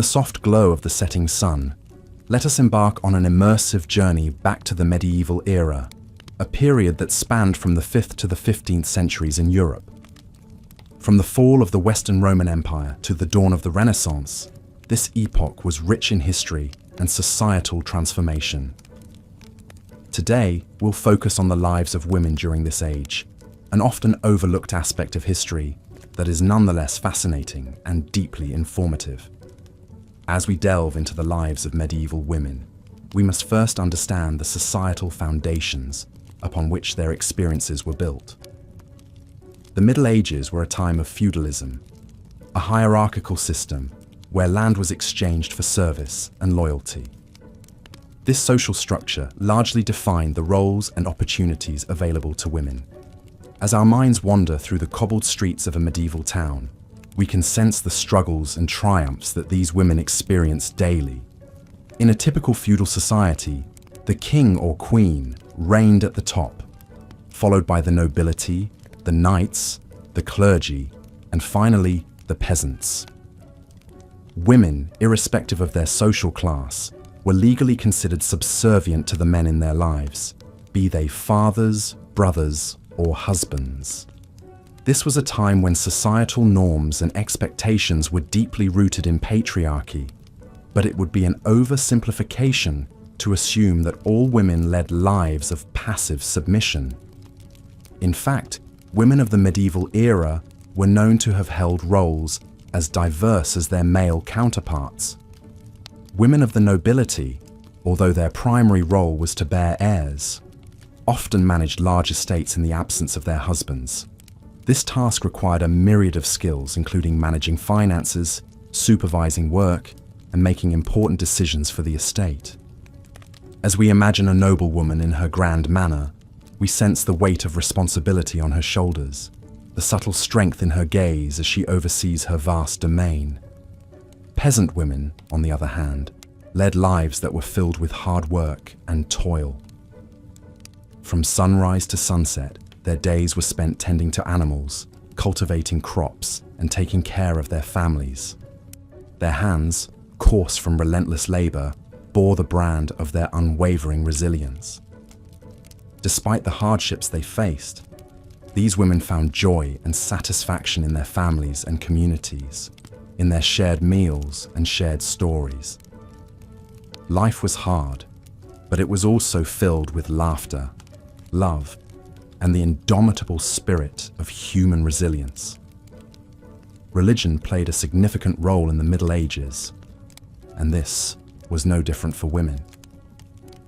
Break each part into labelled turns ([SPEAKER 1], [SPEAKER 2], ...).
[SPEAKER 1] the soft glow of the setting sun, let us embark on an immersive journey back to the medieval era, a period that spanned from the 5th to the 15th centuries in Europe. From the fall of the Western Roman Empire to the dawn of the Renaissance, this epoch was rich in history and societal transformation. Today, we'll focus on the lives of women during this age, an often overlooked aspect of history that is nonetheless fascinating and deeply informative. As we delve into the lives of medieval women, we must first understand the societal foundations upon which their experiences were built. The Middle Ages were a time of feudalism, a hierarchical system where land was exchanged for service and loyalty. This social structure largely defined the roles and opportunities available to women. As our minds wander through the cobbled streets of a medieval town, we can sense the struggles and triumphs that these women experienced daily. In a typical feudal society, the king or queen reigned at the top, followed by the nobility, the knights, the clergy, and finally, the peasants. Women, irrespective of their social class, were legally considered subservient to the men in their lives, be they fathers, brothers, or husbands. This was a time when societal norms and expectations were deeply rooted in patriarchy, but it would be an oversimplification to assume that all women led lives of passive submission. In fact, women of the medieval era were known to have held roles as diverse as their male counterparts. Women of the nobility, although their primary role was to bear heirs, often managed large estates in the absence of their husbands. This task required a myriad of skills, including managing finances, supervising work, and making important decisions for the estate. As we imagine a noblewoman in her grand manner, we sense the weight of responsibility on her shoulders, the subtle strength in her gaze as she oversees her vast domain. Peasant women, on the other hand, led lives that were filled with hard work and toil. From sunrise to sunset, their days were spent tending to animals, cultivating crops, and taking care of their families. Their hands, coarse from relentless labor, bore the brand of their unwavering resilience. Despite the hardships they faced, these women found joy and satisfaction in their families and communities, in their shared meals and shared stories. Life was hard, but it was also filled with laughter, love, and the indomitable spirit of human resilience. Religion played a significant role in the Middle Ages, and this was no different for women.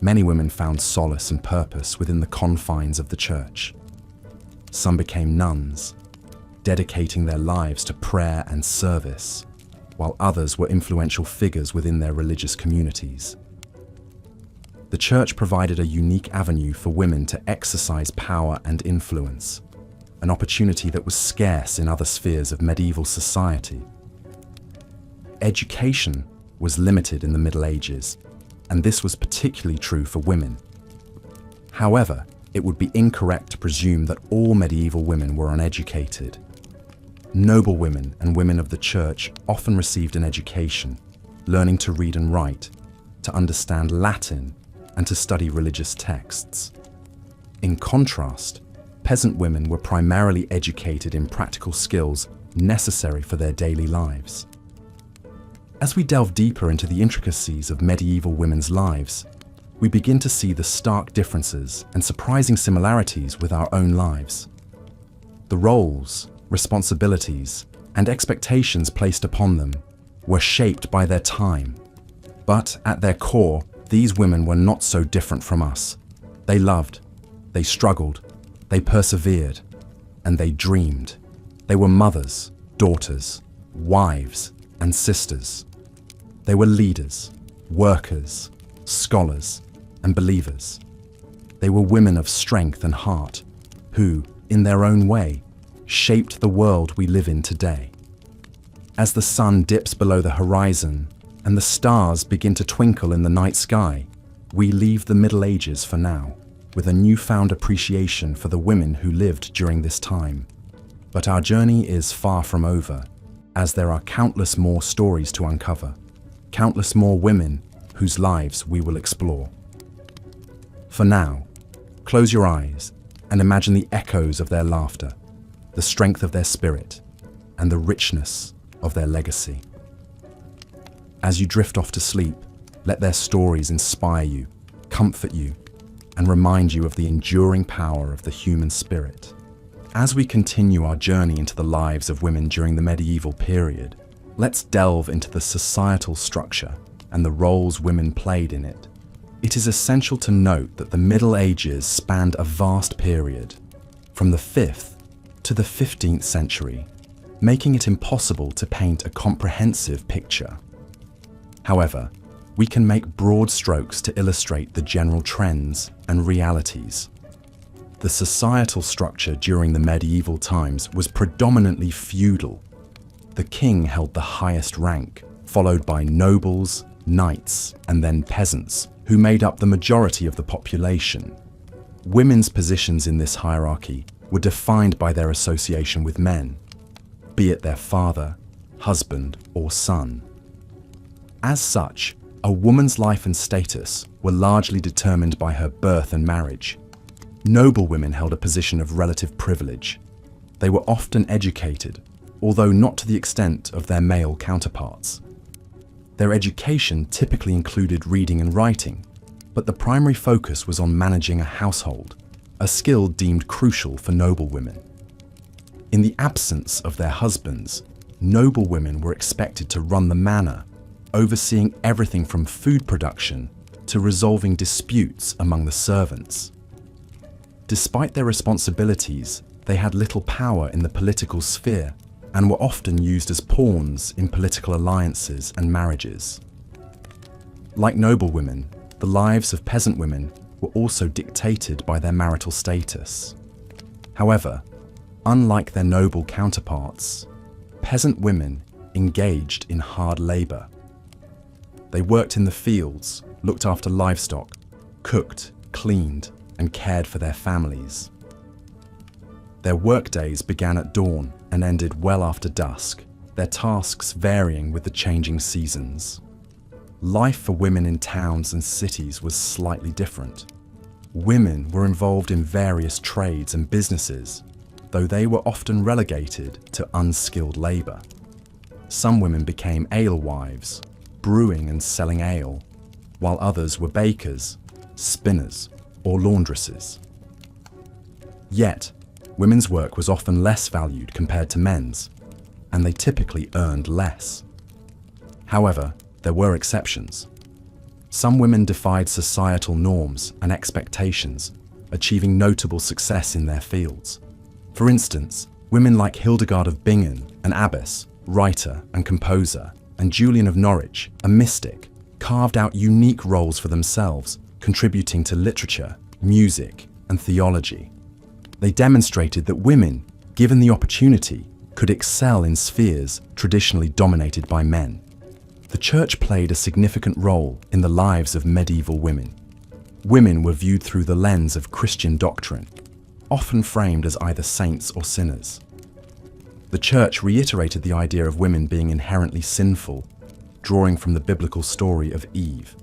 [SPEAKER 1] Many women found solace and purpose within the confines of the church. Some became nuns, dedicating their lives to prayer and service, while others were influential figures within their religious communities. The church provided a unique avenue for women to exercise power and influence, an opportunity that was scarce in other spheres of medieval society. Education was limited in the Middle Ages, and this was particularly true for women. However, it would be incorrect to presume that all medieval women were uneducated. Noble women and women of the church often received an education, learning to read and write, to understand Latin, and to study religious texts. In contrast, peasant women were primarily educated in practical skills necessary for their daily lives. As we delve deeper into the intricacies of medieval women's lives, we begin to see the stark differences and surprising similarities with our own lives. The roles, responsibilities, and expectations placed upon them were shaped by their time, but at their core, these women were not so different from us. They loved, they struggled, they persevered, and they dreamed. They were mothers, daughters, wives, and sisters. They were leaders, workers, scholars, and believers. They were women of strength and heart who, in their own way, shaped the world we live in today. As the sun dips below the horizon and the stars begin to twinkle in the night sky, we leave the Middle Ages for now, with a newfound appreciation for the women who lived during this time. But our journey is far from over, as there are countless more stories to uncover. countless more women whose lives we will explore. For now, close your eyes and imagine the echoes of their laughter, the strength of their spirit, and the richness of their legacy. As you drift off to sleep, let their stories inspire you, comfort you, and remind you of the enduring power of the human spirit. As we continue our journey into the lives of women during the medieval period, let's delve into the societal structure and the roles women played in it. It is essential to note that the Middle Ages spanned a vast period, from the 5th to the 15th century, making it impossible to paint a comprehensive picture. However, we can make broad strokes to illustrate the general trends and realities. The societal structure during the medieval times was predominantly feudal. The king held the highest rank, followed by nobles, knights, and then peasants, who made up the majority of the population. Women's positions in this hierarchy were defined by their association with men, be it their father, husband, or son. As such, a woman's life and status were largely determined by her birth and marriage. Noble women held a position of relative privilege. They were often educated, although not to the extent of their male counterparts. Their education typically included reading and writing, but the primary focus was on managing a household, a skill deemed crucial for noble women. In the absence of their husbands, noble women were expected to run the manor, overseeing everything from food production to resolving disputes among the servants. Despite their responsibilities, they had little power in the political sphere and were often used as pawns in political alliances and marriages. Like noble women, the lives of peasant women were also dictated by their marital status. However, unlike their noble counterparts, peasant women engaged in hard labor. They worked in the fields, looked after livestock, cooked, cleaned, and cared for their families. Their workdays began at dawn and ended well after dusk, their tasks varying with the changing seasons. Life for women in towns and cities was slightly different. Women were involved in various trades and businesses, though they were often relegated to unskilled labor. Some women became alewives, brewing and selling ale, while others were bakers, spinners, or laundresses. Yet, women's work was often less valued compared to men's, and they typically earned less. However, there were exceptions. Some women defied societal norms and expectations, achieving notable success in their fields. For instance, women like Hildegard of Bingen, an abbess, writer and composer, and Julian of Norwich, a mystic, carved out unique roles for themselves, contributing to literature, music, and theology. They demonstrated that women, given the opportunity, could excel in spheres traditionally dominated by men. The church played a significant role in the lives of medieval women. Women were viewed through the lens of Christian doctrine, often framed as either saints or sinners. The church reiterated the idea of women being inherently sinful, drawing from the biblical story of Eve.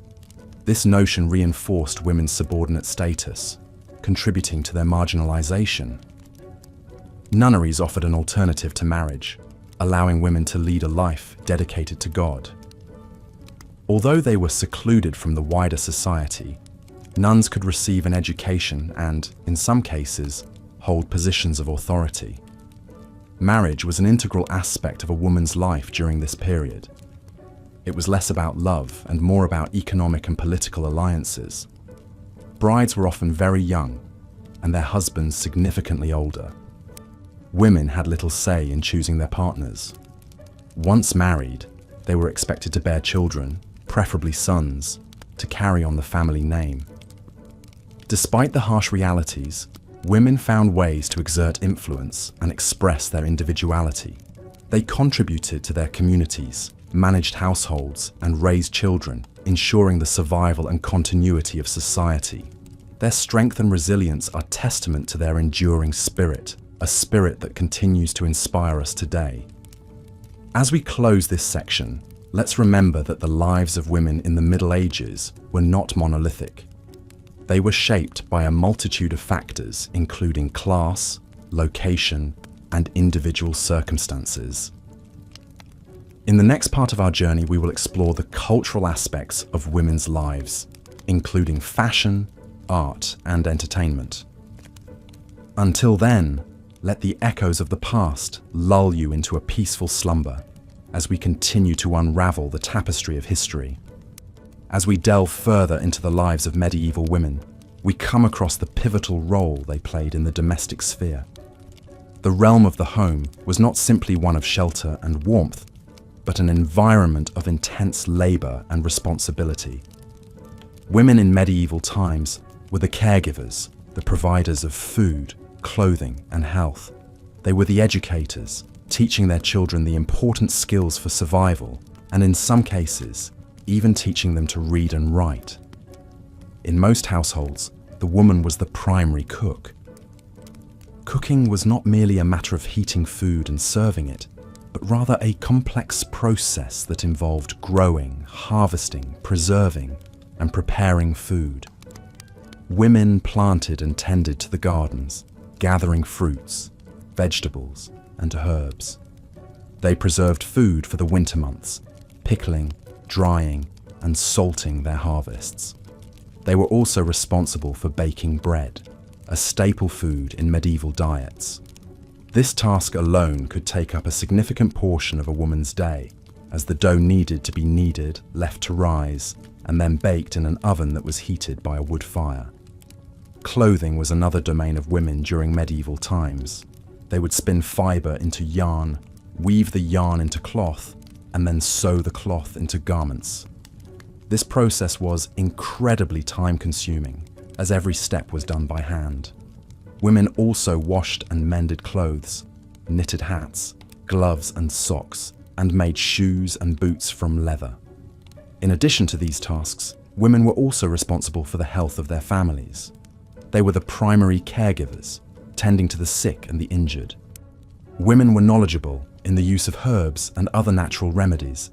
[SPEAKER 1] This notion reinforced women's subordinate status, contributing to their marginalization. Nunneries offered an alternative to marriage, allowing women to lead a life dedicated to God. Although they were secluded from the wider society, nuns could receive an education and, in some cases, hold positions of authority. Marriage was an integral aspect of a woman's life during this period. It was less about love and more about economic and political alliances. Brides were often very young, and their husbands significantly older. Women had little say in choosing their partners. Once married, they were expected to bear children, preferably sons, to carry on the family name. Despite the harsh realities, women found ways to exert influence and express their individuality. They contributed to their communities, managed households, and raised children, ensuring the survival and continuity of society. Their strength and resilience are testament to their enduring spirit, a spirit that continues to inspire us today. As we close this section, Let's remember that the lives of women in the Middle Ages were not monolithic. They were shaped by a multitude of factors, including class, location, and individual circumstances. In the next part of our journey, we will explore the cultural aspects of women's lives, including fashion, art, and entertainment. Until then, let the echoes of the past lull you into a peaceful slumber as we continue to unravel the tapestry of history. As we delve further into the lives of medieval women, we come across the pivotal role they played in the domestic sphere. The realm of the home was not simply one of shelter and warmth, but an environment of intense labor and responsibility. Women in medieval times were the caregivers, the providers of food, clothing, and health. They were the educators, teaching their children the important skills for survival, and in some cases, even teaching them to read and write. In most households, the woman was the primary cook. Cooking was not merely a matter of heating food and serving it, but rather a complex process that involved growing, harvesting, preserving, and preparing food. Women planted and tended to the gardens, gathering fruits, vegetables, and herbs. They preserved food for the winter months, pickling, drying, and salting their harvests. They were also responsible for baking bread, a staple food in medieval diets. This task alone could take up a significant portion of a woman's day, as the dough needed to be kneaded, left to rise, and then baked in an oven that was heated by a wood fire. Clothing was another domain of women during medieval times. They would spin fiber into yarn, weave the yarn into cloth, and then sew the cloth into garments. This process was incredibly time-consuming, as every step was done by hand. Women also washed and mended clothes, knitted hats, gloves and socks, and made shoes and boots from leather. In addition to these tasks, women were also responsible for the health of their families. They were the primary caregivers, tending to the sick and the injured. Women were knowledgeable in the use of herbs and other natural remedies,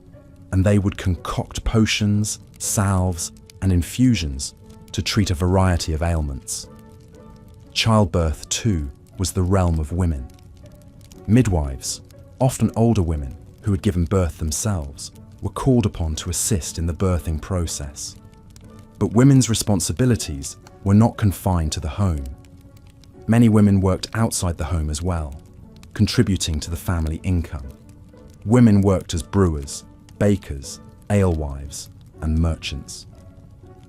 [SPEAKER 1] and they would concoct potions, salves, and infusions to treat a variety of ailments. Childbirth, too, was the realm of women. Midwives, often older women who had given birth themselves, were called upon to assist in the birthing process. But women's responsibilities were not confined to the home. Many women worked outside the home as well, contributing to the family income. Women worked as brewers, bakers, alewives, and merchants.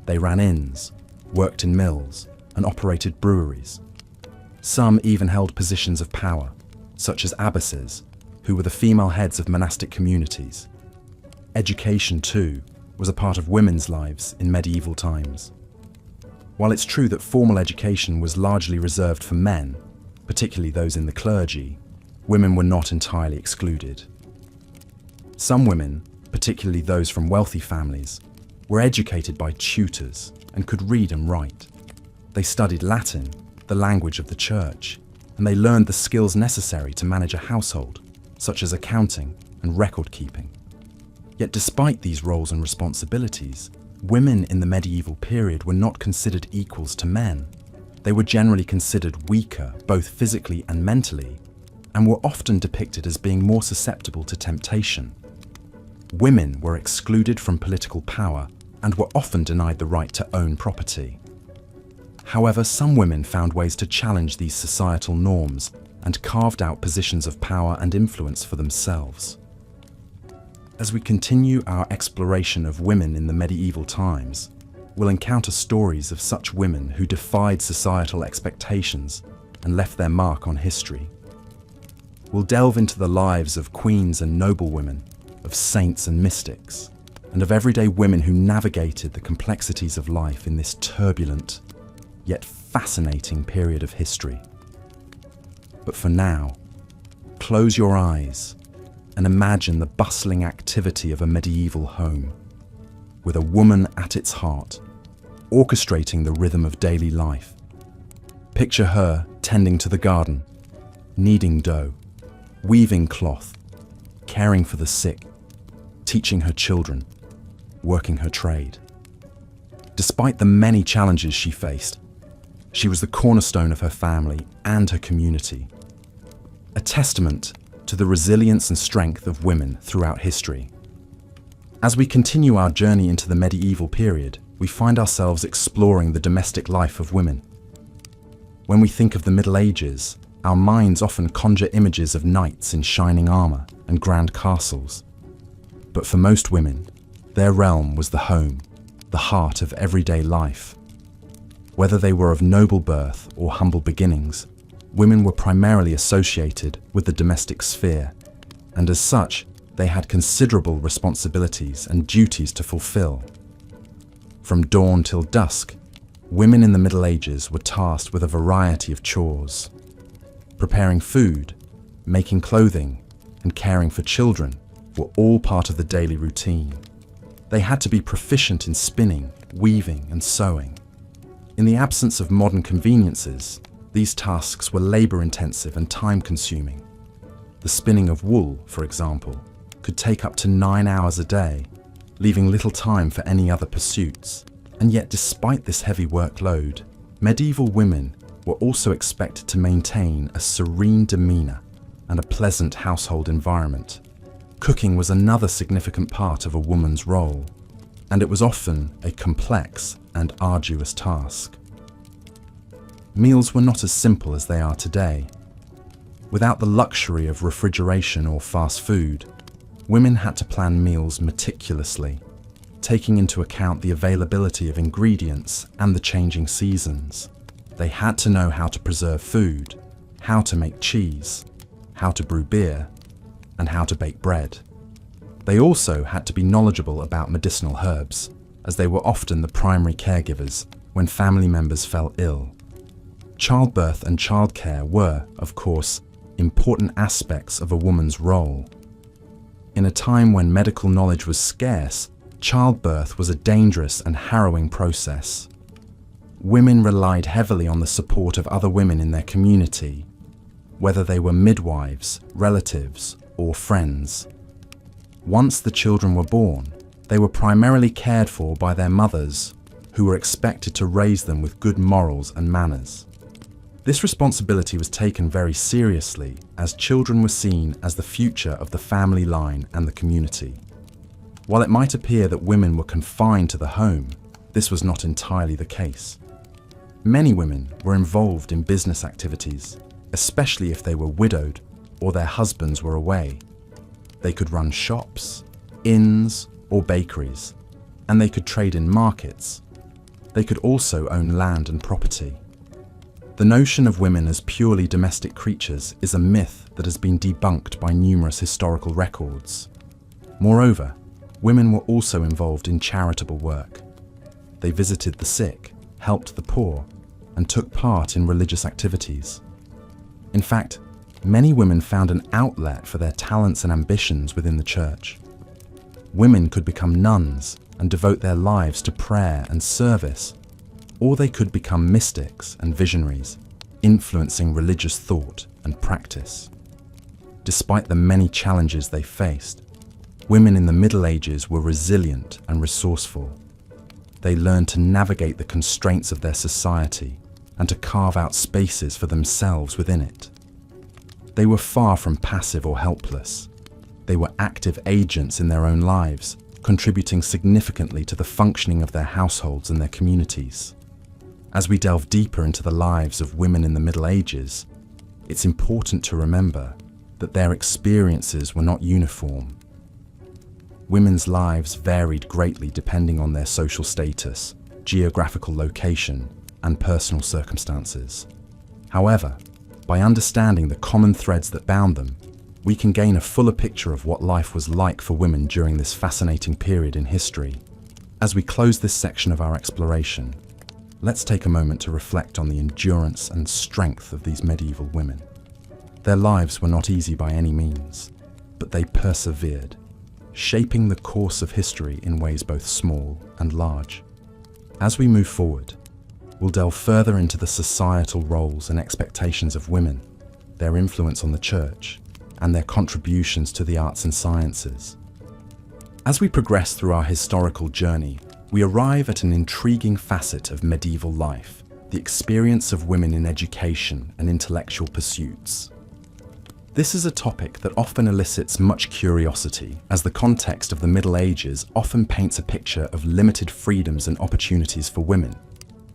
[SPEAKER 1] They ran inns, worked in mills, and operated breweries. Some even held positions of power, such as abbesses, who were the female heads of monastic communities. Education, too, was a part of women's lives in medieval times. While it's true that formal education was largely reserved for men, particularly those in the clergy, women were not entirely excluded. Some women, particularly those from wealthy families, were educated by tutors and could read and write. They studied Latin, the language of the church, and they learned the skills necessary to manage a household, such as accounting and record keeping. Yet despite these roles and responsibilities, women in the medieval period were not considered equals to men. They were generally considered weaker, both physically and mentally, and were often depicted as being more susceptible to temptation. Women were excluded from political power and were often denied the right to own property. However, some women found ways to challenge these societal norms and carved out positions of power and influence for themselves. As we continue our exploration of women in the medieval times, we'll encounter stories of such women who defied societal expectations and left their mark on history. We'll delve into the lives of queens and noblewomen, of saints and mystics, and of everyday women who navigated the complexities of life in this turbulent, yet fascinating period of history. But for now, close your eyes and imagine the bustling activity of a medieval home, with a woman at its heart, orchestrating the rhythm of daily life. Picture her tending to the garden, kneading dough, weaving cloth, caring for the sick, teaching her children, working her trade. Despite the many challenges she faced, she was the cornerstone of her family and her community, a testament to the resilience and strength of women throughout history. As we continue our journey into the medieval period, we find ourselves exploring the domestic life of women. When we think of the Middle Ages, our minds often conjure images of knights in shining armor and grand castles. But for most women, their realm was the home, the heart of everyday life. Whether they were of noble birth or humble beginnings, women were primarily associated with the domestic sphere, and as such, they had considerable responsibilities and duties to fulfill. From dawn till dusk, women in the Middle Ages were tasked with a variety of chores. Preparing food, making clothing, and caring for children were all part of the daily routine. They had to be proficient in spinning, weaving, and sewing. In the absence of modern conveniences, these tasks were labor-intensive and time-consuming. The spinning of wool, for example, could take up to 9 hours a day, leaving little time for any other pursuits. And yet, despite this heavy workload, medieval women were also expected to maintain a serene demeanor and a pleasant household environment. Cooking was another significant part of a woman's role, and it was often a complex and arduous task. Meals were not as simple as they are today. Without the luxury of refrigeration or fast food, women had to plan meals meticulously, taking into account the availability of ingredients and the changing seasons. They had to know how to preserve food, how to make cheese, how to brew beer, and how to bake bread. They also had to be knowledgeable about medicinal herbs, as they were often the primary caregivers when family members fell ill. Childbirth and childcare were, of course, important aspects of a woman's role. In a time when medical knowledge was scarce, childbirth was a dangerous and harrowing process. Women relied heavily on the support of other women in their community, whether they were midwives, relatives, or friends. Once the children were born, they were primarily cared for by their mothers, who were expected to raise them with good morals and manners. This responsibility was taken very seriously, as children were seen as the future of the family line and the community. While it might appear that women were confined to the home, this was not entirely the case. Many women were involved in business activities, especially if they were widowed or their husbands were away. They could run shops, inns, or bakeries, and they could trade in markets. They could also own land and property. The notion of women as purely domestic creatures is a myth that has been debunked by numerous historical records. Moreover, women were also involved in charitable work. They visited the sick, helped the poor, and took part in religious activities. In fact, many women found an outlet for their talents and ambitions within the church. Women could become nuns and devote their lives to prayer and service, or they could become mystics and visionaries, influencing religious thought and practice. Despite the many challenges they faced, women in the Middle Ages were resilient and resourceful. They learned to navigate the constraints of their society and to carve out spaces for themselves within it. They were far from passive or helpless. They were active agents in their own lives, contributing significantly to the functioning of their households and their communities. As we delve deeper into the lives of women in the Middle Ages, it's important to remember that their experiences were not uniform. Women's lives varied greatly depending on their social status, geographical location, and personal circumstances. However, by understanding the common threads that bound them, we can gain a fuller picture of what life was like for women during this fascinating period in history. As we close this section of our exploration, let's take a moment to reflect on the endurance and strength of these medieval women. Their lives were not easy by any means, but they persevered, shaping the course of history in ways both small and large. As we move forward, we'll delve further into the societal roles and expectations of women, their influence on the church, and their contributions to the arts and sciences. As we progress through our historical journey, we arrive at an intriguing facet of medieval life, the experience of women in education and intellectual pursuits. This is a topic that often elicits much curiosity, as the context of the Middle Ages often paints a picture of limited freedoms and opportunities for women.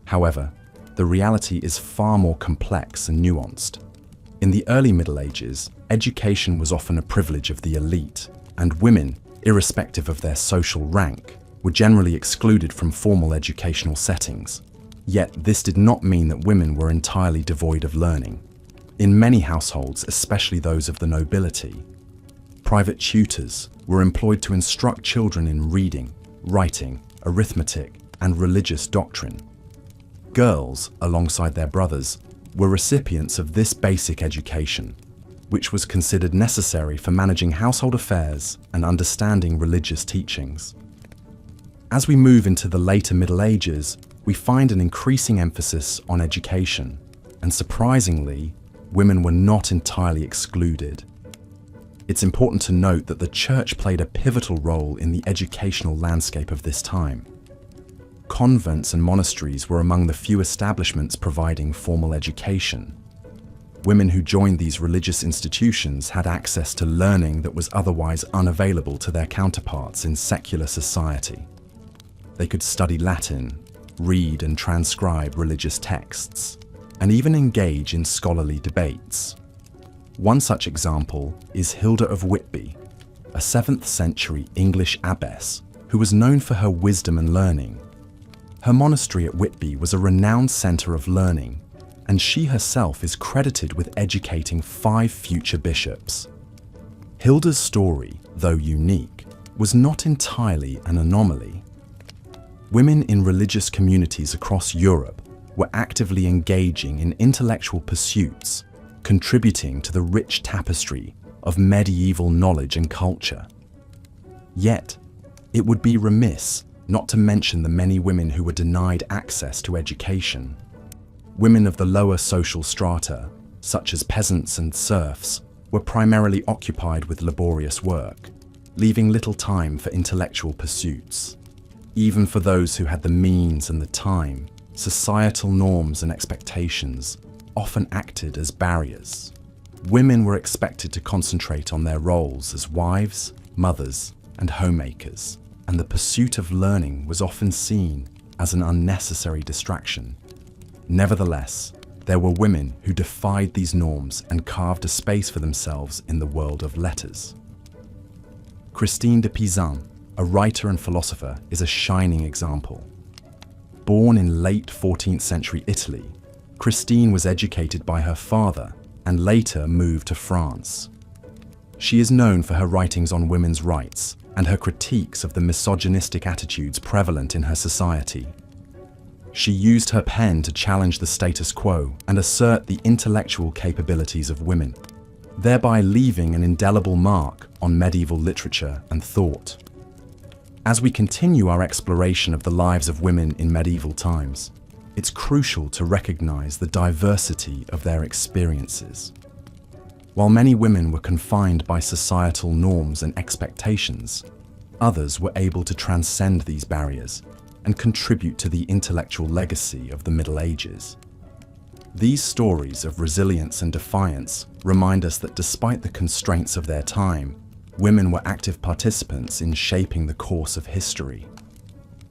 [SPEAKER 1] However, the reality is far more complex and nuanced. In the early Middle Ages, education was often a privilege of the elite, and women, irrespective of their social rank, were generally excluded from formal educational settings. Yet this did not mean that women were entirely devoid of learning. In many households, especially those of the nobility, private tutors were employed to instruct children in reading, writing, arithmetic, and religious doctrine. Girls, alongside their brothers, were recipients of this basic education, which was considered necessary for managing household affairs and understanding religious teachings. As we move into the later Middle Ages, we find an increasing emphasis on education, and surprisingly, women were not entirely excluded. It's important to note that the church played a pivotal role in the educational landscape of this time. Convents and monasteries were among the few establishments providing formal education. Women who joined these religious institutions had access to learning that was otherwise unavailable to their counterparts in secular society. They could study Latin, read and transcribe religious texts, and even engage in scholarly debates. One such example is Hilda of Whitby, a 7th century English abbess who was known for her wisdom and learning. Her monastery at Whitby was a renowned centre of learning, and she herself is credited with educating 5 future bishops. Hilda's story, though unique, was not entirely an anomaly. Women in religious communities across Europe were actively engaging in intellectual pursuits, contributing to the rich tapestry of medieval knowledge and culture. Yet, it would be remiss not to mention the many women who were denied access to education. Women of the lower social strata, such as peasants and serfs, were primarily occupied with laborious work, leaving little time for intellectual pursuits. Even for those who had the means and the time, societal norms and expectations often acted as barriers. Women were expected to concentrate on their roles as wives, mothers, and homemakers, and the pursuit of learning was often seen as an unnecessary distraction. Nevertheless, there were women who defied these norms and carved a space for themselves in the world of letters. Christine de Pizan, a writer and philosopher, is a shining example. Born in late 14th century Italy, Christine was educated by her father and later moved to France. She is known for her writings on women's rights and her critiques of the misogynistic attitudes prevalent in her society. She used her pen to challenge the status quo and assert the intellectual capabilities of women, thereby leaving an indelible mark on medieval literature and thought. As we continue our exploration of the lives of women in medieval times, it's crucial to recognize the diversity of their experiences. While many women were confined by societal norms and expectations, others were able to transcend these barriers and contribute to the intellectual legacy of the Middle Ages. These stories of resilience and defiance remind us that despite the constraints of their time, women were active participants in shaping the course of history.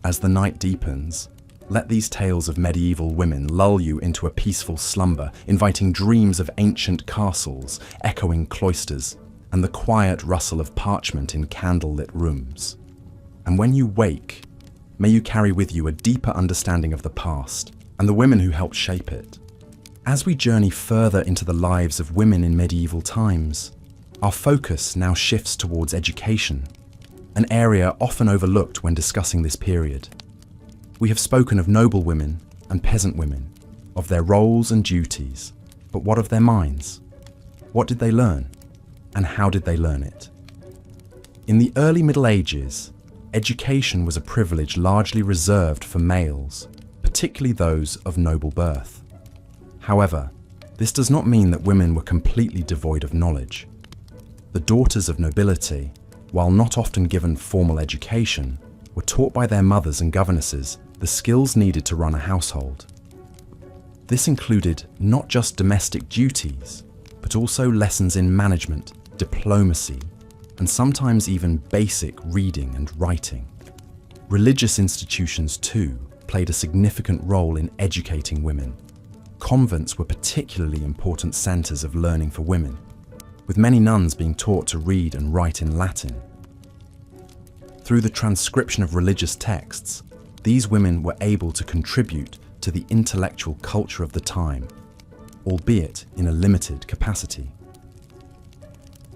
[SPEAKER 1] As the night deepens, let these tales of medieval women lull you into a peaceful slumber, inviting dreams of ancient castles, echoing cloisters, and the quiet rustle of parchment in candlelit rooms. And when you wake, may you carry with you a deeper understanding of the past and the women who helped shape it. As we journey further into the lives of women in medieval times, our focus now shifts towards education, an area often overlooked when discussing this period. We have spoken of noble women and peasant women, of their roles and duties, but what of their minds? What did they learn, and how did they learn it? In the early Middle Ages, education was a privilege largely reserved for males, particularly those of noble birth. However, this does not mean that women were completely devoid of knowledge. The daughters of nobility, while not often given formal education, were taught by their mothers and governesses the skills needed to run a household. This included not just domestic duties, but also lessons in management, diplomacy, and sometimes even basic reading and writing. Religious institutions, too, played a significant role in educating women. Convents were particularly important centres of learning for women, with many nuns being taught to read and write in Latin. Through the transcription of religious texts, these women were able to contribute to the intellectual culture of the time, albeit in a limited capacity.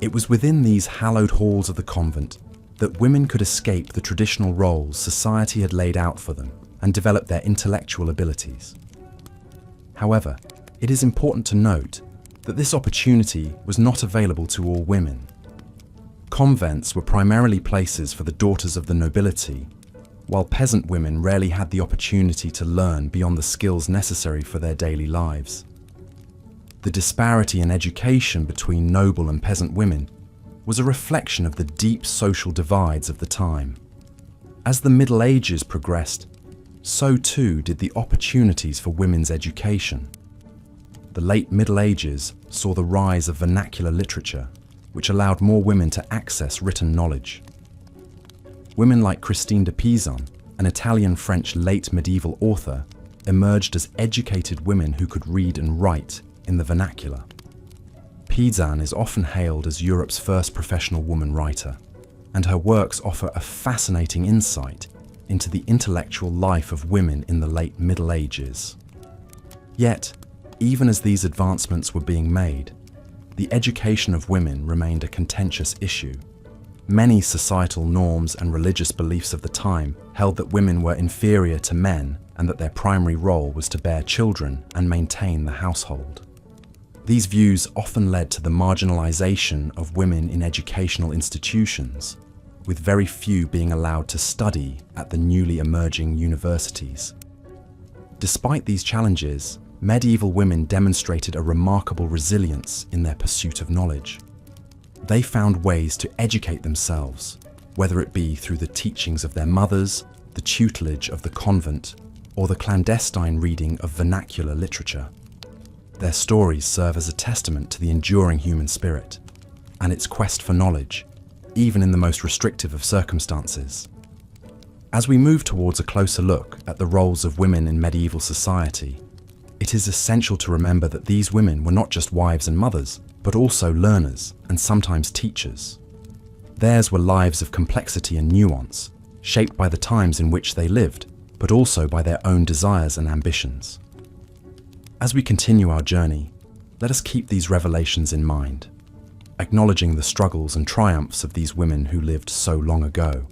[SPEAKER 1] It was within these hallowed halls of the convent that women could escape the traditional roles society had laid out for them and develop their intellectual abilities. However, it is important to note that this opportunity was not available to all women. Convents were primarily places for the daughters of the nobility, while peasant women rarely had the opportunity to learn beyond the skills necessary for their daily lives. The disparity in education between noble and peasant women was a reflection of the deep social divides of the time. As the Middle Ages progressed, so too did the opportunities for women's education. The late Middle Ages saw the rise of vernacular literature, which allowed more women to access written knowledge. Women like Christine de Pizan, an Italian-French late medieval author, emerged as educated women who could read and write in the vernacular. Pizan is often hailed as Europe's first professional woman writer, and her works offer a fascinating insight into the intellectual life of women in the late Middle Ages. Yet, even as these advancements were being made, the education of women remained a contentious issue. Many societal norms and religious beliefs of the time held that women were inferior to men and that their primary role was to bear children and maintain the household. These views often led to the marginalization of women in educational institutions, with very few being allowed to study at the newly emerging universities. Despite these challenges, medieval women demonstrated a remarkable resilience in their pursuit of knowledge. They found ways to educate themselves, whether it be through the teachings of their mothers, the tutelage of the convent, or the clandestine reading of vernacular literature. Their stories serve as a testament to the enduring human spirit and its quest for knowledge, even in the most restrictive of circumstances. As we move towards a closer look at the roles of women in medieval society, it is essential to remember that these women were not just wives and mothers, but also learners and sometimes teachers. Theirs were lives of complexity and nuance, shaped by the times in which they lived, but also by their own desires and ambitions. As we continue our journey, let us keep these revelations in mind, acknowledging the struggles and triumphs of these women who lived so long ago.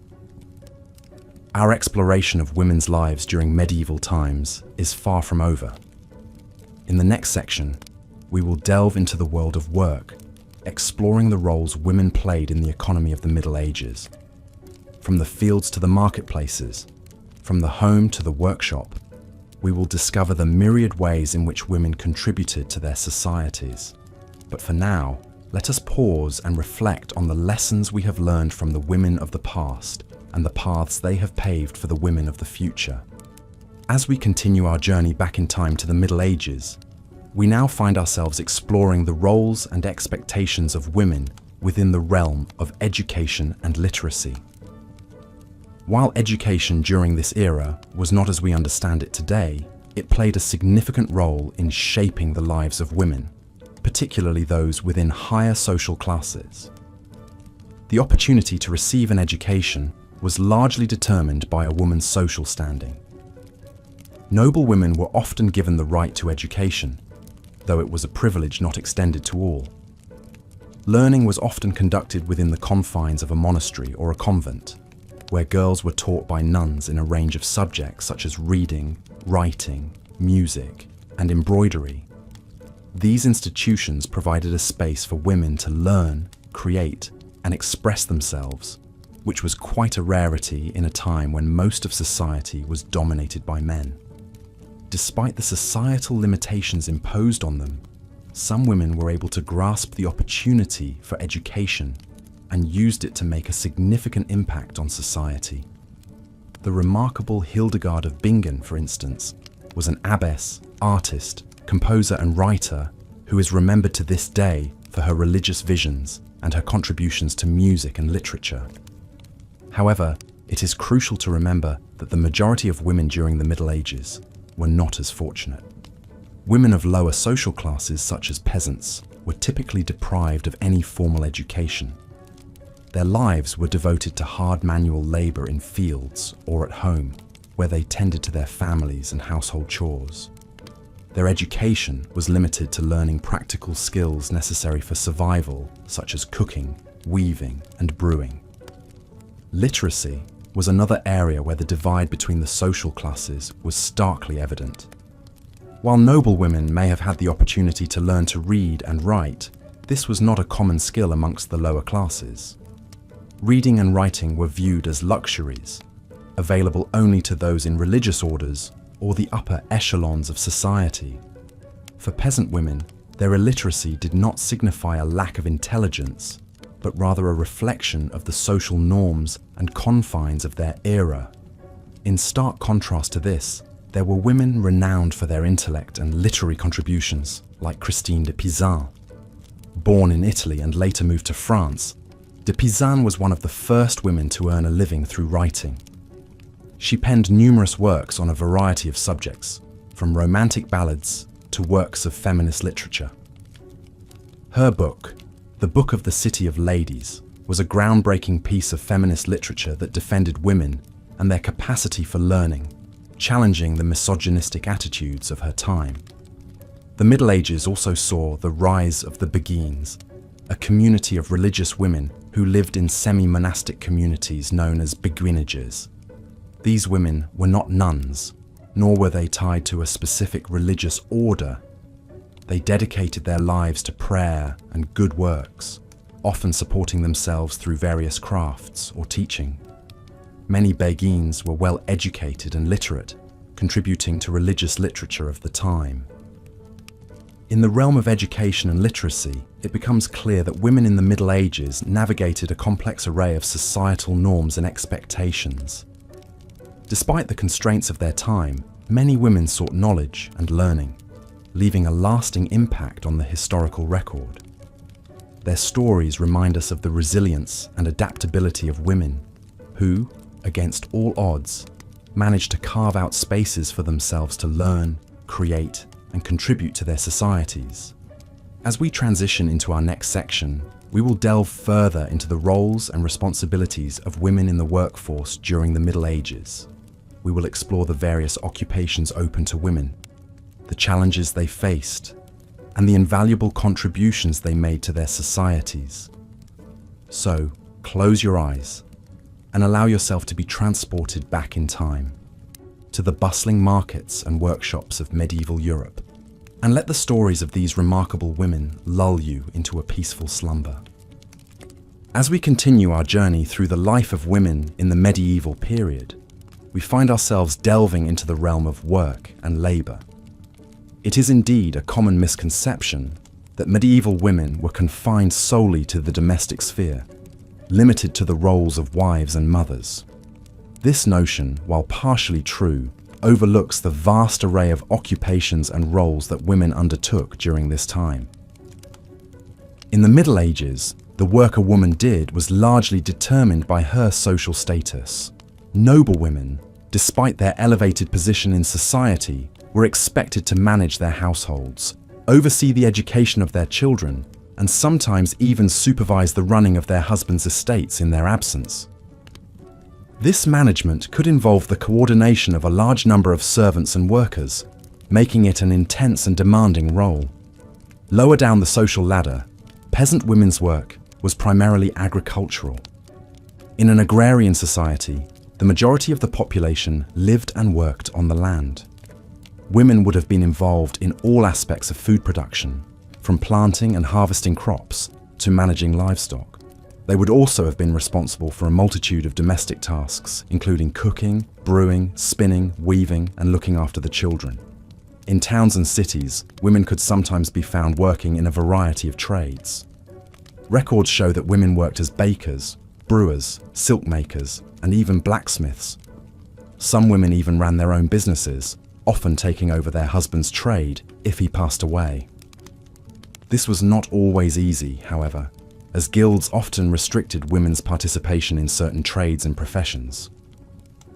[SPEAKER 1] Our exploration of women's lives during medieval times is far from over. In the next section, we will delve into the world of work, exploring the roles women played in the economy of the Middle Ages. From the fields to the marketplaces, from the home to the workshop, we will discover the myriad ways in which women contributed to their societies. But for now, let us pause and reflect on the lessons we have learned from the women of the past and the paths they have paved for the women of the future. As we continue our journey back in time to the Middle Ages, we now find ourselves exploring the roles and expectations of women within the realm of education and literacy. While education during this era was not as we understand it today, it played a significant role in shaping the lives of women, particularly those within higher social classes. The opportunity to receive an education was largely determined by a woman's social standing. Noble women were often given the right to education, though it was a privilege not extended to all. Learning was often conducted within the confines of a monastery or a convent, where girls were taught by nuns in a range of subjects such as reading, writing, music, and embroidery. These institutions provided a space for women to learn, create, and express themselves, which was quite a rarity in a time when most of society was dominated by men. Despite the societal limitations imposed on them, some women were able to grasp the opportunity for education and used it to make a significant impact on society. The remarkable Hildegard of Bingen, for instance, was an abbess, artist, composer and writer who is remembered to this day for her religious visions and her contributions to music and literature. However, it is crucial to remember that the majority of women during the Middle Ages were not as fortunate. Women of lower social classes, such as peasants, were typically deprived of any formal education. Their lives were devoted to hard manual labor in fields or at home, where they tended to their families and household chores. Their education was limited to learning practical skills necessary for survival, such as cooking, weaving, and brewing. Literacy was another area where the divide between the social classes was starkly evident. While noble women may have had the opportunity to learn to read and write, this was not a common skill amongst the lower classes. Reading and writing were viewed as luxuries, available only to those in religious orders or the upper echelons of society. For peasant women, their illiteracy did not signify a lack of intelligence, but rather a reflection of the social norms and confines of their era. In stark contrast to this, there were women renowned for their intellect and literary contributions, like Christine de Pizan. Born in Italy and later moved to France, de Pizan was one of the first women to earn a living through writing. She penned numerous works on a variety of subjects, from romantic ballads to works of feminist literature. Her book, The Book of the City of Ladies, was a groundbreaking piece of feminist literature that defended women and their capacity for learning, challenging the misogynistic attitudes of her time. The Middle Ages also saw the rise of the Beguines, a community of religious women who lived in semi-monastic communities known as beguinages. These women were not nuns, nor were they tied to a specific religious order. They dedicated their lives to prayer and good works, often supporting themselves through various crafts or teaching. Many Beguines were well educated and literate, contributing to religious literature of the time. In the realm of education and literacy, it becomes clear that women in the Middle Ages navigated a complex array of societal norms and expectations. Despite the constraints of their time, many women sought knowledge and learning, leaving a lasting impact on the historical record. Their stories remind us of the resilience and adaptability of women who, against all odds, managed to carve out spaces for themselves to learn, create, and contribute to their societies. As we transition into our next section, we will delve further into the roles and responsibilities of women in the workforce during the Middle Ages. We will explore the various occupations open to women, the challenges they faced, and the invaluable contributions they made to their societies. So, close your eyes and allow yourself to be transported back in time, to the bustling markets and workshops of medieval Europe, and let the stories of these remarkable women lull you into a peaceful slumber. As we continue our journey through the life of women in the medieval period, we find ourselves delving into the realm of work and labor. It is indeed a common misconception that medieval women were confined solely to the domestic sphere, limited to the roles of wives and mothers. This notion, while partially true, overlooks the vast array of occupations and roles that women undertook during this time. In the Middle Ages, the work a woman did was largely determined by her social status. Noble women, despite their elevated position in society, were expected to manage their households, oversee the education of their children, and sometimes even supervise the running of their husbands' estates in their absence. This management could involve the coordination of a large number of servants and workers, making it an intense and demanding role. Lower down the social ladder, peasant women's work was primarily agricultural. In an agrarian society, the majority of the population lived and worked on the land. Women would have been involved in all aspects of food production, from planting and harvesting crops to managing livestock. They would also have been responsible for a multitude of domestic tasks, including cooking, brewing, spinning, weaving, and looking after the children. In towns and cities, women could sometimes be found working in a variety of trades. Records show that women worked as bakers, brewers, silk makers, and even blacksmiths. Some women even ran their own businesses, often taking over their husband's trade if he passed away. This was not always easy, however, as guilds often restricted women's participation in certain trades and professions.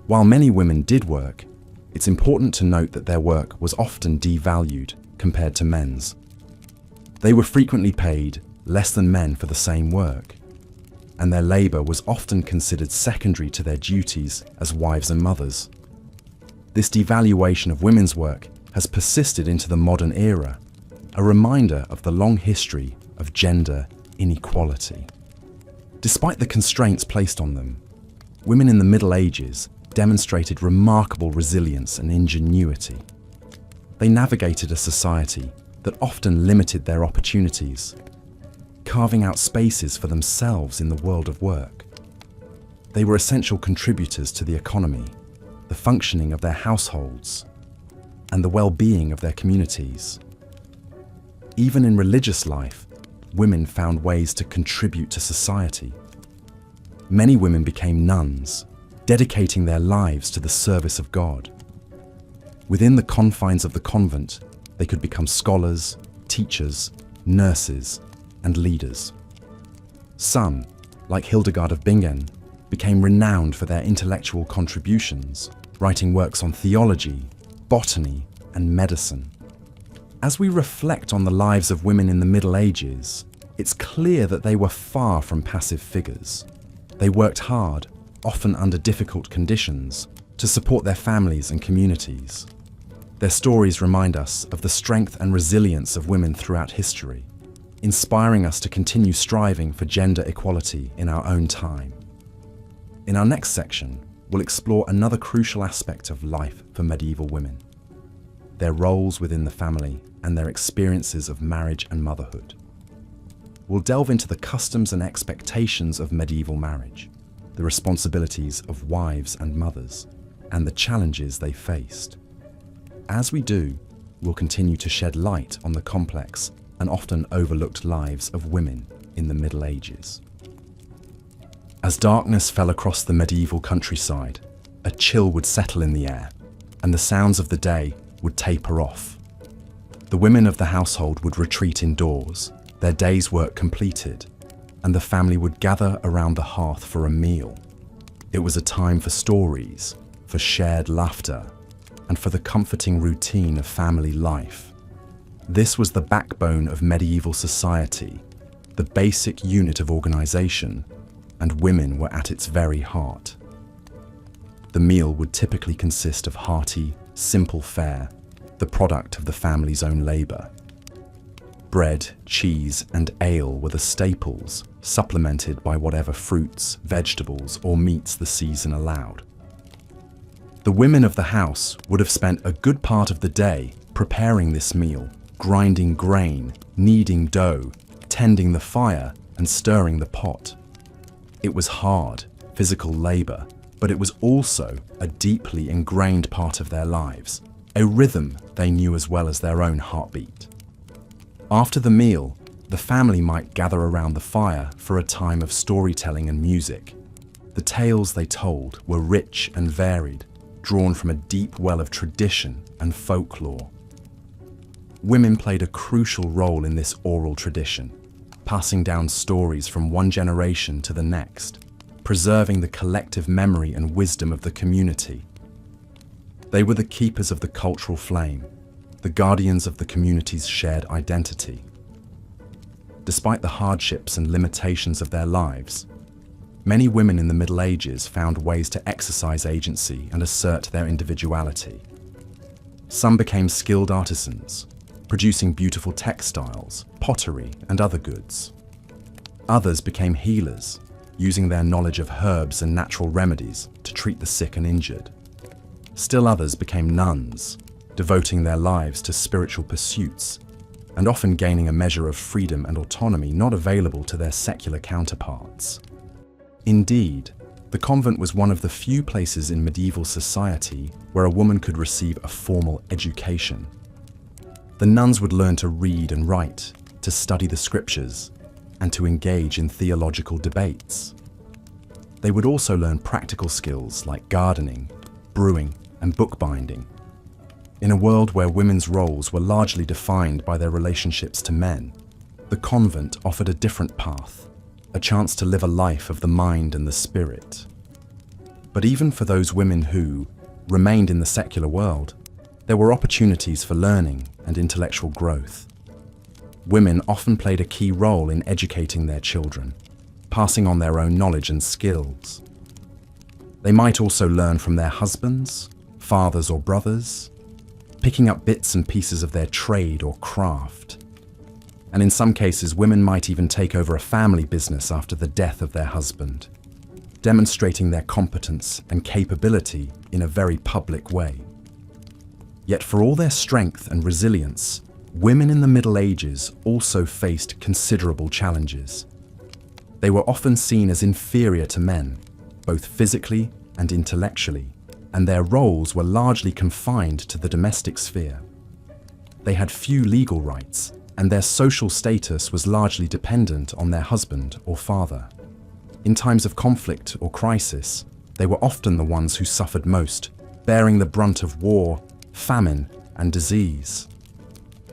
[SPEAKER 1] While many women did work, it's important to note that their work was often devalued compared to men's. They were frequently paid less than men for the same work, and their labour was often considered secondary to their duties as wives and mothers. This devaluation of women's work has persisted into the modern era, a reminder of the long history of gender inequality. Despite the constraints placed on them, women in the Middle Ages demonstrated remarkable resilience and ingenuity. They navigated a society that often limited their opportunities, carving out spaces for themselves in the world of work. They were essential contributors to the economy, the functioning of their households, and the well-being of their communities. Even in religious life, women found ways to contribute to society. Many women became nuns, dedicating their lives to the service of God. Within the confines of the convent, they could become scholars, teachers, nurses, and leaders. Some, like Hildegard of Bingen, became renowned for their intellectual contributions, writing works on theology, botany, and medicine. As we reflect on the lives of women in the Middle Ages, it's clear that they were far from passive figures. They worked hard, often under difficult conditions, to support their families and communities. Their stories remind us of the strength and resilience of women throughout history, inspiring us to continue striving for gender equality in our own time. In our next section, we'll explore another crucial aspect of life for medieval women: their roles within the family and their experiences of marriage and motherhood. We'll delve into the customs and expectations of medieval marriage, the responsibilities of wives and mothers, and the challenges they faced. As we do, we'll continue to shed light on the complex and often overlooked lives of women in the Middle Ages. As darkness fell across the medieval countryside, a chill would settle in the air, and the sounds of the day would taper off. The women of the household would retreat indoors, their day's work completed, and the family would gather around the hearth for a meal. It was a time for stories, for shared laughter, and for the comforting routine of family life. This was the backbone of medieval society, the basic unit of organization, and women were at its very heart. The meal would typically consist of hearty, simple fare, the product of the family's own labor. Bread, cheese, and ale were the staples, supplemented by whatever fruits, vegetables, or meats the season allowed. The women of the house would have spent a good part of the day preparing this meal, grinding grain, kneading dough, tending the fire, and stirring the pot. It was hard, physical labor, but it was also a deeply ingrained part of their lives, a rhythm they knew as well as their own heartbeat. After the meal, the family might gather around the fire for a time of storytelling and music. The tales they told were rich and varied, drawn from a deep well of tradition and folklore. Women played a crucial role in this oral tradition, passing down stories from one generation to the next, preserving the collective memory and wisdom of the community. They were the keepers of the cultural flame, the guardians of the community's shared identity. Despite the hardships and limitations of their lives, many women in the Middle Ages found ways to exercise agency and assert their individuality. Some became skilled artisans, producing beautiful textiles, pottery, and other goods. Others became healers, using their knowledge of herbs and natural remedies to treat the sick and injured. Still others became nuns, devoting their lives to spiritual pursuits, and often gaining a measure of freedom and autonomy not available to their secular counterparts. Indeed, the convent was one of the few places in medieval society where a woman could receive a formal education. The nuns would learn to read and write, to study the scriptures, and to engage in theological debates. They would also learn practical skills like gardening, brewing, and bookbinding. In a world where women's roles were largely defined by their relationships to men, the convent offered a different path, a chance to live a life of the mind and the spirit. But even for those women who remained in the secular world, there were opportunities for learning and intellectual growth. Women often played a key role in educating their children, passing on their own knowledge and skills. They might also learn from their husbands, fathers or brothers, picking up bits and pieces of their trade or craft. And in some cases, women might even take over a family business after the death of their husband, demonstrating their competence and capability in a very public way. Yet for all their strength and resilience, women in the Middle Ages also faced considerable challenges. They were often seen as inferior to men, both physically and intellectually, and their roles were largely confined to the domestic sphere. They had few legal rights, and their social status was largely dependent on their husband or father. In times of conflict or crisis, they were often the ones who suffered most, bearing the brunt of war, famine, and disease.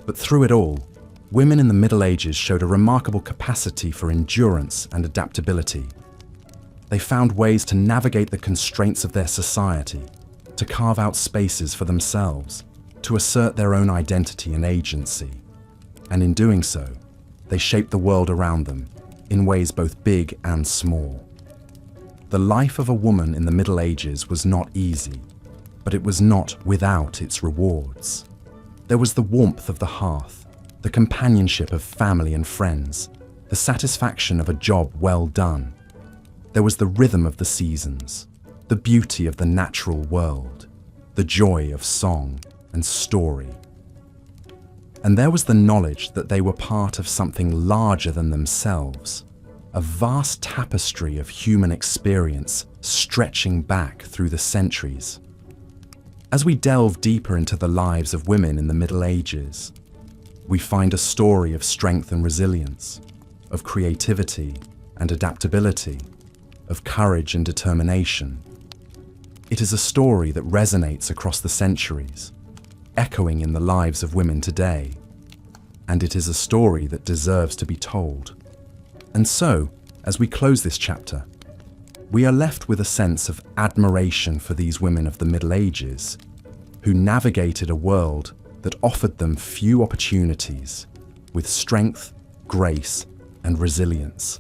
[SPEAKER 1] But through it all, women in the Middle Ages showed a remarkable capacity for endurance and adaptability. They found ways to navigate the constraints of their society, to carve out spaces for themselves, to assert their own identity and agency. And in doing so, they shaped the world around them in ways both big and small. The life of a woman in the Middle Ages was not easy, but it was not without its rewards. There was the warmth of the hearth, the companionship of family and friends, the satisfaction of a job well done. There was the rhythm of the seasons, the beauty of the natural world, the joy of song and story. And there was the knowledge that they were part of something larger than themselves, a vast tapestry of human experience stretching back through the centuries. As we delve deeper into the lives of women in the Middle Ages, we find a story of strength and resilience, of creativity and adaptability, of courage and determination. It is a story that resonates across the centuries, echoing in the lives of women today. And it is a story that deserves to be told. And so, as we close this chapter, we are left with a sense of admiration for these women of the Middle Ages, who navigated a world that offered them few opportunities, with strength, grace, and resilience.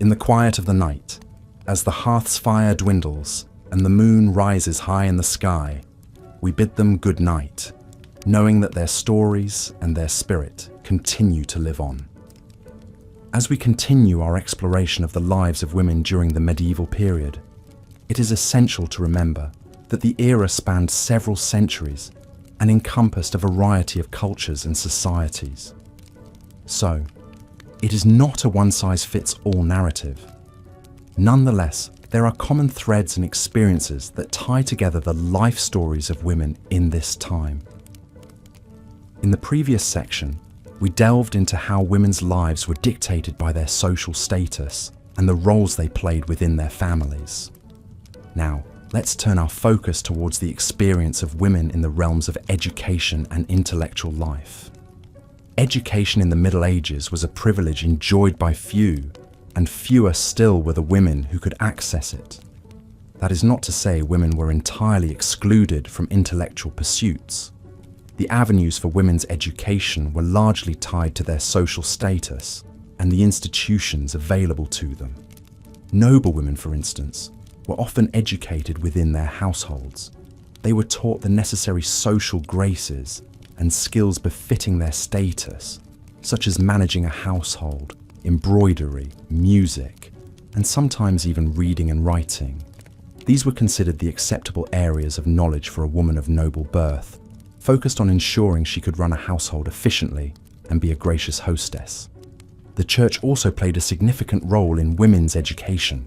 [SPEAKER 1] In the quiet of the night, as the hearth's fire dwindles and the moon rises high in the sky, we bid them good night, knowing that their stories and their spirit continue to live on. As we continue our exploration of the lives of women during the medieval period, it is essential to remember that the era spanned several centuries and encompassed a variety of cultures and societies. So, it is not a one-size-fits-all narrative. Nonetheless, there are common threads and experiences that tie together the life stories of women in this time. In the previous section, we delved into how women's lives were dictated by their social status and the roles they played within their families. Now, let's turn our focus towards the experience of women in the realms of education and intellectual life. Education in the Middle Ages was a privilege enjoyed by few, and fewer still were the women who could access it. That is not to say women were entirely excluded from intellectual pursuits. The avenues for women's education were largely tied to their social status and the institutions available to them. Noblewomen, for instance, were often educated within their households. They were taught the necessary social graces and skills befitting their status, such as managing a household, embroidery, music, and sometimes even reading and writing. These were considered the acceptable areas of knowledge for a woman of noble birth, focused on ensuring she could run a household efficiently and be a gracious hostess. The church also played a significant role in women's education.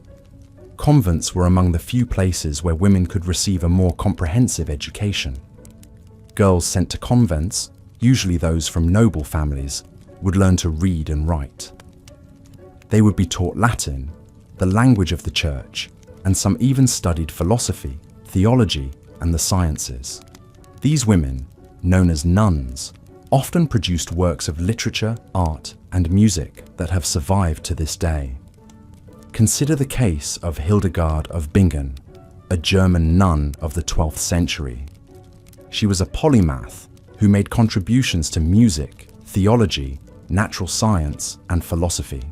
[SPEAKER 1] Convents were among the few places where women could receive a more comprehensive education. Girls sent to convents, usually those from noble families, would learn to read and write. They would be taught Latin, the language of the church, and some even studied philosophy, theology, and the sciences. These women, known as nuns, often produced works of literature, art, and music that have survived to this day. Consider the case of Hildegard of Bingen, a German nun of the 12th century. She was a polymath who made contributions to music, theology, natural science, and philosophy.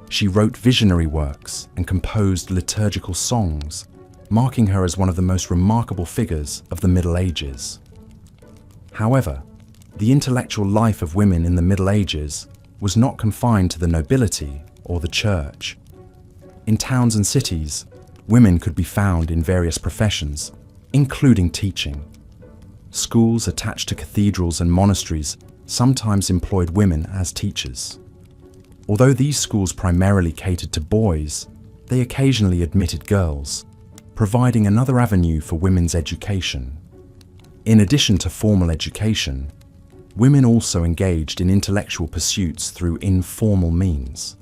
[SPEAKER 1] She wrote visionary works and composed liturgical songs, marking her as one of the most remarkable figures of the Middle Ages. However, the intellectual life of women in the Middle Ages was not confined to the nobility or the church. In towns and cities, women could be found in various professions, including teaching. Schools attached to cathedrals and monasteries sometimes employed women as teachers. Although these schools primarily catered to boys, they occasionally admitted girls, providing another avenue for women's education. In addition to formal education, women also engaged in intellectual pursuits through informal means.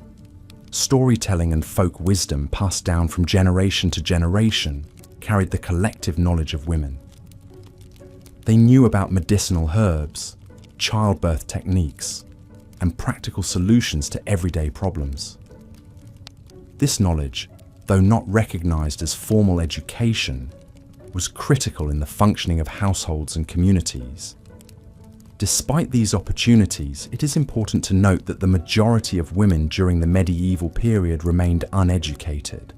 [SPEAKER 1] Storytelling and folk wisdom passed down from generation to generation carried the collective knowledge of women. They knew about medicinal herbs, childbirth techniques, and practical solutions to everyday problems. This knowledge, though not recognized as formal education, was critical in the functioning of households and communities. Despite these opportunities, it is important to note that the majority of women during the medieval period remained uneducated.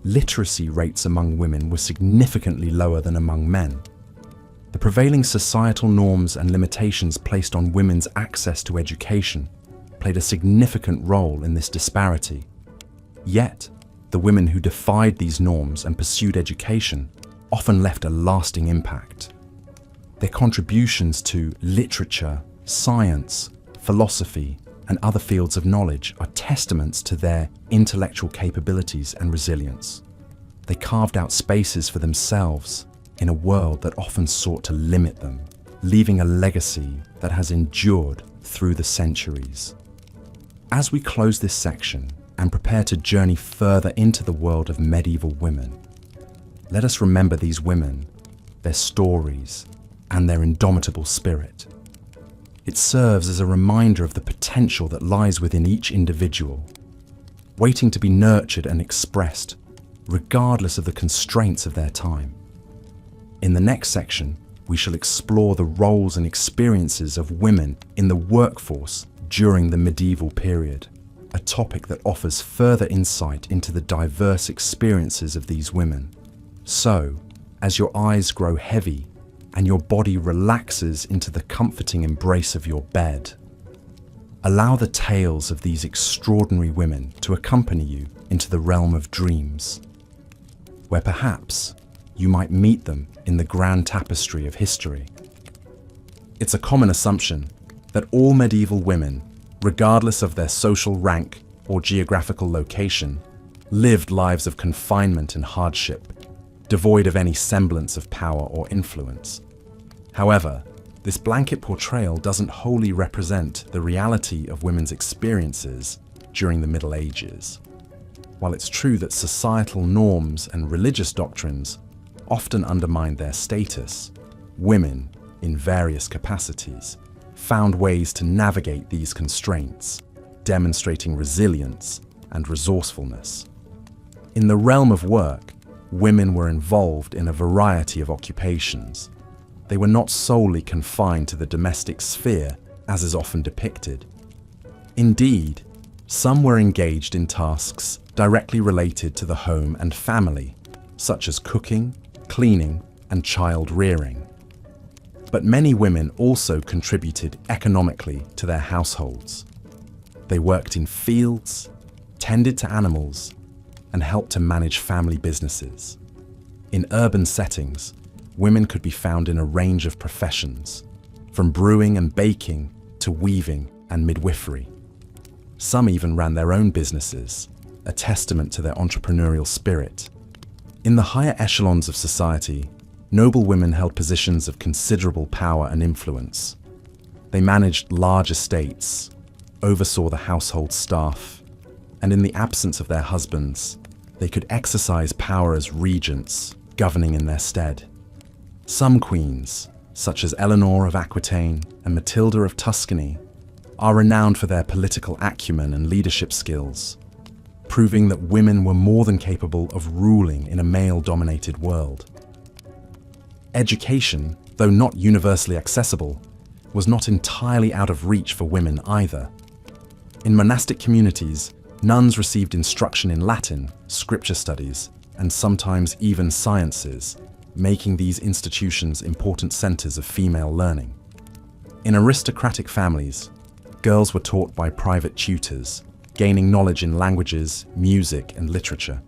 [SPEAKER 1] Literacy rates among women were significantly lower than among men. The prevailing societal norms and limitations placed on women's access to education played a significant role in this disparity. Yet, the women who defied these norms and pursued education often left a lasting impact. Their contributions to literature, science, philosophy, and other fields of knowledge are testaments to their intellectual capabilities and resilience. They carved out spaces for themselves in a world that often sought to limit them, leaving a legacy that has endured through the centuries. As we close this section and prepare to journey further into the world of medieval women, let us remember these women, their stories, and their indomitable spirit. It serves as a reminder of the potential that lies within each individual, waiting to be nurtured and expressed, regardless of the constraints of their time. In the next section, we shall explore the roles and experiences of women in the workforce during the medieval period, a topic that offers further insight into the diverse experiences of these women. So, as your eyes grow heavy and your body relaxes into the comforting embrace of your bed, allow the tales of these extraordinary women to accompany you into the realm of dreams, where perhaps you might meet them in the grand tapestry of history. It's a common assumption that all medieval women, regardless of their social rank or geographical location, lived lives of confinement and hardship, devoid of any semblance of power or influence. However, this blanket portrayal doesn't wholly represent the reality of women's experiences during the Middle Ages. While it's true that societal norms and religious doctrines often undermined their status, women, in various capacities, found ways to navigate these constraints, demonstrating resilience and resourcefulness. In the realm of work, women were involved in a variety of occupations. They were not solely confined to the domestic sphere, as is often depicted. Indeed, some were engaged in tasks directly related to the home and family, such as cooking, cleaning, and child rearing. But many women also contributed economically to their households. They worked in fields, tended to animals, and helped to manage family businesses. In urban settings, women could be found in a range of professions, from brewing and baking to weaving and midwifery. Some even ran their own businesses, a testament to their entrepreneurial spirit. In the higher echelons of society, noble women held positions of considerable power and influence. They managed large estates, oversaw the household staff, and in the absence of their husbands, they could exercise power as regents, governing in their stead. Some queens, such as Eleanor of Aquitaine and Matilda of Tuscany, are renowned for their political acumen and leadership skills, proving that women were more than capable of ruling in a male-dominated world. Education, though not universally accessible, was not entirely out of reach for women either. In monastic communities, nuns received instruction in Latin, scripture studies, and sometimes even sciences, making these institutions important centers of female learning. In aristocratic families, girls were taught by private tutors, gaining knowledge in languages, music, and literature.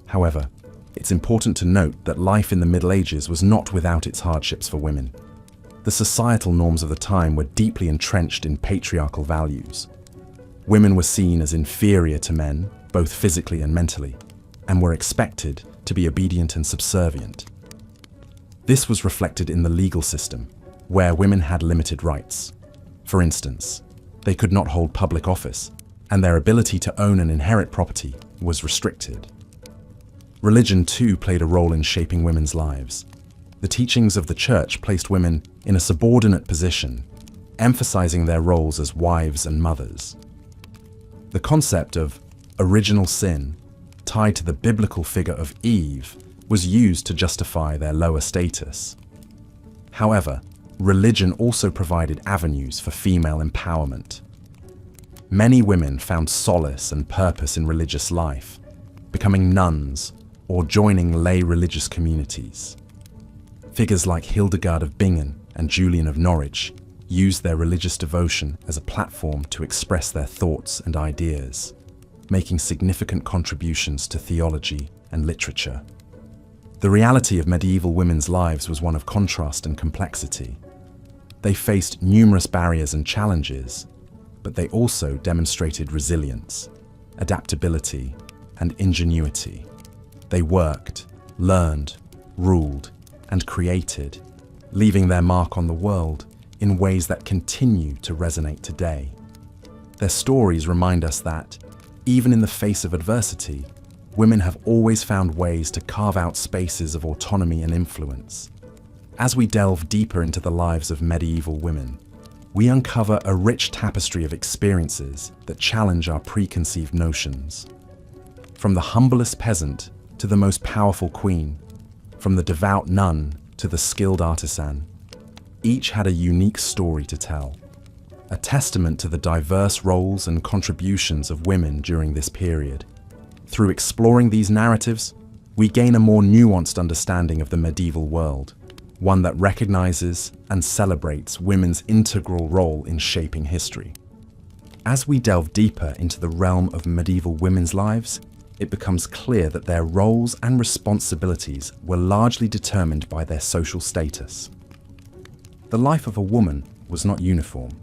[SPEAKER 1] However, it's important to note that life in the Middle Ages was not without its hardships for women. The societal norms of the time were deeply entrenched in patriarchal values. Women were seen as inferior to men, both physically and mentally, and were expected to be obedient and subservient. This was reflected in the legal system, where women had limited rights. For instance, they could not hold public office, and their ability to own and inherit property was restricted. Religion, too, played a role in shaping women's lives. The teachings of the Church placed women in a subordinate position, emphasizing their roles as wives and mothers. The concept of original sin, tied to the biblical figure of Eve, was used to justify their lower status. However, religion also provided avenues for female empowerment. Many women found solace and purpose in religious life, becoming nuns or joining lay religious communities. Figures like Hildegard of Bingen and Julian of Norwich used their religious devotion as a platform to express their thoughts and ideas, making significant contributions to theology and literature. The reality of medieval women's lives was one of contrast and complexity. They faced numerous barriers and challenges, but they also demonstrated resilience, adaptability, and ingenuity. They worked, learned, ruled, and created, leaving their mark on the world in ways that continue to resonate today. Their stories remind us that, even in the face of adversity, women have always found ways to carve out spaces of autonomy and influence. As we delve deeper into the lives of medieval women, we uncover a rich tapestry of experiences that challenge our preconceived notions. From the humblest peasant to the most powerful queen, from the devout nun to the skilled artisan, each had a unique story to tell, a testament to the diverse roles and contributions of women during this period. Through exploring these narratives, we gain a more nuanced understanding of the medieval world, one that recognizes and celebrates women's integral role in shaping history. As we delve deeper into the realm of medieval women's lives, it becomes clear that their roles and responsibilities were largely determined by their social status. The life of a woman was not uniform.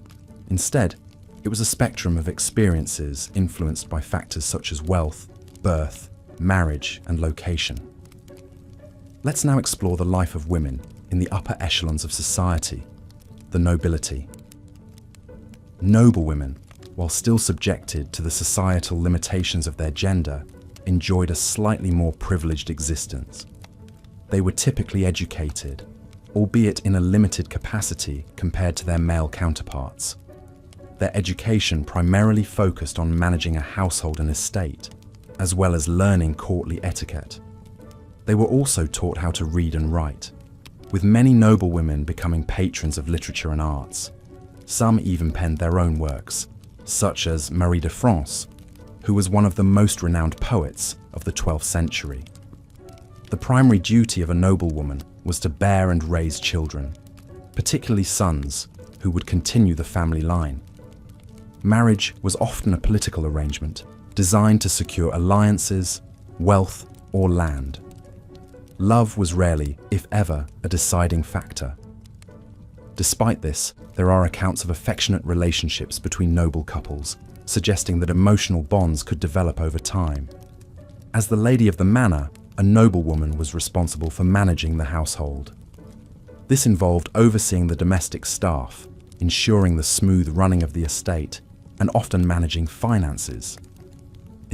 [SPEAKER 1] Instead, it was a spectrum of experiences influenced by factors such as wealth, birth, marriage, and location. Let's now explore the life of women in the upper echelons of society, the nobility. Noble women, while still subjected to the societal limitations of their gender, enjoyed a slightly more privileged existence. They were typically educated, albeit in a limited capacity compared to their male counterparts. Their education primarily focused on managing a household and estate, as well as learning courtly etiquette. They were also taught how to read and write, with many noble women becoming patrons of literature and arts. Some even penned their own works, such as Marie de France, who was one of the most renowned poets of the 12th century. The primary duty of a noblewoman was to bear and raise children, particularly sons, who would continue the family line. Marriage was often a political arrangement designed to secure alliances, wealth, or land. Love was rarely, if ever, a deciding factor. Despite this, there are accounts of affectionate relationships between noble couples, suggesting that emotional bonds could develop over time. As the lady of the manor, a noblewoman was responsible for managing the household. This involved overseeing the domestic staff, ensuring the smooth running of the estate, and often managing finances.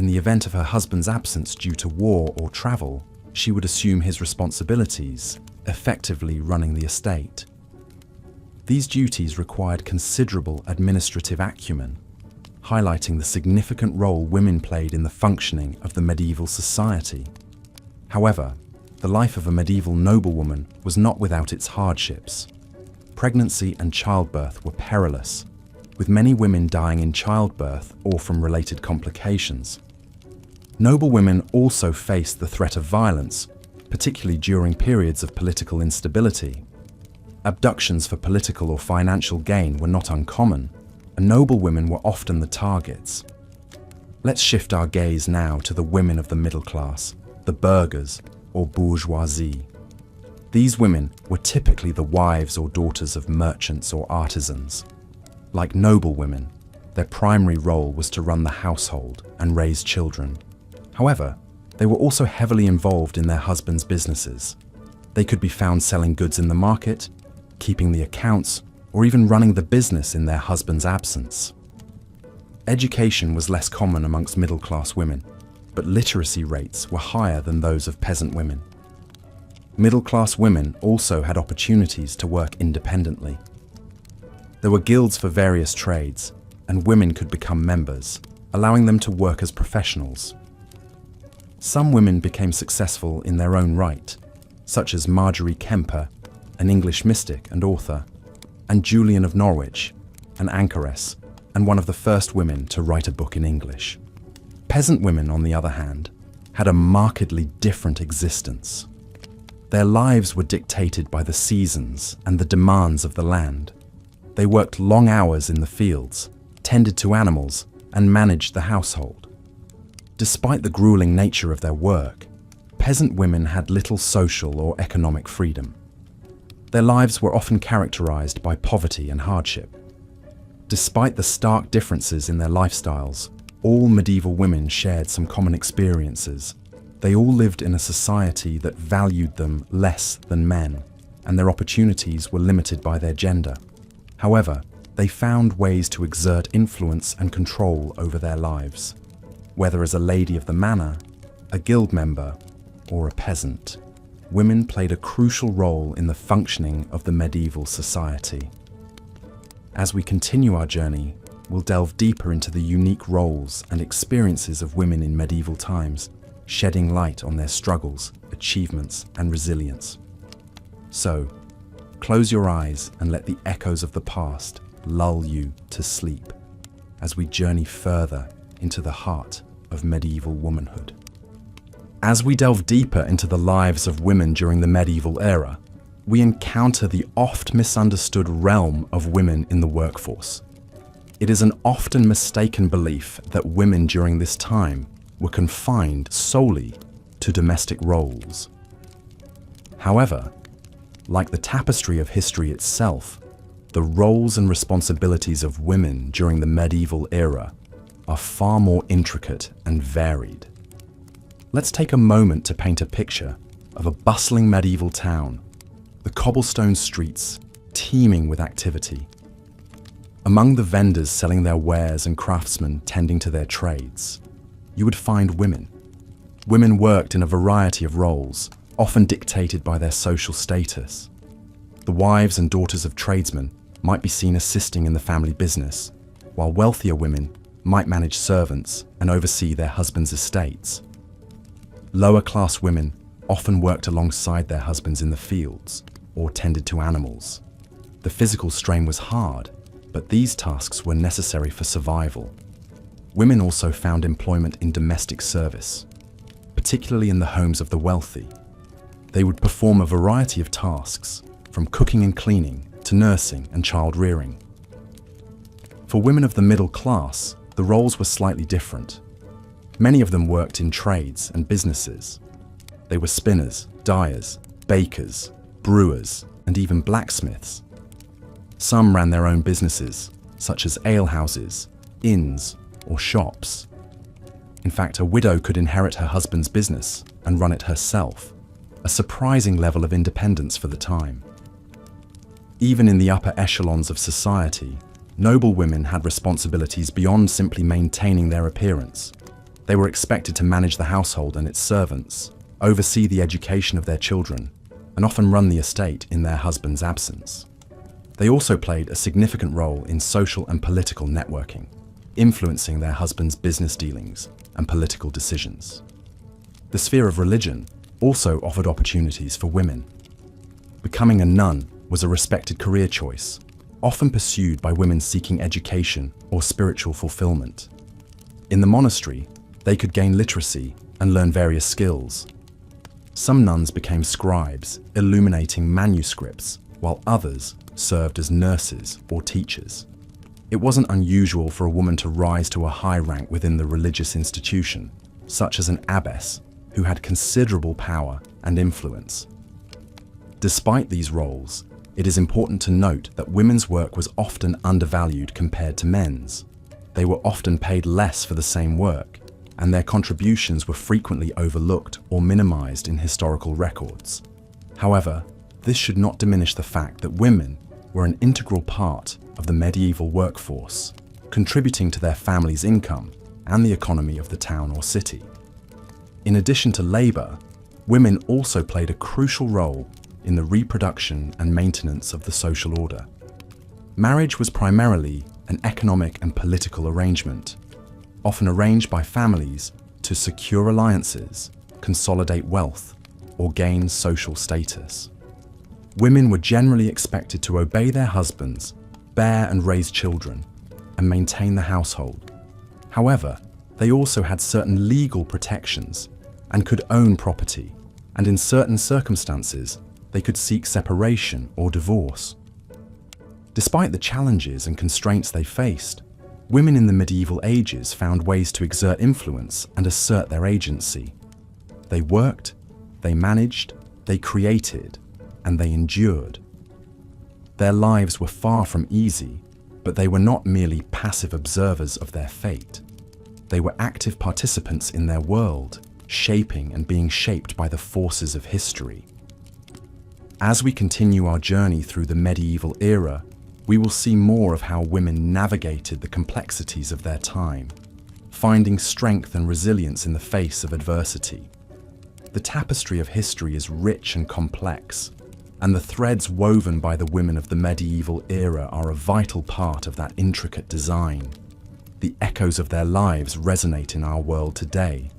[SPEAKER 1] In the event of her husband's absence due to war or travel, she would assume his responsibilities, effectively running the estate. These duties required considerable administrative acumen, highlighting the significant role women played in the functioning of the medieval society. However, the life of a medieval noblewoman was not without its hardships. Pregnancy and childbirth were perilous, with many women dying in childbirth or from related complications. Noblewomen also faced the threat of violence, particularly during periods of political instability. Abductions for political or financial gain were not uncommon, and noblewomen were often the targets. Let's shift our gaze now to the women of the middle class, the burghers or bourgeoisie. These women were typically the wives or daughters of merchants or artisans. Like noblewomen, their primary role was to run the household and raise children. However, they were also heavily involved in their husbands' businesses. They could be found selling goods in the market, keeping the accounts, or even running the business in their husband's absence. Education was less common amongst middle-class women, but literacy rates were higher than those of peasant women. Middle-class women also had opportunities to work independently. There were guilds for various trades, and women could become members, allowing them to work as professionals. Some women became successful in their own right, such as Marjorie Kemper, an English mystic and author, and Julian of Norwich, an anchoress, and one of the first women to write a book in English. Peasant women, on the other hand, had a markedly different existence. Their lives were dictated by the seasons and the demands of the land. They worked long hours in the fields, tended to animals, and managed the household. Despite the grueling nature of their work, peasant women had little social or economic freedom. Their lives were often characterized by poverty and hardship. Despite the stark differences in their lifestyles, all medieval women shared some common experiences. They all lived in a society that valued them less than men, and their opportunities were limited by their gender. However, they found ways to exert influence and control over their lives, whether as a lady of the manor, a guild member, or a peasant. Women played a crucial role in the functioning of the medieval society. As we continue our journey, we'll delve deeper into the unique roles and experiences of women in medieval times, shedding light on their struggles, achievements, and resilience. So, close your eyes and let the echoes of the past lull you to sleep as we journey further into the heart of medieval womanhood. As we delve deeper into the lives of women during the medieval era, we encounter the oft misunderstood realm of women in the workforce. It is an often mistaken belief that women during this time were confined solely to domestic roles. However, like the tapestry of history itself, the roles and responsibilities of women during the medieval era are far more intricate and varied. Let's take a moment to paint a picture of a bustling medieval town, the cobblestone streets teeming with activity. Among the vendors selling their wares and craftsmen tending to their trades, you would find women. Women worked in a variety of roles, often dictated by their social status. The wives and daughters of tradesmen might be seen assisting in the family business, while wealthier women might manage servants and oversee their husbands' estates. Lower-class women often worked alongside their husbands in the fields or tended to animals. The physical strain was hard, but these tasks were necessary for survival. Women also found employment in domestic service, particularly in the homes of the wealthy. They would perform a variety of tasks, from cooking and cleaning to nursing and child rearing. For women of the middle class, the roles were slightly different. Many of them worked in trades and businesses. They were spinners, dyers, bakers, brewers, and even blacksmiths. Some ran their own businesses, such as alehouses, inns, or shops. In fact, a widow could inherit her husband's business and run it herself, a surprising level of independence for the time. Even in the upper echelons of society, noble women had responsibilities beyond simply maintaining their appearance. They were expected to manage the household and its servants, oversee the education of their children, and often run the estate in their husband's absence. They also played a significant role in social and political networking, influencing their husband's business dealings and political decisions. The sphere of religion also offered opportunities for women. Becoming a nun was a respected career choice, often pursued by women seeking education or spiritual fulfillment. In the monastery, they could gain literacy and learn various skills. Some nuns became scribes, illuminating manuscripts, while others served as nurses or teachers. It wasn't unusual for a woman to rise to a high rank within the religious institution, such as an abbess, who had considerable power and influence. Despite these roles, it is important to note that women's work was often undervalued compared to men's. They were often paid less for the same work, and their contributions were frequently overlooked or minimized in historical records. However, this should not diminish the fact that women were an integral part of the medieval workforce, contributing to their family's income and the economy of the town or city. In addition to labor, women also played a crucial role in the reproduction and maintenance of the social order. Marriage was primarily an economic and political arrangement, often arranged by families to secure alliances, consolidate wealth, or gain social status. Women were generally expected to obey their husbands, bear and raise children, and maintain the household. However, they also had certain legal protections and could own property, and in certain circumstances, they could seek separation or divorce. Despite the challenges and constraints they faced, women in the medieval ages found ways to exert influence and assert their agency. They worked, they managed, they created, and they endured. Their lives were far from easy, but they were not merely passive observers of their fate. They were active participants in their world, shaping and being shaped by the forces of history. As we continue our journey through the medieval era, we will see more of how women navigated the complexities of their time, finding strength and resilience in the face of adversity. The tapestry of history is rich and complex, and the threads woven by the women of the medieval era are a vital part of that intricate design. The echoes of their lives resonate in our world today,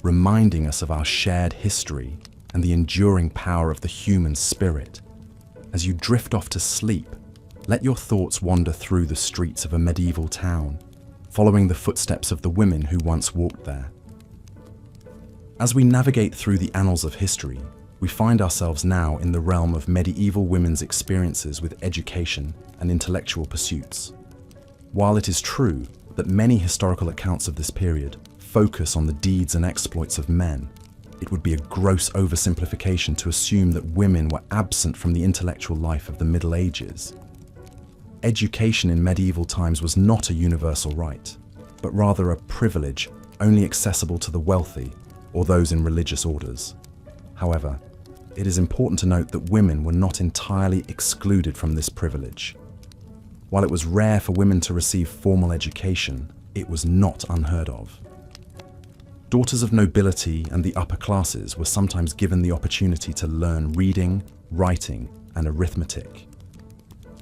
[SPEAKER 1] reminding us of our shared history and the enduring power of the human spirit. As you drift off to sleep, let your thoughts wander through the streets of a medieval town, following the footsteps of the women who once walked there. As we navigate through the annals of history, we find ourselves now in the realm of medieval women's experiences with education and intellectual pursuits. While it is true that many historical accounts of this period focus on the deeds and exploits of men, it would be a gross oversimplification to assume that women were absent from the intellectual life of the Middle Ages. Education in medieval times was not a universal right, but rather a privilege only accessible to the wealthy or those in religious orders. However, it is important to note that women were not entirely excluded from this privilege. While it was rare for women to receive formal education, it was not unheard of. Daughters of nobility and the upper classes were sometimes given the opportunity to learn reading, writing, and arithmetic.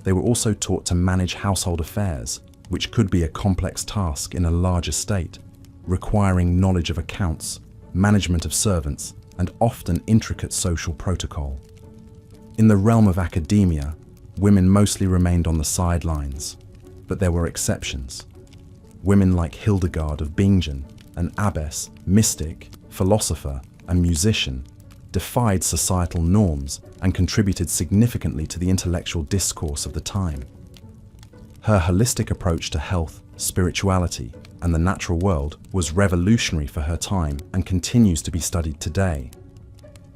[SPEAKER 1] They were also taught to manage household affairs, which could be a complex task in a large estate, requiring knowledge of accounts, management of servants, and often intricate social protocol. In the realm of academia, women mostly remained on the sidelines, but there were exceptions. Women like Hildegard of Bingen, an abbess, mystic, philosopher, and musician, defied societal norms and contributed significantly to the intellectual discourse of the time. Her holistic approach to health, spirituality, and the natural world was revolutionary for her time and continues to be studied today.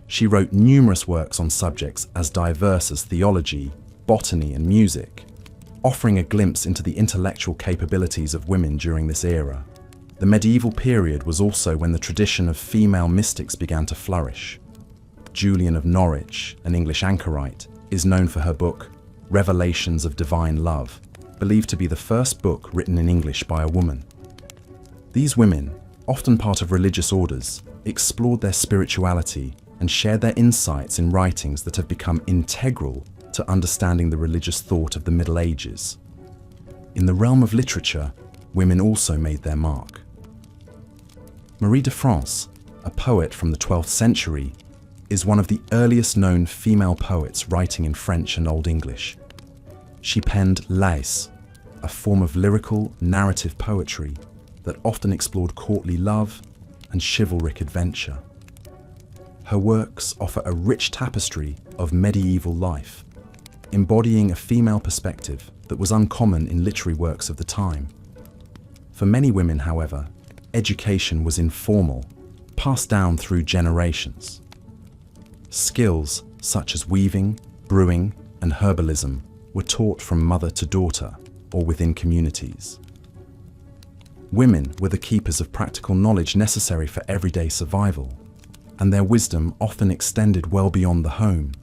[SPEAKER 1] She wrote numerous works on subjects as diverse as theology, botany, and music, offering a glimpse into the intellectual capabilities of women during this era. The medieval period was also when the tradition of female mystics began to flourish. Julian of Norwich, an English anchorite, is known for her book, Revelations of Divine Love, believed to be the first book written in English by a woman. These women, often part of religious orders, explored their spirituality and shared their insights in writings that have become integral to understanding the religious thought of the Middle Ages. In the realm of literature, women also made their mark. Marie de France, a poet from the 12th century, is one of the earliest known female poets writing in French and Old English. She penned Lais, a form of lyrical, narrative poetry that often explored courtly love and chivalric adventure. Her works offer a rich tapestry of medieval life, embodying a female perspective that was uncommon in literary works of the time. For many women, however, education was informal, passed down through generations. Skills such as weaving, brewing, and herbalism were taught from mother to daughter or within communities. Women were the keepers of practical knowledge necessary for everyday survival, and their wisdom often extended well beyond the home.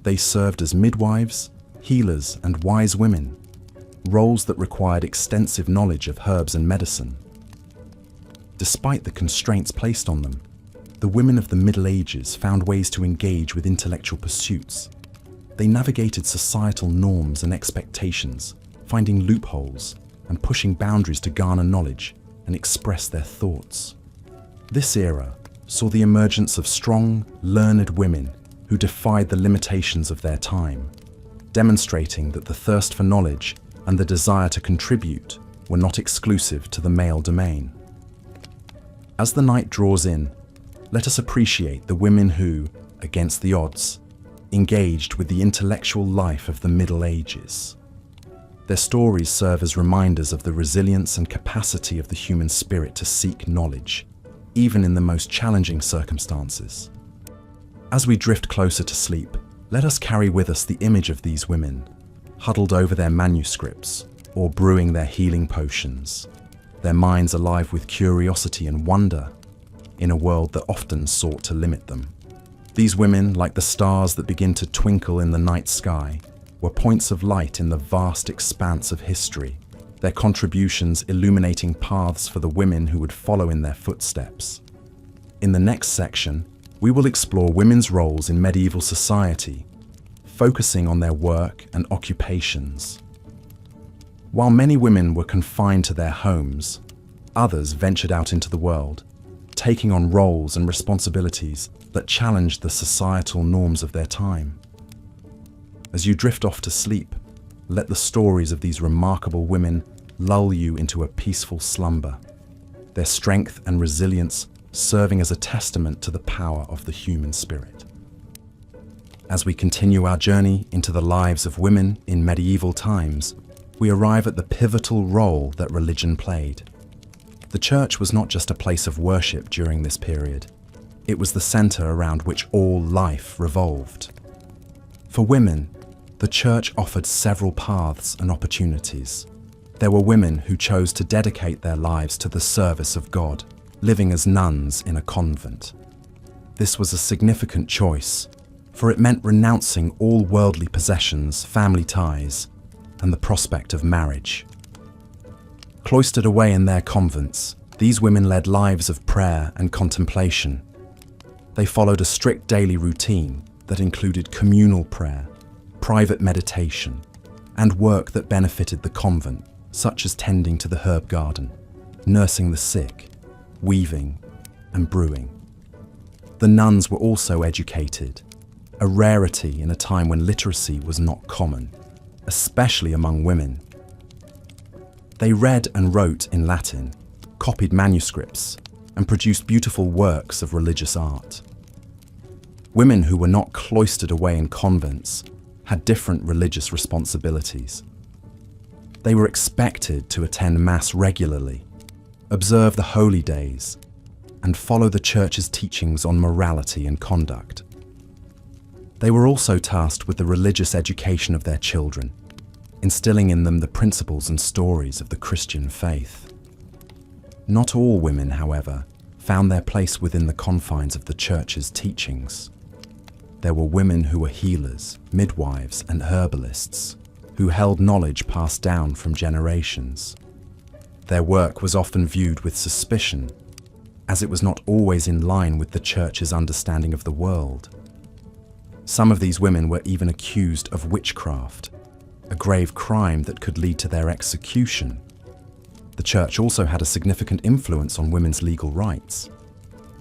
[SPEAKER 1] They served as midwives, healers, and wise women, roles that required extensive knowledge of herbs and medicine. Despite the constraints placed on them, the women of the Middle Ages found ways to engage with intellectual pursuits. They navigated societal norms and expectations, finding loopholes and pushing boundaries to garner knowledge and express their thoughts. This era saw the emergence of strong, learned women who defied the limitations of their time, demonstrating that the thirst for knowledge and the desire to contribute were not exclusive to the male domain. As the night draws in, let us appreciate the women who, against the odds, engaged with the intellectual life of the Middle Ages. Their stories serve as reminders of the resilience and capacity of the human spirit to seek knowledge, even in the most challenging circumstances. As we drift closer to sleep, let us carry with us the image of these women, huddled over their manuscripts or brewing their healing potions, their minds alive with curiosity and wonder in a world that often sought to limit them. These women, like the stars that begin to twinkle in the night sky, were points of light in the vast expanse of history, their contributions illuminating paths for the women who would follow in their footsteps. In the next section, we will explore women's roles in medieval society, focusing on their work and occupations. While many women were confined to their homes, others ventured out into the world, taking on roles and responsibilities that challenged the societal norms of their time. As you drift off to sleep, let the stories of these remarkable women lull you into a peaceful slumber, their strength and resilience serving as a testament to the power of the human spirit. As we continue our journey into the lives of women in medieval times, we arrive at the pivotal role that religion played. The church was not just a place of worship during this period. It was the center around which all life revolved. For women, the church offered several paths and opportunities. There were women who chose to dedicate their lives to the service of God, living as nuns in a convent. This was a significant choice, for it meant renouncing all worldly possessions, family ties, and the prospect of marriage. Cloistered away in their convents, these women led lives of prayer and contemplation. They followed a strict daily routine that included communal prayer, private meditation, and work that benefited the convent, such as tending to the herb garden, nursing the sick, weaving, and brewing. The nuns were also educated, a rarity in a time when literacy was not common, especially among women. They read and wrote in Latin, copied manuscripts, and produced beautiful works of religious art. Women who were not cloistered away in convents had different religious responsibilities. They were expected to attend Mass regularly, observe the holy days, and follow the Church's teachings on morality and conduct. They were also tasked with the religious education of their children, instilling in them the principles and stories of the Christian faith. Not all women, however, found their place within the confines of the Church's teachings. There were women who were healers, midwives, and herbalists, who held knowledge passed down from generations. Their work was often viewed with suspicion, as it was not always in line with the church's understanding of the world. Some of these women were even accused of witchcraft, a grave crime that could lead to their execution. The church also had a significant influence on women's legal rights.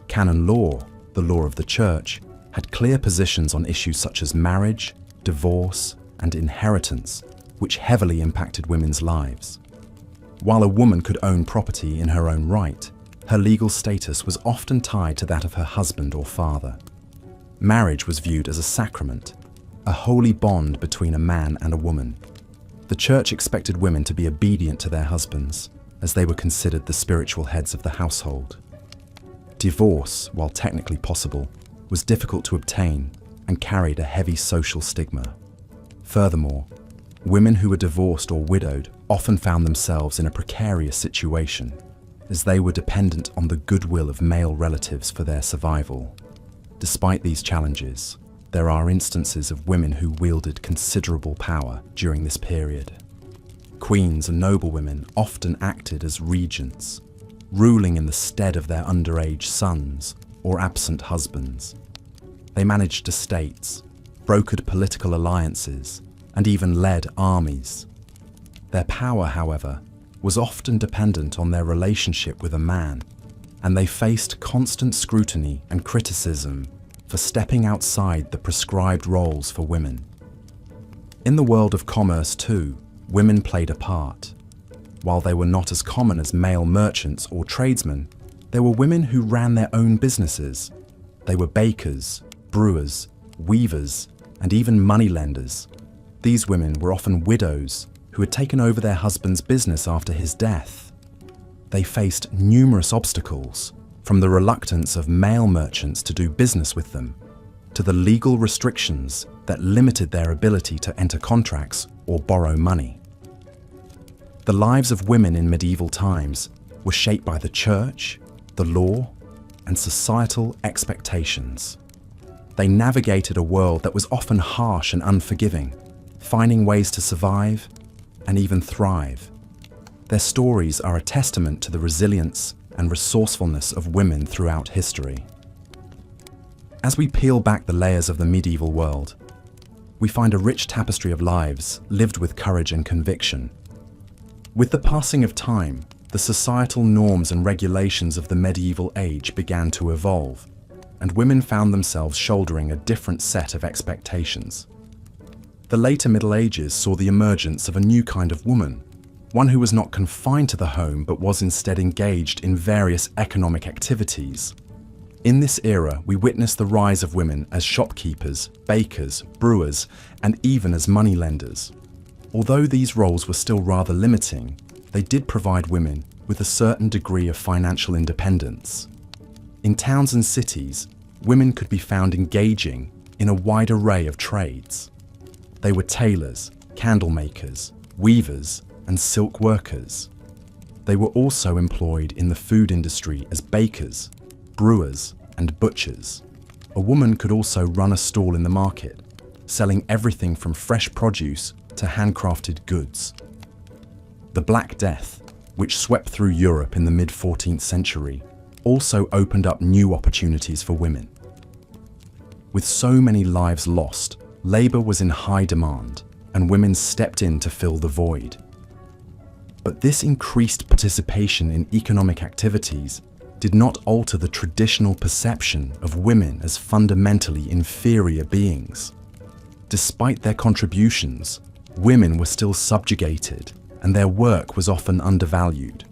[SPEAKER 1] Canon law, the law of the church, had clear positions on issues such as marriage, divorce, and inheritance, which heavily impacted women's lives. While a woman could own property in her own right, her legal status was often tied to that of her husband or father. Marriage was viewed as a sacrament, a holy bond between a man and a woman. The church expected women to be obedient to their husbands, as they were considered the spiritual heads of the household. Divorce, while technically possible, was difficult to obtain and carried a heavy social stigma. Furthermore, women who were divorced or widowed often found themselves in a precarious situation, as they were dependent on the goodwill of male relatives for their survival. Despite these challenges, there are instances of women who wielded considerable power during this period. Queens and noblewomen often acted as regents, ruling in the stead of their underage sons or absent husbands. They managed estates, brokered political alliances, and even led armies. Their power, however, was often dependent on their relationship with a man, and they faced constant scrutiny and criticism for stepping outside the prescribed roles for women. In the world of commerce too, women played a part. While they were not as common as male merchants or tradesmen, there were women who ran their own businesses. They were bakers, brewers, weavers, and even moneylenders. These women were often widows who had taken over their husband's business after his death. They faced numerous obstacles, from the reluctance of male merchants to do business with them, to the legal restrictions that limited their ability to enter contracts or borrow money. The lives of women in medieval times were shaped by the church, the law, and societal expectations. They navigated a world that was often harsh and unforgiving, finding ways to survive and even thrive. Their stories are a testament to the resilience and resourcefulness of women throughout history. As we peel back the layers of the medieval world, we find a rich tapestry of lives lived with courage and conviction. With the passing of time, the societal norms and regulations of the medieval age began to evolve, and women found themselves shouldering a different set of expectations. The later Middle Ages saw the emergence of a new kind of woman, one who was not confined to the home but was instead engaged in various economic activities. In this era, we witness the rise of women as shopkeepers, bakers, brewers, and even as moneylenders. Although these roles were still rather limiting, they did provide women with a certain degree of financial independence. In towns and cities, women could be found engaging in a wide array of trades. They were tailors, candle makers, weavers, and silk workers. They were also employed in the food industry as bakers, brewers, and butchers. A woman could also run a stall in the market, selling everything from fresh produce to handcrafted goods. The Black Death, which swept through Europe in the mid-14th century, also opened up new opportunities for women. With so many lives lost, labor was in high demand, and women stepped in to fill the void. But this increased participation in economic activities did not alter the traditional perception of women as fundamentally inferior beings. Despite their contributions, women were still subjugated, and their work was often undervalued.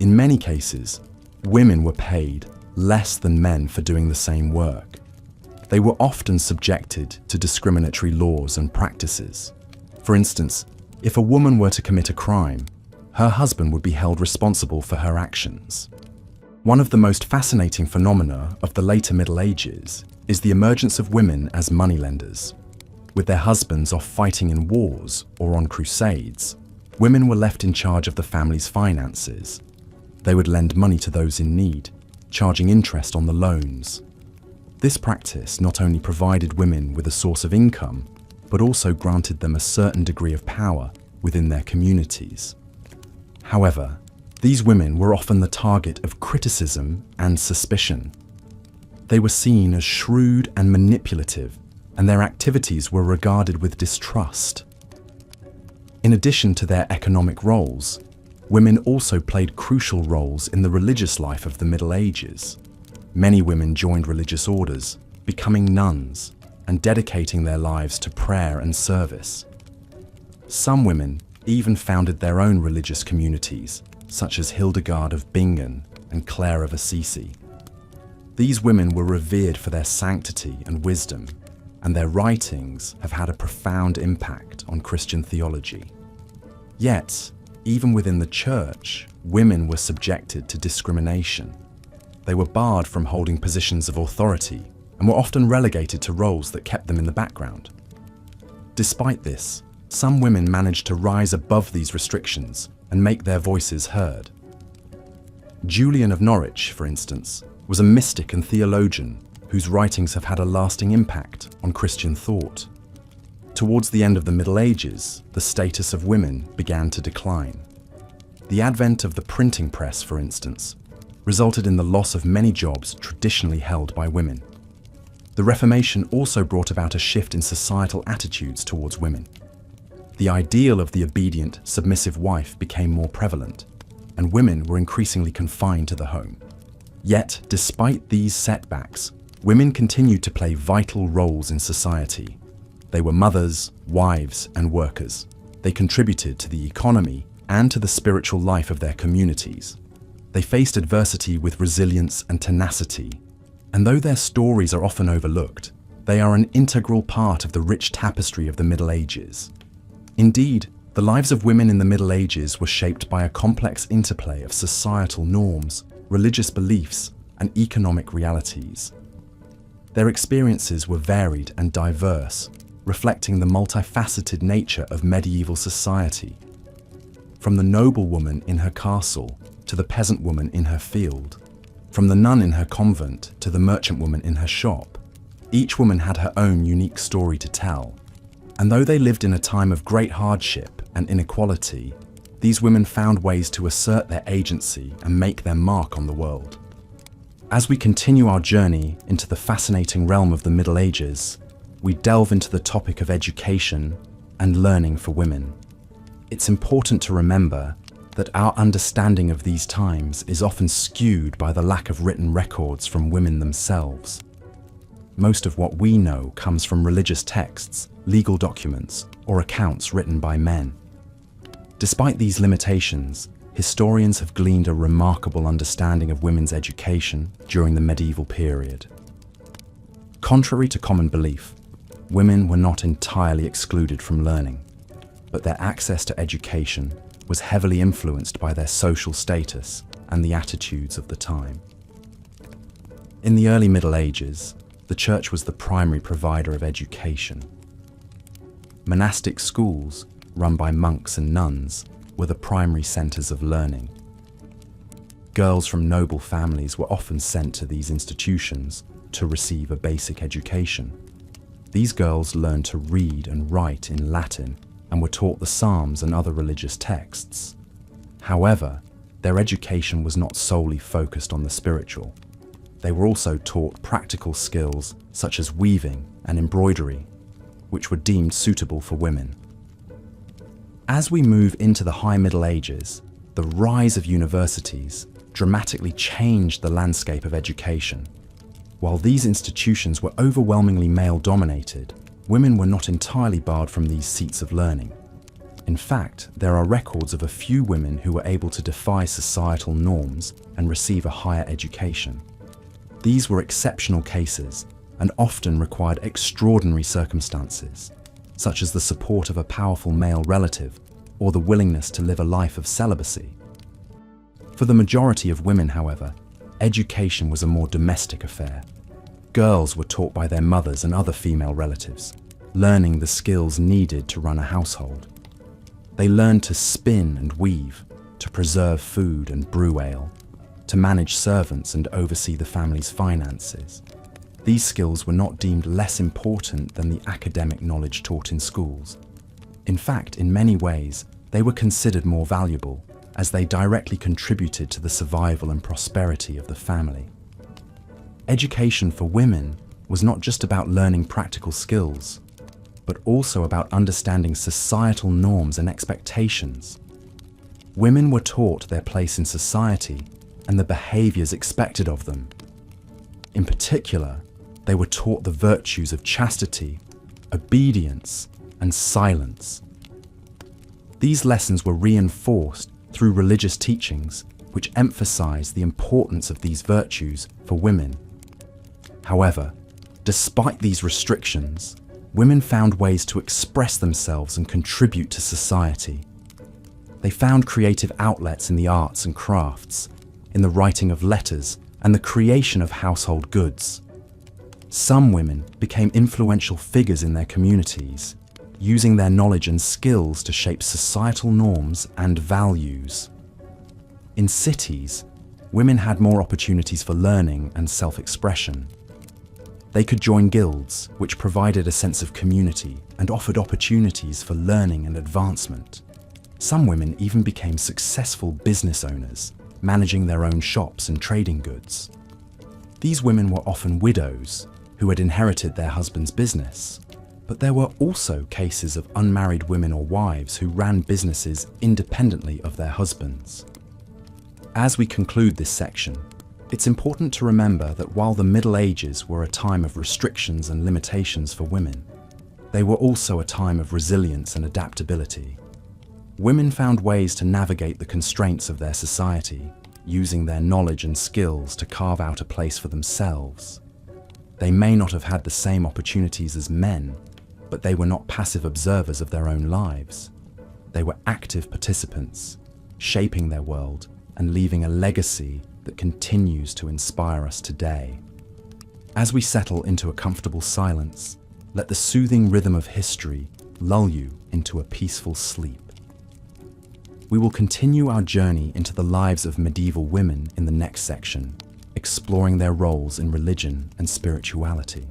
[SPEAKER 1] In many cases, women were paid less than men for doing the same work. They were often subjected to discriminatory laws and practices. For instance, if a woman were to commit a crime, her husband would be held responsible for her actions. One of the most fascinating phenomena of the later Middle Ages is the emergence of women as moneylenders. With their husbands off fighting in wars or on crusades, women were left in charge of the family's finances. They would lend money to those in need, charging interest on the loans. This practice not only provided women with a source of income, but also granted them a certain degree of power within their communities. However, These women were often the target of criticism and suspicion. They were seen as shrewd and manipulative, and their activities were regarded with distrust. In addition to their economic roles, women also played crucial roles in the religious life of the Middle Ages. Many women joined religious orders, becoming nuns, and dedicating their lives to prayer and service. Some women even founded their own religious communities, such as Hildegard of Bingen and Clare of Assisi. These women were revered for their sanctity and wisdom, and their writings have had a profound impact on Christian theology. Yet, even within the church, women were subjected to discrimination. They were barred from holding positions of authority and were often relegated to roles that kept them in the background. Despite this, some women managed to rise above these restrictions and make their voices heard. Julian of Norwich, for instance, was a mystic and theologian whose writings have had a lasting impact on Christian thought. Towards the end of the Middle Ages, the status of women began to decline. The advent of the printing press, for instance, resulted in the loss of many jobs traditionally held by women. The Reformation also brought about a shift in societal attitudes towards women. The ideal of the obedient, submissive wife became more prevalent, and women were increasingly confined to the home. Yet, despite these setbacks, women continued to play vital roles in society. They were mothers, wives, and workers. They contributed to the economy and to the spiritual life of their communities. They faced adversity with resilience and tenacity, and though their stories are often overlooked, they are an integral part of the rich tapestry of the Middle Ages. Indeed, the lives of women in the Middle Ages were shaped by a complex interplay of societal norms, religious beliefs, and economic realities. Their experiences were varied and diverse, reflecting the multifaceted nature of medieval society. From the noblewoman in her castle to the peasant woman in her field, from the nun in her convent to the merchant woman in her shop, each woman had her own unique story to tell. And though they lived in a time of great hardship and inequality, these women found ways to assert their agency and make their mark on the world. As we continue our journey into the fascinating realm of the Middle Ages, we delve into the topic of education and learning for women. It's important to remember that our understanding of these times is often skewed by the lack of written records from women themselves. Most of what we know comes from religious texts, legal documents, or accounts written by men. Despite these limitations, historians have gleaned a remarkable understanding of women's education during the medieval period. Contrary to common belief, women were not entirely excluded from learning, but their access to education was heavily influenced by their social status and the attitudes of the time. In the early Middle Ages, the church was the primary provider of education. Monastic schools, run by monks and nuns, were the primary centers of learning. Girls from noble families were often sent to these institutions to receive a basic education. These girls learned to read and write in Latin and were taught the Psalms and other religious texts. However, their education was not solely focused on the spiritual. They were also taught practical skills such as weaving and embroidery, which were deemed suitable for women. As we move into the High Middle Ages, the rise of universities dramatically changed the landscape of education. While these institutions were overwhelmingly male-dominated, women were not entirely barred from these seats of learning. In fact, there are records of a few women who were able to defy societal norms and receive a higher education. These were exceptional cases and often required extraordinary circumstances, such as the support of a powerful male relative or the willingness to live a life of celibacy. For the majority of women, however, education was a more domestic affair. Girls were taught by their mothers and other female relatives, learning the skills needed to run a household. They learned to spin and weave, to preserve food and brew ale, to manage servants and oversee the family's finances. These skills were not deemed less important than the academic knowledge taught in schools. In fact, in many ways, they were considered more valuable, as they directly contributed to the survival and prosperity of the family. Education for women was not just about learning practical skills, but also about understanding societal norms and expectations. Women were taught their place in society and the behaviors expected of them. In particular, they were taught the virtues of chastity, obedience, and silence. These lessons were reinforced through religious teachings, which emphasized the importance of these virtues for women. However, despite these restrictions, women found ways to express themselves and contribute to society. They found creative outlets in the arts and crafts, in the writing of letters, and the creation of household goods. Some women became influential figures in their communities, using their knowledge and skills to shape societal norms and values. In cities, women had more opportunities for learning and self-expression. They could join guilds, which provided a sense of community and offered opportunities for learning and advancement. Some women even became successful business owners, managing their own shops and trading goods. These women were often widows who had inherited their husband's business, but there were also cases of unmarried women or wives who ran businesses independently of their husbands. As we conclude this section, it's important to remember that while the Middle Ages were a time of restrictions and limitations for women, they were also a time of resilience and adaptability. Women found ways to navigate the constraints of their society, using their knowledge and skills to carve out a place for themselves. They may not have had the same opportunities as men, but they were not passive observers of their own lives. They were active participants, shaping their world and leaving a legacy that continues to inspire us today. As we settle into a comfortable silence, let the soothing rhythm of history lull you into a peaceful sleep. We will continue our journey into the lives of medieval women in the next section, exploring their roles in religion and spirituality.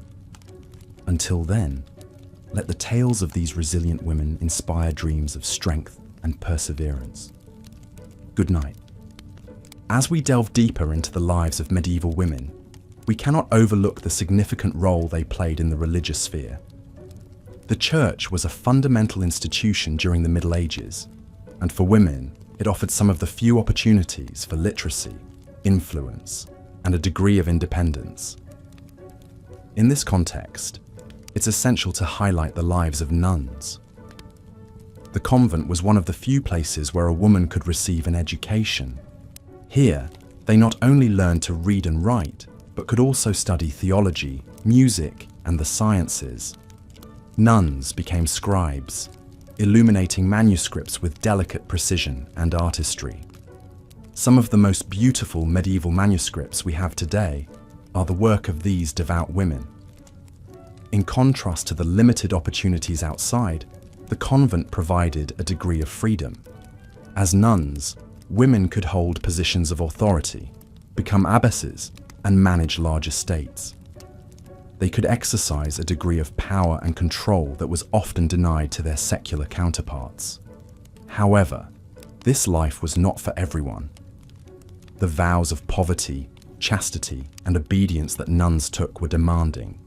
[SPEAKER 1] Until then, let the tales of these resilient women inspire dreams of strength and perseverance. Good night. As we delve deeper into the lives of medieval women, we cannot overlook the significant role they played in the religious sphere. The church was a fundamental institution during the Middle Ages, and for women, it offered some of the few opportunities for literacy, influence, and a degree of independence. In this context, it's essential to highlight the lives of nuns. The convent was one of the few places where a woman could receive an education. Here, they not only learned to read and write, but could also study theology, music, and the sciences. Nuns became scribes, illuminating manuscripts with delicate precision and artistry. Some of the most beautiful medieval manuscripts we have today are the work of these devout women. In contrast to the limited opportunities outside, the convent provided a degree of freedom. As nuns, women could hold positions of authority, become abbesses, and manage large estates. They could exercise a degree of power and control that was often denied to their secular counterparts. However, this life was not for everyone. The vows of poverty, chastity, and obedience that nuns took were demanding.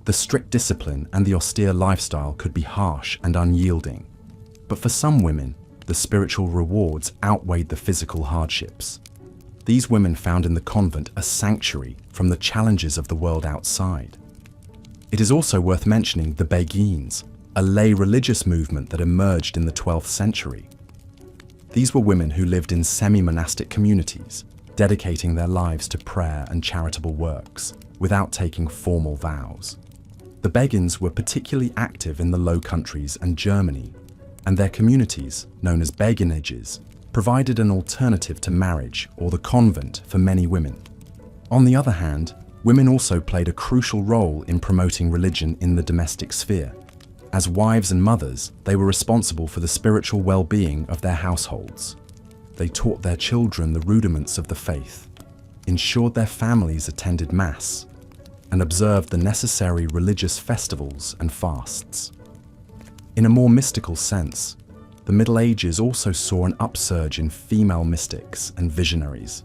[SPEAKER 1] The strict discipline and the austere lifestyle could be harsh and unyielding. But for some women, the spiritual rewards outweighed the physical hardships. These women found in the convent a sanctuary from the challenges of the world outside. It is also worth mentioning the Beguines, a lay religious movement that emerged in the 12th century. These were women who lived in semi-monastic communities, dedicating their lives to prayer and charitable works, without taking formal vows. The Beguines were particularly active in the Low Countries and Germany, and their communities, known as beguinages, provided an alternative to marriage or the convent for many women. On the other hand, women also played a crucial role in promoting religion in the domestic sphere. As wives and mothers, they were responsible for the spiritual well-being of their households. They taught their children the rudiments of the faith, ensured their families attended Mass, and observed the necessary religious festivals and fasts. In a more mystical sense, the Middle Ages also saw an upsurge in female mystics and visionaries.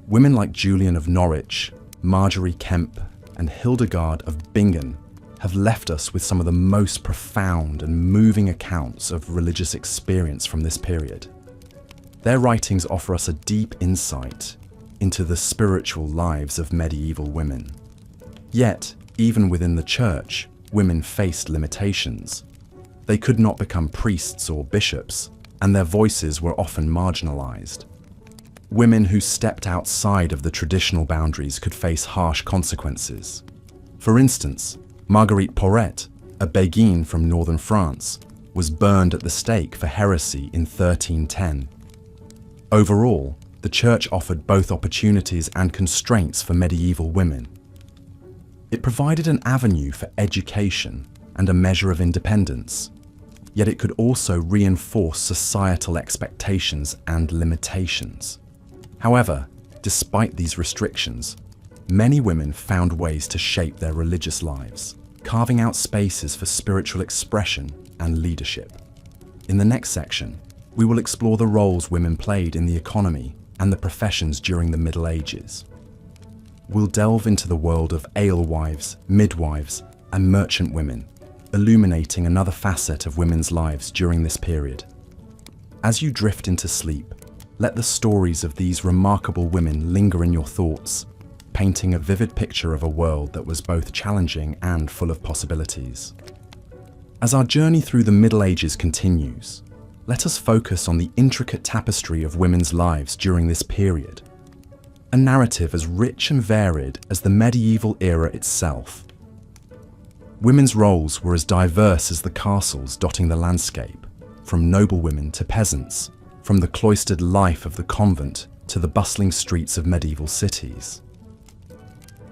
[SPEAKER 1] Women like Julian of Norwich, Marjorie Kempe, and Hildegard of Bingen have left us with some of the most profound and moving accounts of religious experience from this period. Their writings offer us a deep insight into the spiritual lives of medieval women. Yet, even within the church, women faced limitations. They could not become priests or bishops, and their voices were often marginalized. Women who stepped outside of the traditional boundaries could face harsh consequences. For instance, Marguerite Porete, a Béguine from northern France, was burned at the stake for heresy in 1310. Overall, the church offered both opportunities and constraints for medieval women. It provided an avenue for education and a measure of independence, yet it could also reinforce societal expectations and limitations. However, despite these restrictions, many women found ways to shape their religious lives, carving out spaces for spiritual expression and leadership. In the next section, we will explore the roles women played in the economy and the professions during the Middle Ages. We'll delve into the world of alewives, midwives, and merchant women, illuminating another facet of women's lives during this period. As you drift into sleep, let the stories of these remarkable women linger in your thoughts, painting a vivid picture of a world that was both challenging and full of possibilities. As our journey through the Middle Ages continues, let us focus on the intricate tapestry of women's lives during this period, a narrative as rich and varied as the medieval era itself. Women's roles were as diverse as the castles dotting the landscape, from noblewomen to peasants, from the cloistered life of the convent to the bustling streets of medieval cities.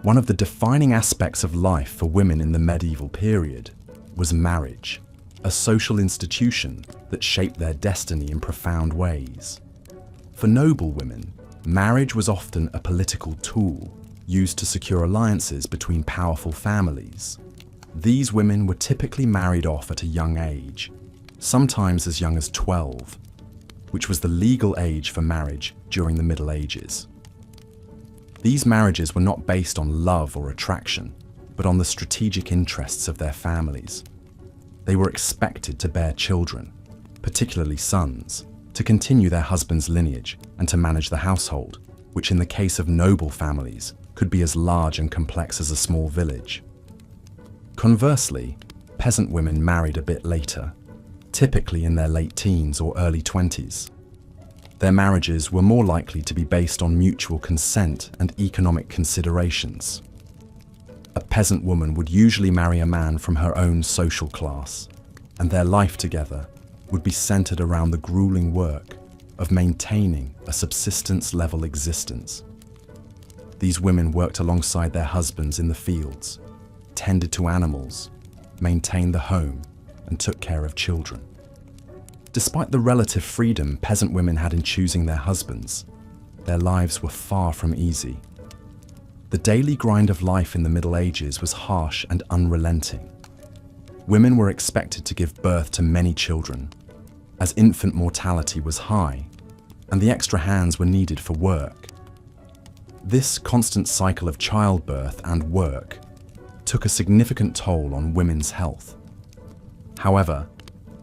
[SPEAKER 1] One of the defining aspects of life for women in the medieval period was marriage, a social institution that shaped their destiny in profound ways. For noble women, marriage was often a political tool used to secure alliances between powerful families. These women were typically married off at a young age, sometimes as young as 12, which was the legal age for marriage during the Middle Ages. These marriages were not based on love or attraction, but on the strategic interests of their families. They were expected to bear children, particularly sons, to continue their husband's lineage and to manage the household, which in the case of noble families could be as large and complex as a small village. Conversely, peasant women married a bit later, typically in their late teens or early 20s. Their marriages were more likely to be based on mutual consent and economic considerations. A peasant woman would usually marry a man from her own social class, and their life together would be centered around the grueling work of maintaining a subsistence-level existence. These women worked alongside their husbands in the fields, tended to animals, maintained the home, and took care of children. Despite the relative freedom peasant women had in choosing their husbands, their lives were far from easy. The daily grind of life in the Middle Ages was harsh and unrelenting. Women were expected to give birth to many children, as infant mortality was high, and the extra hands were needed for work. This constant cycle of childbirth and work took a significant toll on women's health. However,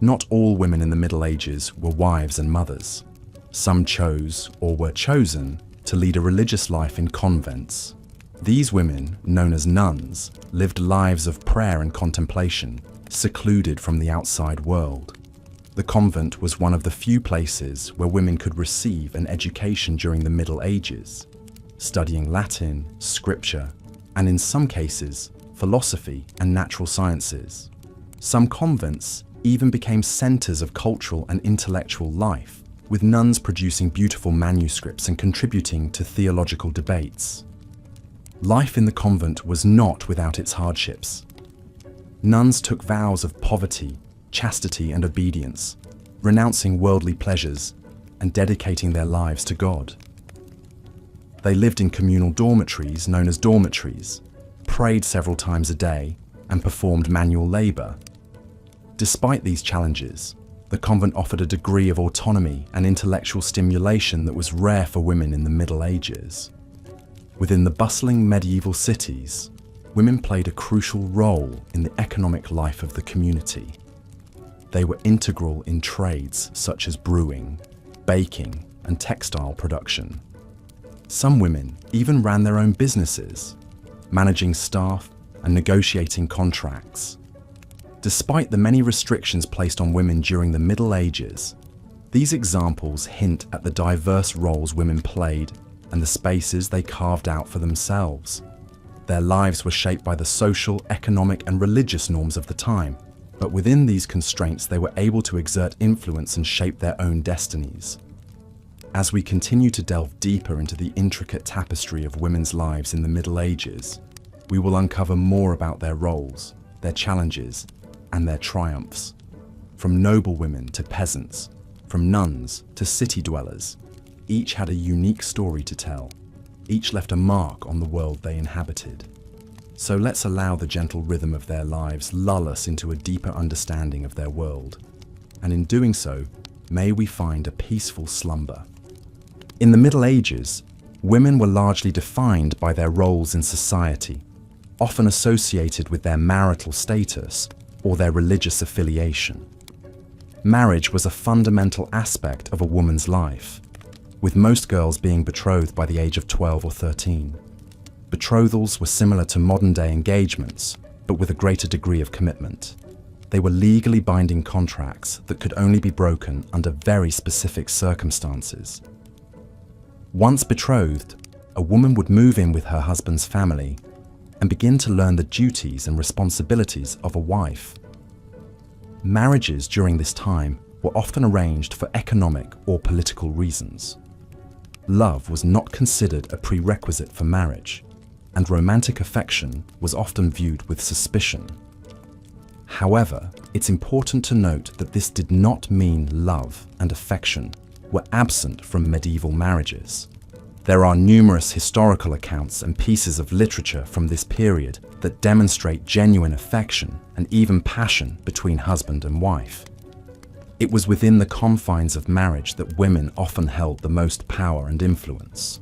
[SPEAKER 1] not all women in the Middle Ages were wives and mothers. Some chose, or were chosen, to lead a religious life in convents. These women, known as nuns, lived lives of prayer and contemplation, secluded from the outside world. The convent was one of the few places where women could receive an education during the Middle Ages, studying Latin, scripture, and in some cases, philosophy and natural sciences. Some convents even became centers of cultural and intellectual life, with nuns producing beautiful manuscripts and contributing to theological debates. Life in the convent was not without its hardships. Nuns took vows of poverty, chastity, and obedience, renouncing worldly pleasures and dedicating their lives to God. They lived in communal dormitories known as dormitories, prayed several times a day, and performed manual labor. Despite these challenges, The convent offered a degree of autonomy and intellectual stimulation that was rare for women in the Middle Ages. Within the bustling medieval cities, women played a crucial role in the economic life of the community. They were integral in trades such as brewing, baking, and textile production. Some women even ran their own businesses, managing staff and negotiating contracts. Despite the many restrictions placed on women during the Middle Ages, these examples hint at the diverse roles women played and the spaces they carved out for themselves. Their lives were shaped by the social, economic, and religious norms of the time, but within these constraints they were able to exert influence and shape their own destinies. As we continue to delve deeper into the intricate tapestry of women's lives in the Middle Ages, we will uncover more about their roles, their challenges, and their triumphs. From noble women to peasants, from nuns to city dwellers, each had a unique story to tell. Each left a mark on the world they inhabited. So let's allow the gentle rhythm of their lives lull us into a deeper understanding of their world. And in doing so, may we find a peaceful slumber. In the Middle Ages, women were largely defined by their roles in society, often associated with their marital status or their religious affiliation. Marriage was a fundamental aspect of a woman's life, with most girls being betrothed by the age of 12 or 13. Betrothals were similar to modern-day engagements, but with a greater degree of commitment. They were legally binding contracts that could only be broken under very specific circumstances. Once betrothed, a woman would move in with her husband's family and begin to learn the duties and responsibilities of a wife. Marriages during this time were often arranged for economic or political reasons. Love was not considered a prerequisite for marriage, and romantic affection was often viewed with suspicion. However, it's important to note that this did not mean love and affection were absent from medieval marriages. There are numerous historical accounts and pieces of literature from this period that demonstrate genuine affection and even passion between husband and wife. It was within the confines of marriage that women often held the most power and influence.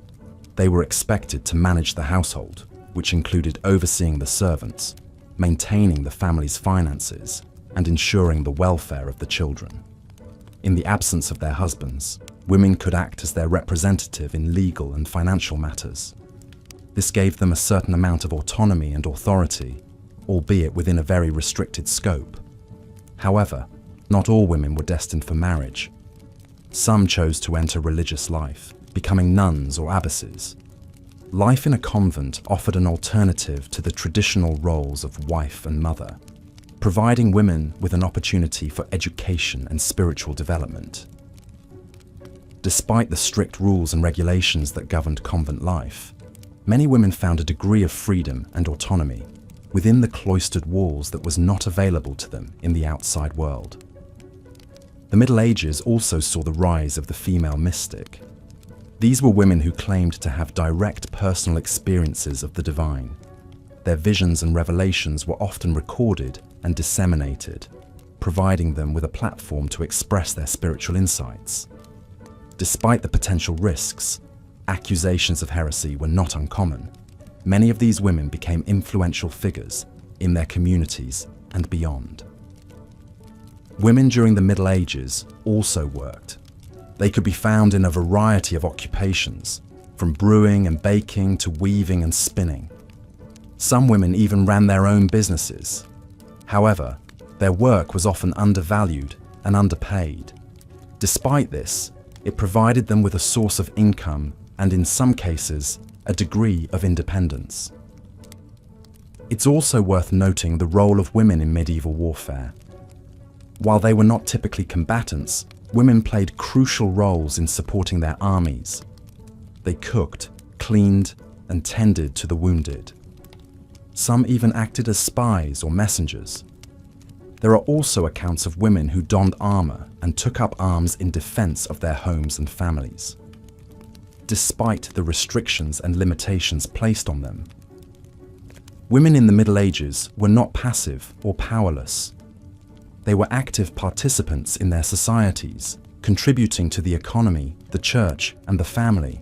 [SPEAKER 1] They were expected to manage the household, which included overseeing the servants, maintaining the family's finances, and ensuring the welfare of the children. In the absence of their husbands, women could act as their representative in legal and financial matters. This gave them a certain amount of autonomy and authority, albeit within a very restricted scope. However, not all women were destined for marriage. Some chose to enter religious life, becoming nuns or abbesses. Life in a convent offered an alternative to the traditional roles of wife and mother, providing women with an opportunity for education and spiritual development. Despite the strict rules and regulations that governed convent life, many women found a degree of freedom and autonomy within the cloistered walls that was not available to them in the outside world. The Middle Ages also saw the rise of the female mystic. These were women who claimed to have direct personal experiences of the divine. Their visions and revelations were often recorded and disseminated, providing them with a platform to express their spiritual insights. Despite the potential risks, accusations of heresy were not uncommon. Many of these women became influential figures in their communities and beyond. Women during the Middle Ages also worked. They could be found in a variety of occupations, from brewing and baking to weaving and spinning. Some women even ran their own businesses. However, their work was often undervalued and underpaid. Despite this, it provided them with a source of income and, in some cases, a degree of independence. It's also worth noting the role of women in medieval warfare. While they were not typically combatants, women played crucial roles in supporting their armies. They cooked, cleaned, and tended to the wounded. Some even acted as spies or messengers. There are also accounts of women who donned armor and took up arms in defense of their homes and families. Despite the restrictions and limitations placed on them, women in the Middle Ages were not passive or powerless. They were active participants in their societies, contributing to the economy, the church, and the family.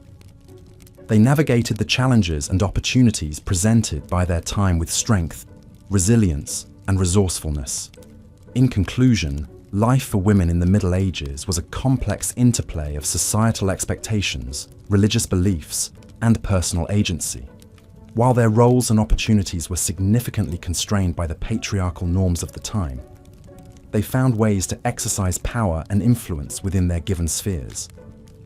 [SPEAKER 1] They navigated the challenges and opportunities presented by their time with strength, resilience, and resourcefulness. In conclusion, life for women in the Middle Ages was a complex interplay of societal expectations, religious beliefs, and personal agency. While their roles and opportunities were significantly constrained by the patriarchal norms of the time, they found ways to exercise power and influence within their given spheres.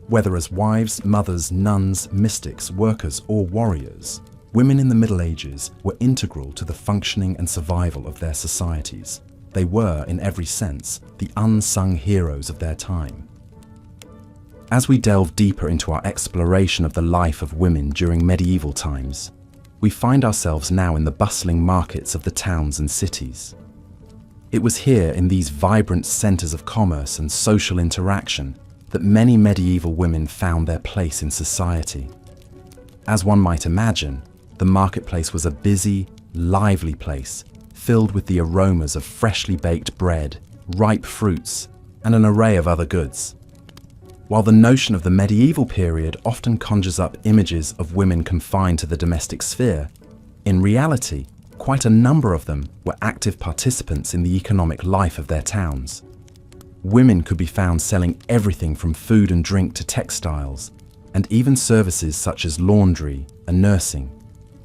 [SPEAKER 1] Whether as wives, mothers, nuns, mystics, workers, or warriors, women in the Middle Ages were integral to the functioning and survival of their societies. They were, in every sense, the unsung heroes of their time. As we delve deeper into our exploration of the life of women during medieval times, we find ourselves now in the bustling markets of the towns and cities. It was here, in these vibrant centers of commerce and social interaction, that many medieval women found their place in society. As one might imagine, the marketplace was a busy, lively place, filled with the aromas of freshly baked bread, ripe fruits, and an array of other goods. While the notion of the medieval period often conjures up images of women confined to the domestic sphere, in reality, quite a number of them were active participants in the economic life of their towns. Women could be found selling everything from food and drink to textiles, and even services such as laundry and nursing.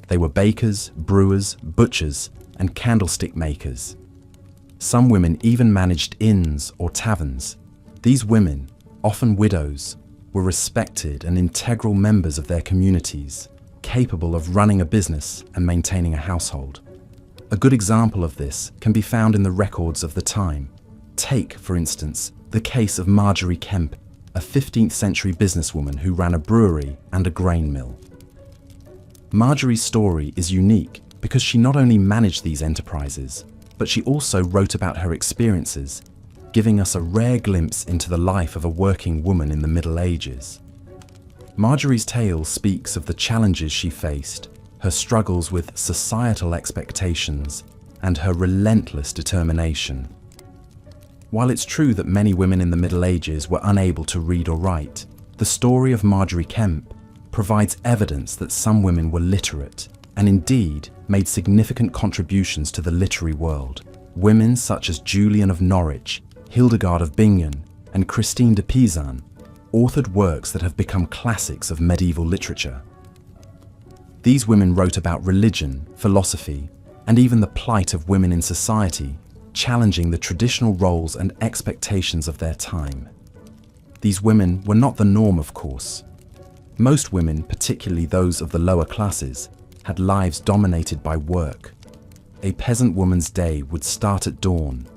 [SPEAKER 1] They were bakers, brewers, butchers, and candlestick makers. Some women even managed inns or taverns. These women, often widows, were respected and integral members of their communities, capable of running a business and maintaining a household. A good example of this can be found in the records of the time. Take, for instance, the case of Margery Kemp, a 15th century businesswoman who ran a brewery and a grain mill. Margery's story is unique because she not only managed these enterprises, but she also wrote about her experiences, giving us a rare glimpse into the life of a working woman in the Middle Ages. Margery's tale speaks of the challenges she faced, her struggles with societal expectations, and her relentless determination. While it's true that many women in the Middle Ages were unable to read or write, the story of Margery Kemp provides evidence that some women were literate and indeed made significant contributions to the literary world. Women such as Julian of Norwich, Hildegard of Bingen, and Christine de Pizan authored works that have become classics of medieval literature. These women wrote about religion, philosophy, and even the plight of women in society, challenging the traditional roles and expectations of their time. These women were not the norm, of course. Most women, particularly those of the lower classes, had lives dominated by work. A peasant woman's day would start at dawn,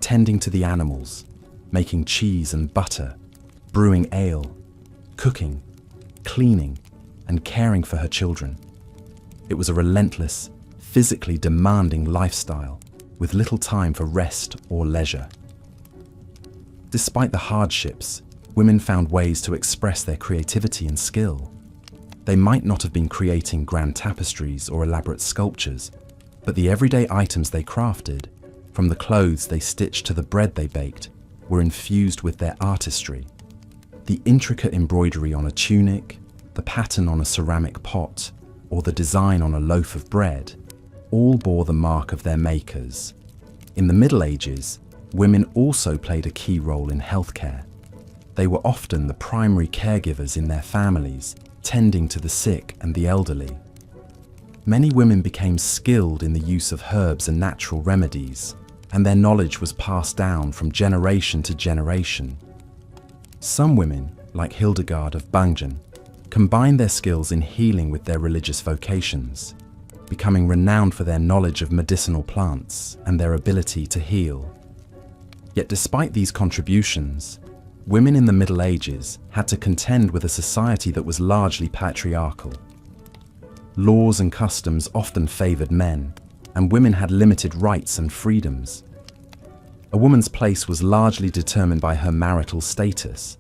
[SPEAKER 1] tending to the animals, making cheese and butter, brewing ale, cooking, cleaning, and caring for her children. It was a relentless, physically demanding lifestyle, with little time for rest or leisure. Despite the hardships, women found ways to express their creativity and skill. They might not have been creating grand tapestries or elaborate sculptures, but the everyday items they crafted, from the clothes they stitched to the bread they baked, were infused with their artistry. The intricate embroidery on a tunic, the pattern on a ceramic pot, or the design on a loaf of bread, all bore the mark of their makers. In the Middle Ages, women also played a key role in healthcare. They were often the primary caregivers in their families, tending to the sick and the elderly. Many women became skilled in the use of herbs and natural remedies, and their knowledge was passed down from generation to generation. Some women, like Hildegard of Bingen, combined their skills in healing with their religious vocations, becoming renowned for their knowledge of medicinal plants and their ability to heal. Yet despite these contributions, women in the Middle Ages had to contend with a society that was largely patriarchal. Laws and customs often favored men, and women had limited rights and freedoms. A woman's place was largely determined by her marital status,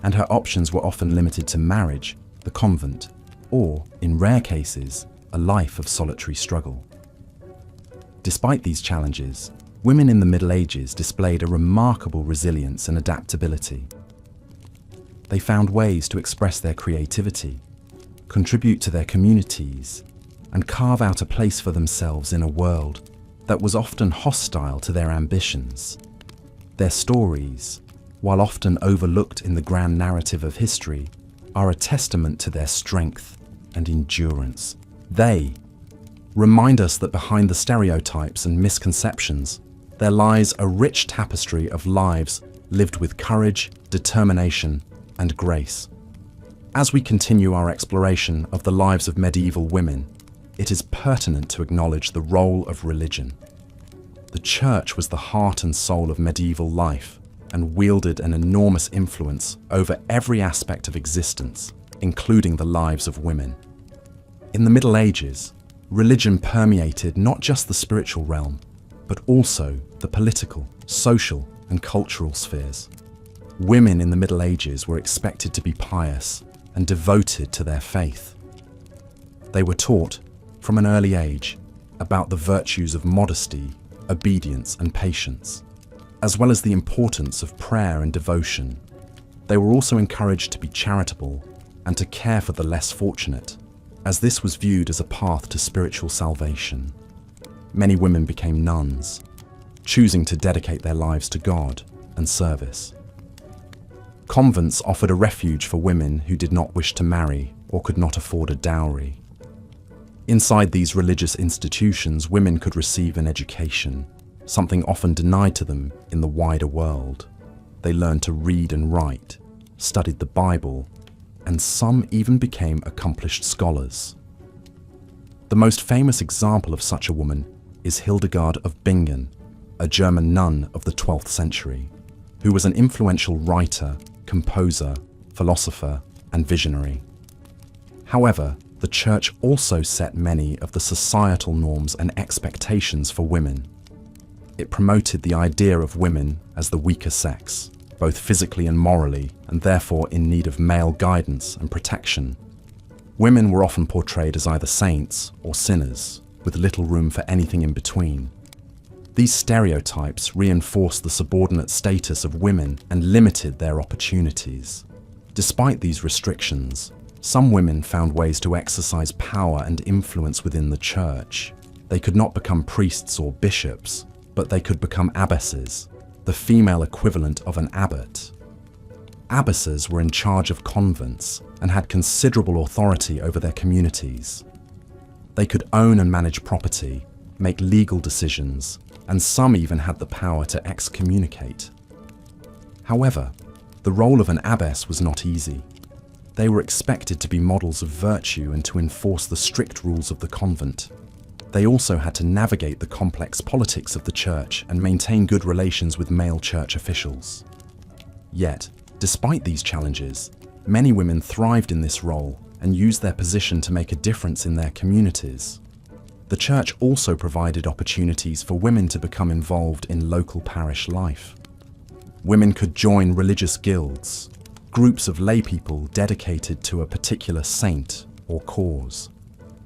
[SPEAKER 1] and her options were often limited to marriage, the convent, or, in rare cases, a life of solitary struggle. Despite these challenges, Women in the Middle Ages displayed a remarkable resilience and adaptability. They found ways to express their creativity, contribute to their communities, and carve out a place for themselves in a world that was often hostile to their ambitions. Their stories, while often overlooked in the grand narrative of history, are a testament to their strength and endurance. They remind us that behind the stereotypes and misconceptions, there lies a rich tapestry of lives lived with courage, determination, and grace. As we continue our exploration of the lives of medieval women, it is pertinent to acknowledge the role of religion. The church was the heart and soul of medieval life and wielded an enormous influence over every aspect of existence, including the lives of women. In the Middle Ages, religion permeated not just the spiritual realm, but also the political, social, and cultural spheres. Women in the Middle Ages were expected to be pious and devoted to their faith. They were taught, from an early age, about the virtues of modesty, obedience, and patience, as well as the importance of prayer and devotion. They were also encouraged to be charitable and to care for the less fortunate, as this was viewed as a path to spiritual salvation. Many women became nuns, choosing to dedicate their lives to God and service. Convents offered a refuge for women who did not wish to marry or could not afford a dowry. Inside these religious institutions, women could receive an education, something often denied to them in the wider world. They learned to read and write, studied the Bible, and some even became accomplished scholars. The most famous example of such a woman is Hildegard of Bingen, a German nun of the 12th century, who was an influential writer, composer, philosopher, and visionary. However, the church also set many of the societal norms and expectations for women. It promoted the idea of women as the weaker sex, both physically and morally, and therefore in need of male guidance and protection. Women were often portrayed as either saints or sinners, with little room for anything in between. These stereotypes reinforced the subordinate status of women and limited their opportunities. Despite these restrictions, some women found ways to exercise power and influence within the church. They could not become priests or bishops, but they could become abbesses, the female equivalent of an abbot. Abbesses were in charge of convents and had considerable authority over their communities. They could own and manage property, make legal decisions, and some even had the power to excommunicate. However, the role of an abbess was not easy. They were expected to be models of virtue and to enforce the strict rules of the convent. They also had to navigate the complex politics of the church and maintain good relations with male church officials. Yet, despite these challenges, many women thrived in this role and used their position to make a difference in their communities. The church also provided opportunities for women to become involved in local parish life. Women could join religious guilds, groups of laypeople dedicated to a particular saint or cause.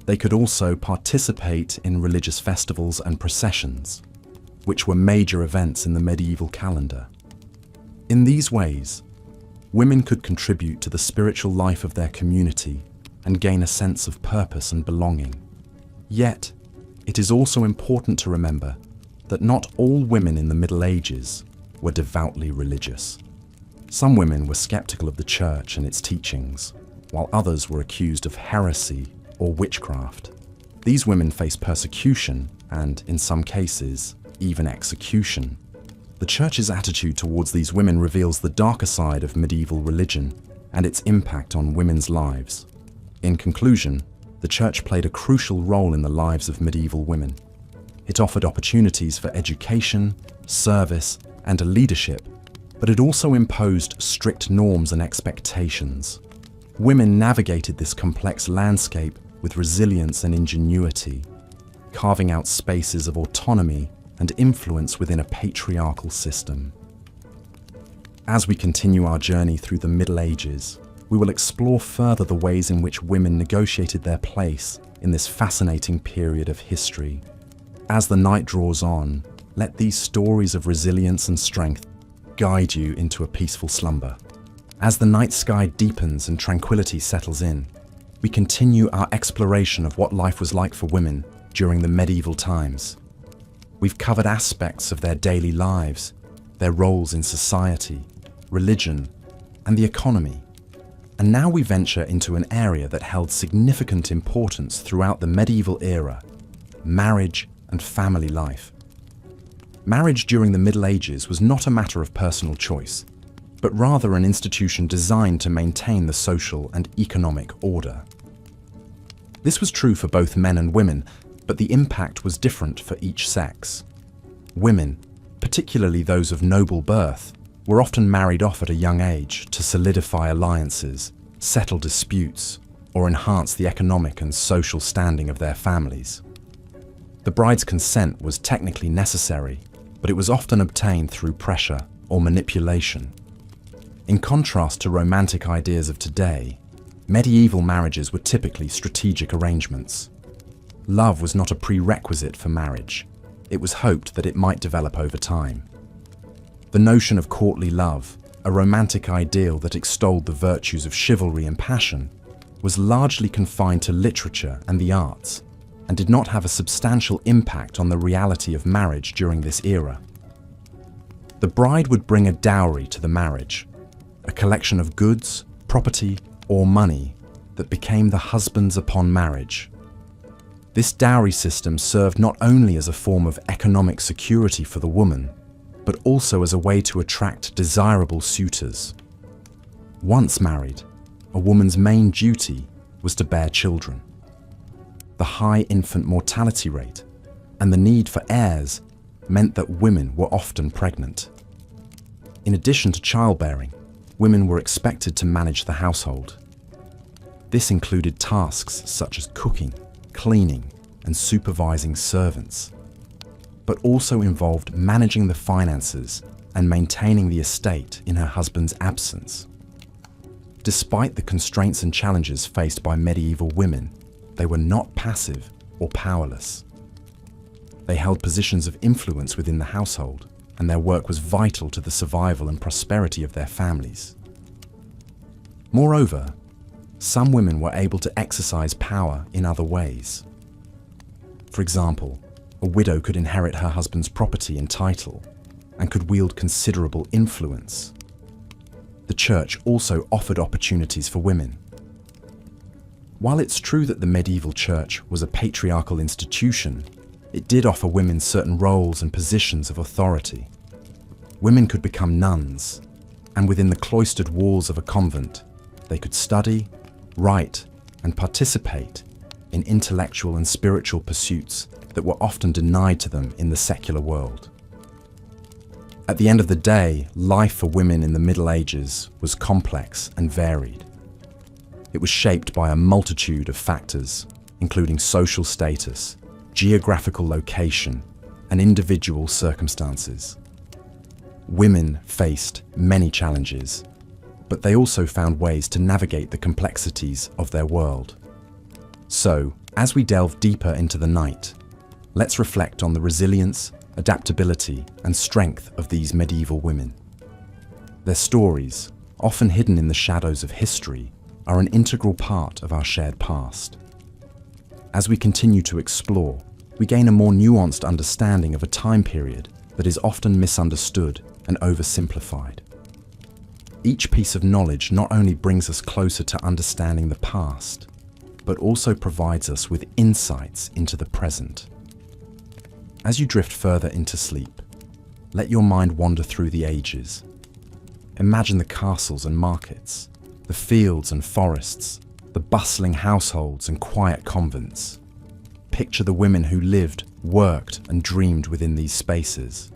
[SPEAKER 1] They could also participate in religious festivals and processions, which were major events in the medieval calendar. In these ways, women could contribute to the spiritual life of their community and gain a sense of purpose and belonging. Yet, it is also important to remember that not all women in the Middle Ages were devoutly religious. Some women were skeptical of the church and its teachings, while others were accused of heresy or witchcraft. These women faced persecution and, in some cases, even execution. The church's attitude towards these women reveals the darker side of medieval religion and its impact on women's lives. In conclusion, the church played a crucial role in the lives of medieval women. It offered opportunities for education, service, and leadership, but it also imposed strict norms and expectations. Women navigated this complex landscape with resilience and ingenuity, carving out spaces of autonomy and influence within a patriarchal system. As we continue our journey through the Middle Ages, we will explore further the ways in which women negotiated their place in this fascinating period of history. As the night draws on, Let these stories of resilience and strength guide you into a peaceful slumber. As the night sky deepens and tranquility settles in, we continue our exploration of what life was like for women during the medieval times. We've covered aspects of their daily lives, their roles in society, religion, and the economy. And now we venture into an area that held significant importance throughout the medieval era: marriage and family life. Marriage during the Middle Ages was not a matter of personal choice, but rather an institution designed to maintain the social and economic order. This was true for both men and women, but the impact was different for each sex. Women, particularly those of noble birth, were often married off at a young age to solidify alliances, settle disputes, or enhance the economic and social standing of their families. The bride's consent was technically necessary, but it was often obtained through pressure or manipulation. In contrast to romantic ideas of today, medieval marriages were typically strategic arrangements. Love was not a prerequisite for marriage. It was hoped that it might develop over time. The notion of courtly love, a romantic ideal that extolled the virtues of chivalry and passion, was largely confined to literature and the arts, and did not have a substantial impact on the reality of marriage during this era. The bride would bring a dowry to the marriage, a collection of goods, property, or money that became the husband's upon marriage. This dowry system served not only as a form of economic security for the woman, but also as a way to attract desirable suitors. Once married, a woman's main duty was to bear children. The high infant mortality rate and the need for heirs meant that women were often pregnant. In addition to childbearing, women were expected to manage the household. This included tasks such as cooking, cleaning, and supervising servants, but also involved managing the finances and maintaining the estate in her husband's absence. Despite the constraints and challenges faced by medieval women, they were not passive or powerless. They held positions of influence within the household, and their work was vital to the survival and prosperity of their families. Moreover, some women were able to exercise power in other ways. For example, a widow could inherit her husband's property and title, and could wield considerable influence. The church also offered opportunities for women. While it's true that the medieval church was a patriarchal institution, it did offer women certain roles and positions of authority. Women could become nuns, and within the cloistered walls of a convent, they could study, write, and participate in intellectual and spiritual pursuits that were often denied to them in the secular world. At the end of the day, life for women in the Middle Ages was complex and varied. It was shaped by a multitude of factors, including social status, geographical location, and individual circumstances. Women faced many challenges, but they also found ways to navigate the complexities of their world. So, as we delve deeper into the night, let's reflect on the resilience, adaptability, and strength of these medieval women. Their stories, often hidden in the shadows of history, are an integral part of our shared past. As we continue to explore, we gain a more nuanced understanding of a time period that is often misunderstood and oversimplified. Each piece of knowledge not only brings us closer to understanding the past, but also provides us with insights into the present. As you drift further into sleep, let your mind wander through the ages. Imagine the castles and markets, the fields and forests, the bustling households and quiet convents. Picture the women who lived, worked, and dreamed within these spaces.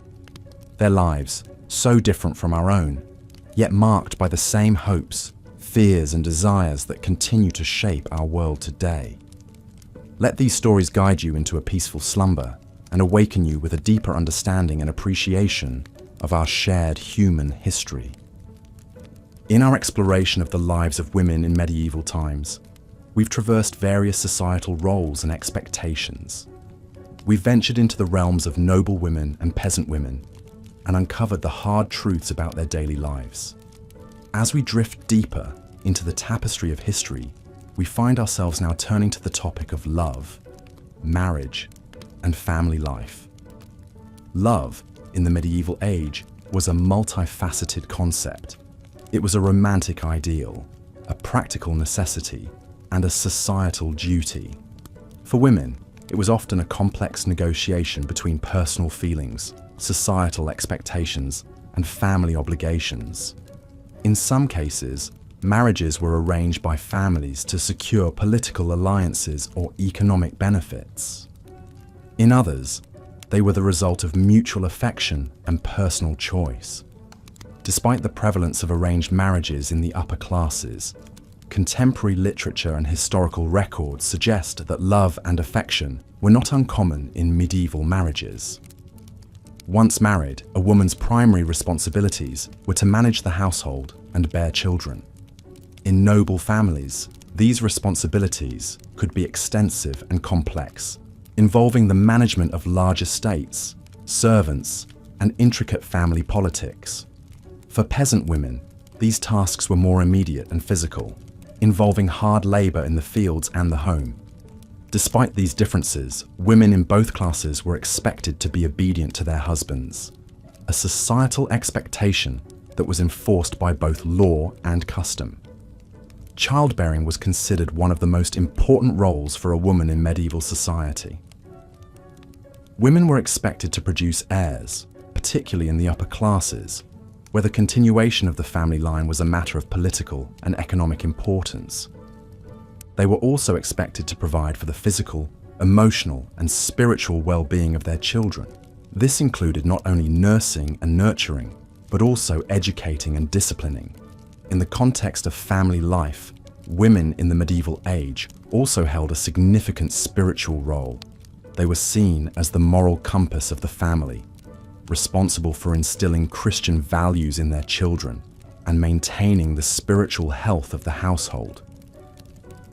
[SPEAKER 1] Their lives, so different from our own, yet marked by the same hopes, fears, and desires that continue to shape our world today. Let these stories guide you into a peaceful slumber and awaken you with a deeper understanding and appreciation of our shared human history. In our exploration of the lives of women in medieval times, we've traversed various societal roles and expectations. we ventured into the realms of noble women and peasant women and uncovered the hard truths about their daily lives. As we drift deeper into the tapestry of history, we find ourselves now turning to the topic of love, marriage, and family life. Love, in the medieval age, was a multifaceted concept. It was a romantic ideal, a practical necessity, and a societal duty. For women, it was often a complex negotiation between personal feelings, societal expectations, and family obligations. In some cases, marriages were arranged by families to secure political alliances or economic benefits. In others, they were the result of mutual affection and personal choice. Despite the prevalence of arranged marriages in the upper classes, contemporary literature and historical records suggest that love and affection were not uncommon in medieval marriages. Once married, a woman's primary responsibilities were to manage the household and bear children. In noble families, these responsibilities could be extensive and complex, involving the management of large estates, servants, and intricate family politics. For peasant women, these tasks were more immediate and physical, involving hard labor in the fields and the home. Despite these differences, women in both classes were expected to be obedient to their husbands, a societal expectation that was enforced by both law and custom. Childbearing was considered one of the most important roles for a woman in medieval society. Women were expected to produce heirs, particularly in the upper classes, where the continuation of the family line was a matter of political and economic importance. They were also expected to provide for the physical, emotional, and spiritual well-being of their children. This included not only nursing and nurturing, but also educating and disciplining. In the context of family life, women in the medieval age also held a significant spiritual role. They were seen as the moral compass of the family, responsible for instilling Christian values in their children and maintaining the spiritual health of the household.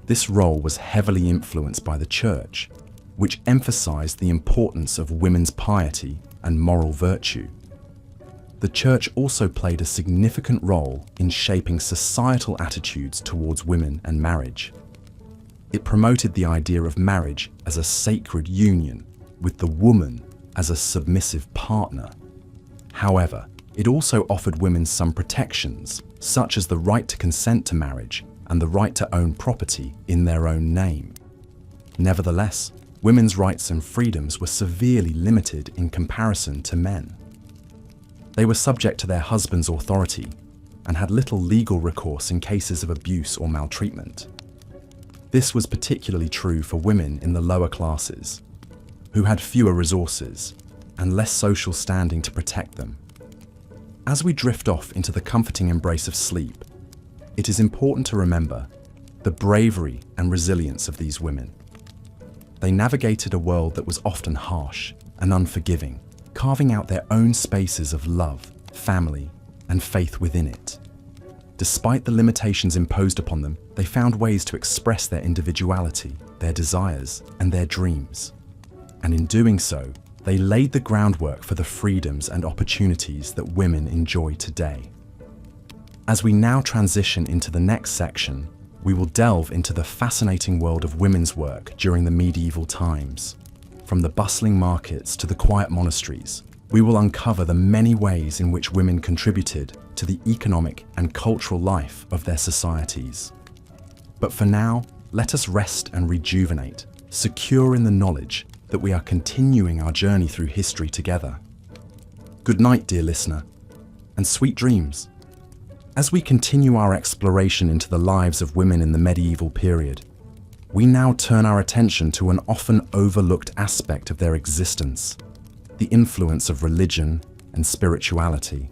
[SPEAKER 1] This role was heavily influenced by the Church, which emphasized the importance of women's piety and moral virtue. The Church also played a significant role in shaping societal attitudes towards women and marriage. It promoted the idea of marriage as a sacred union, with the woman as a submissive partner. However, it also offered women some protections, such as the right to consent to marriage and the right to own property in their own name. Nevertheless, women's rights and freedoms were severely limited in comparison to men. They were subject to their husband's authority and had little legal recourse in cases of abuse or maltreatment. This was particularly true for women in the lower classes, who had fewer resources and less social standing to protect them. As we drift off into the comforting embrace of sleep, it is important to remember the bravery and resilience of these women. They navigated a world that was often harsh and unforgiving, carving out their own spaces of love, family, and faith within it. Despite the limitations imposed upon them, they found ways to express their individuality, their desires, and their dreams. And in doing so, they laid the groundwork for the freedoms and opportunities that women enjoy today. As we now transition into the next section, we will delve into the fascinating world of women's work during the medieval times. From the bustling markets to the quiet monasteries, we will uncover the many ways in which women contributed to the economic and cultural life of their societies. But for now, let us rest and rejuvenate, secure in the knowledge that we are continuing our journey through history together. Good night, dear listener, and sweet dreams. As we continue our exploration into the lives of women in the medieval period, we now turn our attention to an often overlooked aspect of their existence: the influence of religion and spirituality.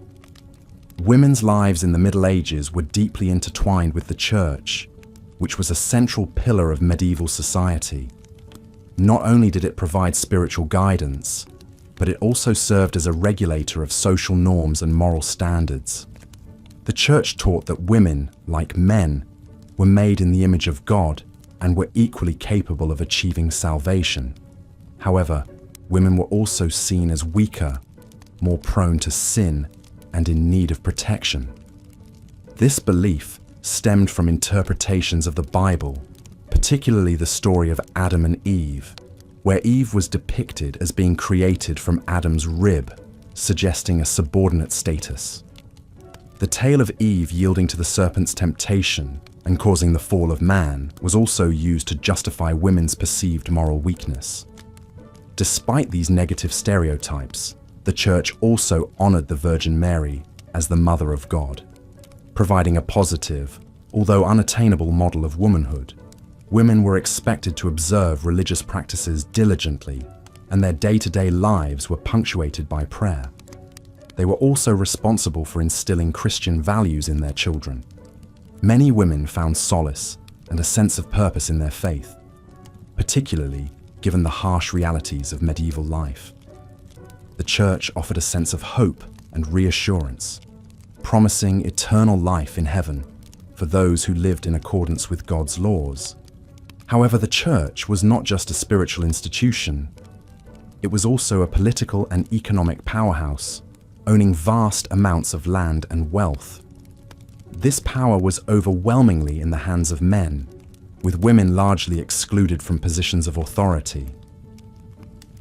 [SPEAKER 1] Women's lives in the Middle Ages were deeply intertwined with the Church, which was a central pillar of medieval society. Not only did it provide spiritual guidance, but it also served as a regulator of social norms and moral standards. The Church taught that women, like men, were made in the image of God and were equally capable of achieving salvation. However, women were also seen as weaker, more prone to sin, and in need of protection. This belief stemmed from interpretations of the Bible, particularly the story of Adam and Eve, where Eve was depicted as being created from Adam's rib, suggesting a subordinate status. The tale of Eve yielding to the serpent's temptation and causing the fall of man was also used to justify women's perceived moral weakness. Despite these negative stereotypes, the Church also honored the Virgin Mary as the Mother of God, providing a positive, although unattainable model of womanhood. Women were expected to observe religious practices diligently, and their day-to-day lives were punctuated by prayer. They were also responsible for instilling Christian values in their children. Many women found solace and a sense of purpose in their faith, particularly given the harsh realities of medieval life. The Church offered a sense of hope and reassurance, promising eternal life in heaven for those who lived in accordance with God's laws. However, the Church was not just a spiritual institution. It was also a political and economic powerhouse, owning vast amounts of land and wealth. This power was overwhelmingly in the hands of men, with women largely excluded from positions of authority.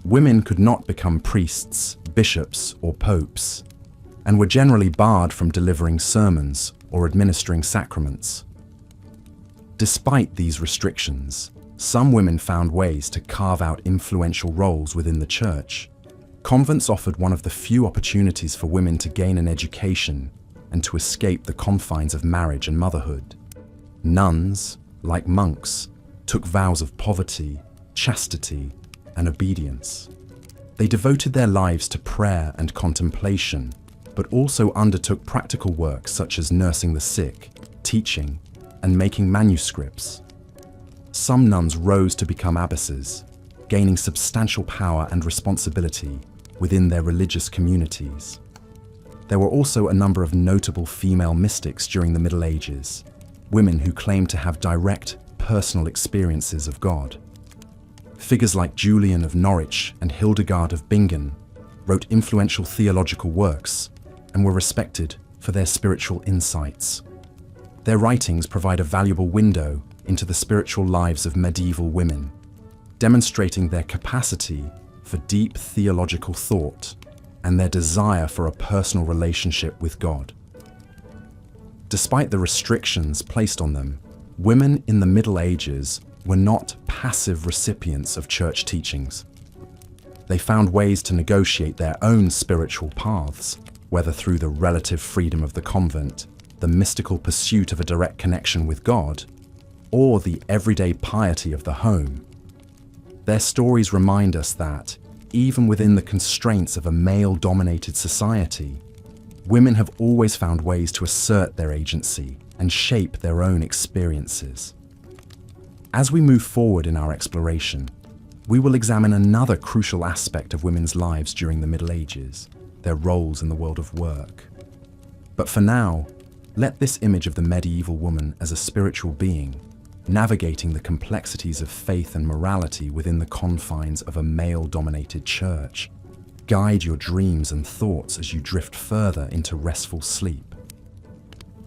[SPEAKER 1] Women could not become priests, bishops, or popes, and were generally barred from delivering sermons or administering sacraments. Despite these restrictions, some women found ways to carve out influential roles within the Church. Convents offered one of the few opportunities for women to gain an education and to escape the confines of marriage and motherhood. Nuns, like monks, took vows of poverty, chastity, and obedience. They devoted their lives to prayer and contemplation, but also undertook practical work such as nursing the sick, teaching, and making manuscripts. Some nuns rose to become abbesses, gaining substantial power and responsibility within their religious communities. There were also a number of notable female mystics during the Middle Ages, women who claimed to have direct, personal experiences of God. Figures like Julian of Norwich and Hildegard of Bingen wrote influential theological works and were respected for their spiritual insights. Their writings provide a valuable window into the spiritual lives of medieval women, demonstrating their capacity for deep theological thought and their desire for a personal relationship with God. Despite the restrictions placed on them, women in the Middle Ages were not passive recipients of church teachings. They found ways to negotiate their own spiritual paths, whether through the relative freedom of the convent, the mystical pursuit of a direct connection with God, or the everyday piety of the home. Their stories remind us that, even within the constraints of a male-dominated society, women have always found ways to assert their agency and shape their own experiences. As we move forward in our exploration, we will examine another crucial aspect of women's lives during the Middle Ages, their roles in the world of work. But for now, let this image of the medieval woman as a spiritual being, navigating the complexities of faith and morality within the confines of a male-dominated church, guide your dreams and thoughts as you drift further into restful sleep.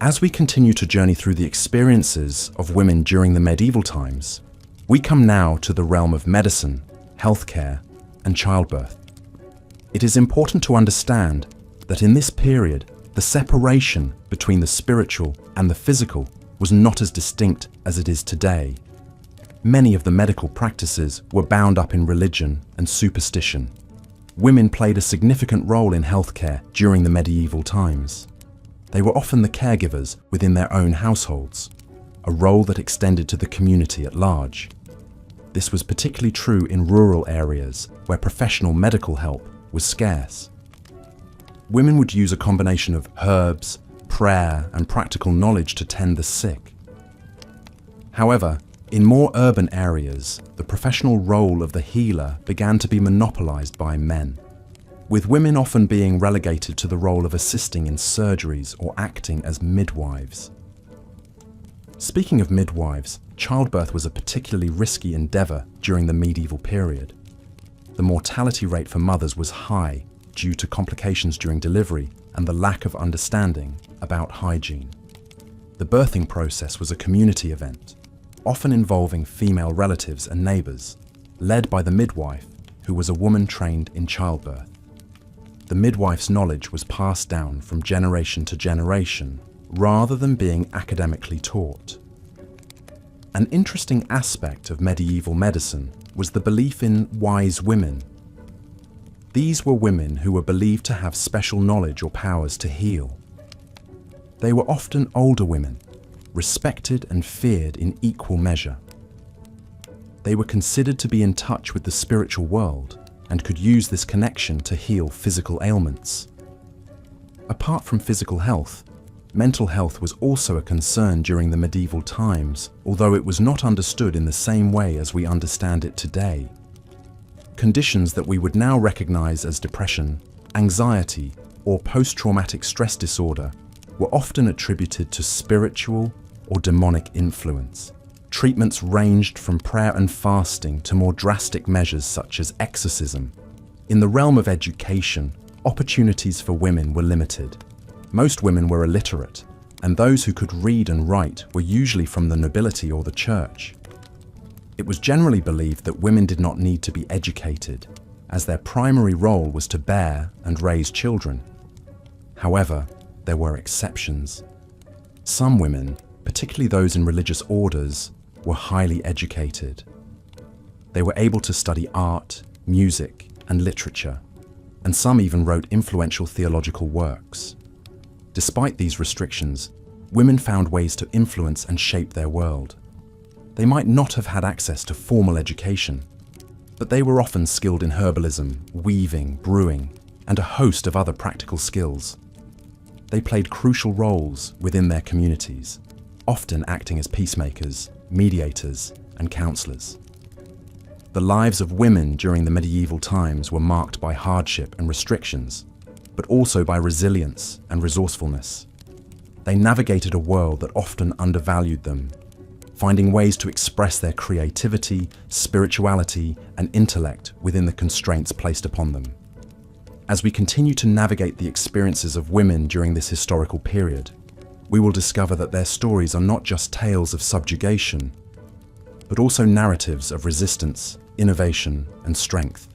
[SPEAKER 1] As we continue to journey through the experiences of women during the medieval times, we come now to the realm of medicine, healthcare, and childbirth. It is important to understand that in this period, the separation between the spiritual and the physical was not as distinct as it is today. Many of the medical practices were bound up in religion and superstition. Women played a significant role in healthcare during the medieval times. They were often the caregivers within their own households, a role that extended to the community at large. This was particularly true in rural areas where professional medical help was scarce. Women would use a combination of herbs, prayer, and practical knowledge to tend the sick. However, in more urban areas, the professional role of the healer began to be monopolized by men, with women often being relegated to the role of assisting in surgeries or acting as midwives. Speaking of midwives, childbirth was a particularly risky endeavor during the medieval period. the mortality rate for mothers was high due to complications during delivery and the lack of understanding about hygiene. The birthing process was a community event, often involving female relatives and neighbors, led by the midwife, who was a woman trained in childbirth. The midwife's knowledge was passed down from generation to generation, rather than being academically taught. An interesting aspect of medieval medicine was the belief in wise women. These were women who were believed to have special knowledge or powers to heal. They were often older women, respected and feared in equal measure. They were considered to be in touch with the spiritual world and could use this connection to heal physical ailments. Apart from physical health, mental health was also a concern during the medieval times, although it was not understood in the same way as we understand it today. Conditions that we would now recognize as depression, anxiety, or post-traumatic stress disorder were often attributed to spiritual or demonic influence. Treatments ranged from prayer and fasting to more drastic measures such as exorcism. In the realm of education, opportunities for women were limited. Most women were illiterate, and those who could read and write were usually from the nobility or the church. It was generally believed that women did not need to be educated, as their primary role was to bear and raise children. However, there were exceptions. Some women, particularly those in religious orders, were highly educated. They were able to study art, music, and literature, and some even wrote influential theological works. Despite these restrictions, women found ways to influence and shape their world. They might not have had access to formal education, but they were often skilled in herbalism, weaving, brewing, and a host of other practical skills. They played crucial roles within their communities, often acting as peacemakers, mediators, and counselors. The lives of women during the medieval times were marked by hardship and restrictions, but also by resilience and resourcefulness. They navigated a world that often undervalued them, finding ways to express their creativity, spirituality, and intellect within the constraints placed upon them. As we continue to navigate the experiences of women during this historical period, we will discover that their stories are not just tales of subjugation, but also narratives of resistance, innovation, and strength.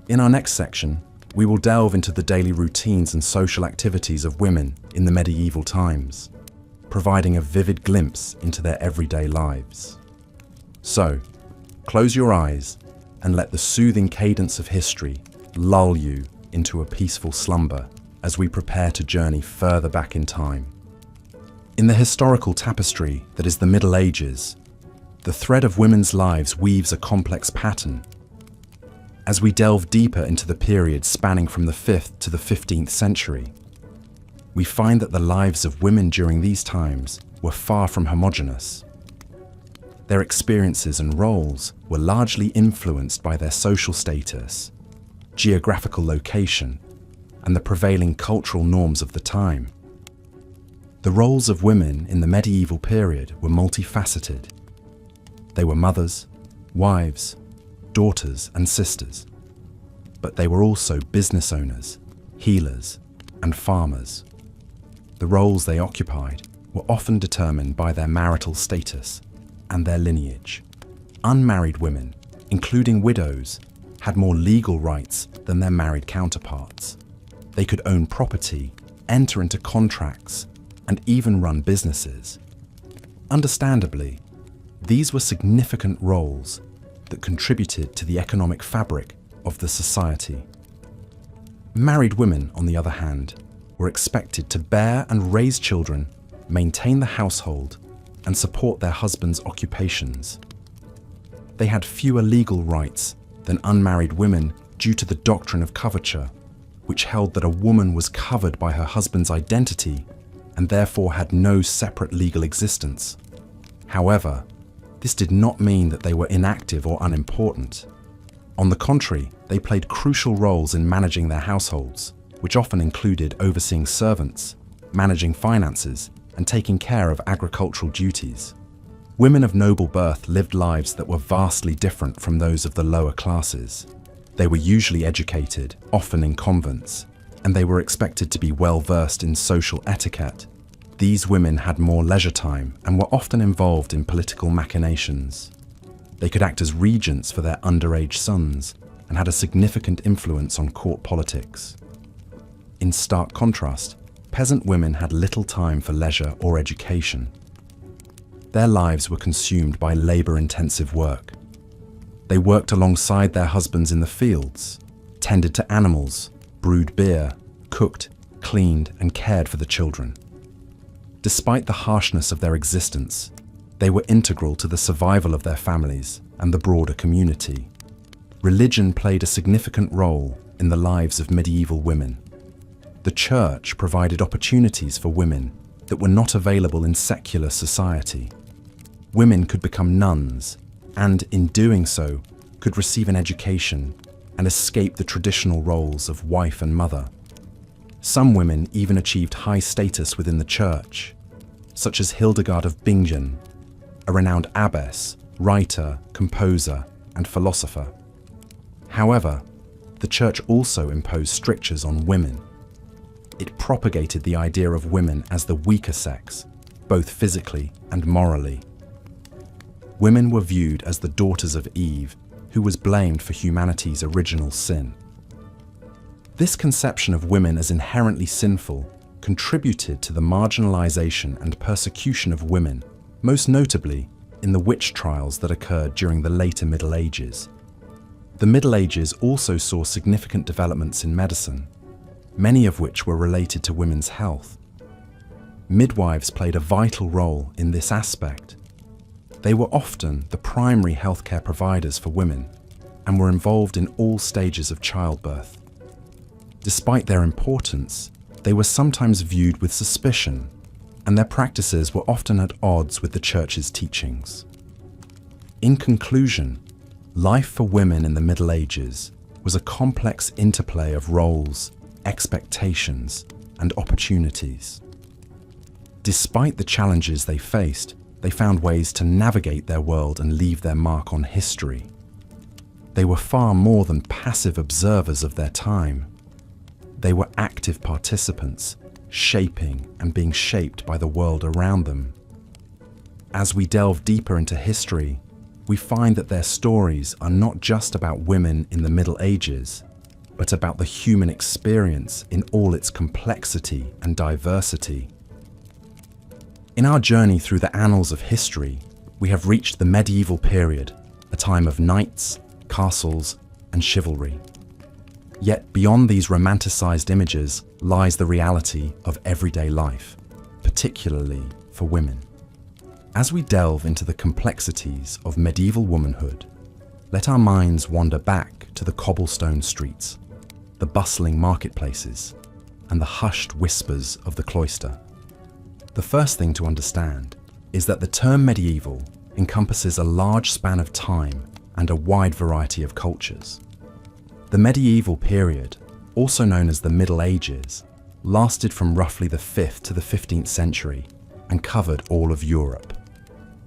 [SPEAKER 1] In our next section, we will delve into the daily routines and social activities of women in the medieval times, providing a vivid glimpse into their everyday lives. So, close your eyes and let the soothing cadence of history lull you into a peaceful slumber as we prepare to journey further back in time. In the historical tapestry that is the Middle Ages, the thread of women's lives weaves a complex pattern. As we delve deeper into the period spanning from the 5th to the 15th century, we find that the lives of women during these times were far from homogeneous. Their experiences and roles were largely influenced by their social status, geographical location, and the prevailing cultural norms of the time. The roles of women in the medieval period were multifaceted. They were mothers, wives, daughters, and sisters. But they were also business owners, healers, and farmers. The roles they occupied were often determined by their marital status and their lineage. Unmarried women, including widows, had more legal rights than their married counterparts. They could own property, enter into contracts, and even run businesses. Understandably, these were significant roles that contributed to the economic fabric of the society. Married women, on the other hand, were expected to bear and raise children, maintain the household, and support their husbands' occupations. They had fewer legal rights than unmarried women due to the doctrine of coverture, which held that a woman was covered by her husband's identity and therefore had no separate legal existence. However, this did not mean that they were inactive or unimportant. On the contrary, they played crucial roles in managing their households, which often included overseeing servants, managing finances, and taking care of agricultural duties. Women of noble birth lived lives that were vastly different from those of the lower classes. They were usually educated, often in convents, and they were expected to be well versed in social etiquette. These women had more leisure time and were often involved in political machinations. They could act as regents for their underage sons and had a significant influence on court politics. In stark contrast, peasant women had little time for leisure or education. Their lives were consumed by labor-intensive work. They worked alongside their husbands in the fields, tended to animals, brewed beer, cooked, cleaned, and cared for the children. Despite the harshness of their existence, they were integral to the survival of their families and the broader community. Religion played a significant role in the lives of medieval women. The church provided opportunities for women that were not available in secular society. Women could become nuns and, in doing so, could receive an education and escape the traditional roles of wife and mother. Some women even achieved high status within the church, such as Hildegard of Bingen, a renowned abbess, writer, composer, and philosopher. However, the church also imposed strictures on women. It propagated the idea of women as the weaker sex, both physically and morally. Women were viewed as the daughters of Eve, who was blamed for humanity's original sin. This conception of women as inherently sinful contributed to the marginalization and persecution of women, most notably in the witch trials that occurred during the later Middle Ages. The Middle Ages also saw significant developments in medicine, many of which were related to women's health. Midwives played a vital role in this aspect. They were often the primary healthcare providers for women and were involved in all stages of childbirth. Despite their importance, they were sometimes viewed with suspicion, and their practices were often at odds with the Church's teachings. In conclusion, life for women in the Middle Ages was a complex interplay of roles, expectations, and opportunities. Despite the challenges they faced, they found ways to navigate their world and leave their mark on history. They were far more than passive observers of their time. They were active participants, shaping and being shaped by the world around them. As we delve deeper into history, we find that their stories are not just about women in the Middle Ages, but about the human experience in all its complexity and diversity. In our journey through the annals of history, we have reached the medieval period, a time of knights, castles, and chivalry. Yet beyond these romanticized images lies the reality of everyday life, particularly for women. As we delve into the complexities of medieval womanhood, let our minds wander back to the cobblestone streets, the bustling marketplaces, and the hushed whispers of the cloister. The first thing to understand is that the term medieval encompasses a large span of time and a wide variety of cultures. The medieval period, also known as the Middle Ages, lasted from roughly the 5th to the 15th century and covered all of Europe.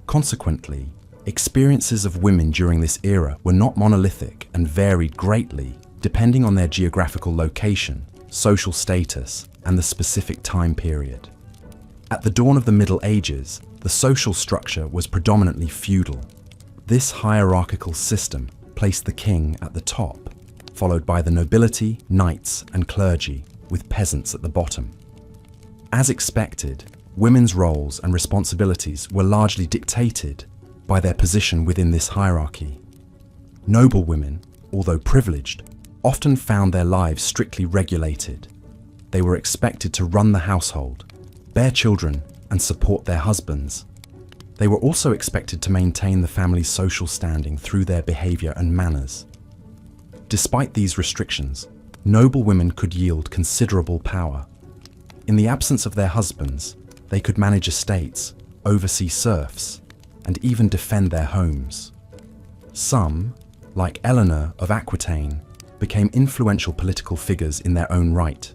[SPEAKER 1] Consequently, experiences of women during this era were not monolithic and varied greatly depending on their geographical location, social status, and the specific time period. At the dawn of the Middle Ages, the social structure was predominantly feudal. This hierarchical system placed the king at the top, followed by the nobility, knights, and clergy, with peasants at the bottom. As expected, women's roles and responsibilities were largely dictated by their position within this hierarchy. Noble women, although privileged, often found their lives strictly regulated. They were expected to run the household, bear children, and support their husbands. They were also expected to maintain the family's social standing through their behavior and manners. Despite these restrictions, noble women could yield considerable power. In the absence of their husbands, they could manage estates, oversee serfs, and even defend their homes. Some, like Eleanor of Aquitaine, became influential political figures in their own right.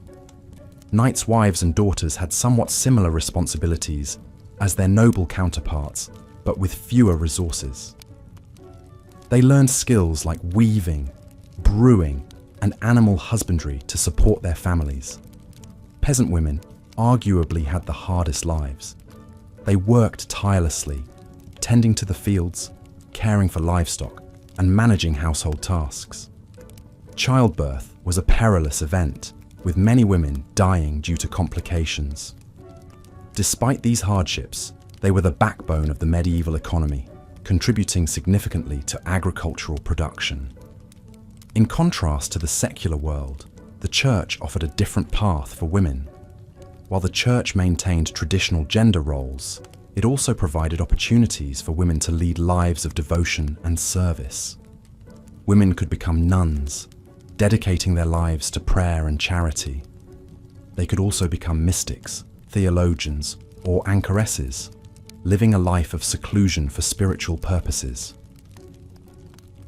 [SPEAKER 1] Knights' wives and daughters had somewhat similar responsibilities as their noble counterparts, but with fewer resources. They learned skills like weaving, brewing, and animal husbandry to support their families. Peasant women arguably had the hardest lives. They worked tirelessly, tending to the fields, caring for livestock, and managing household tasks. Childbirth was a perilous event, with many women dying due to complications. Despite these hardships, they were the backbone of the medieval economy, contributing significantly to agricultural production. In contrast to the secular world, the church offered a different path for women. While the church maintained traditional gender roles, it also provided opportunities for women to lead lives of devotion and service. Women could become nuns, dedicating their lives to prayer and charity. They could also become mystics, theologians, or anchoresses, living a life of seclusion for spiritual purposes.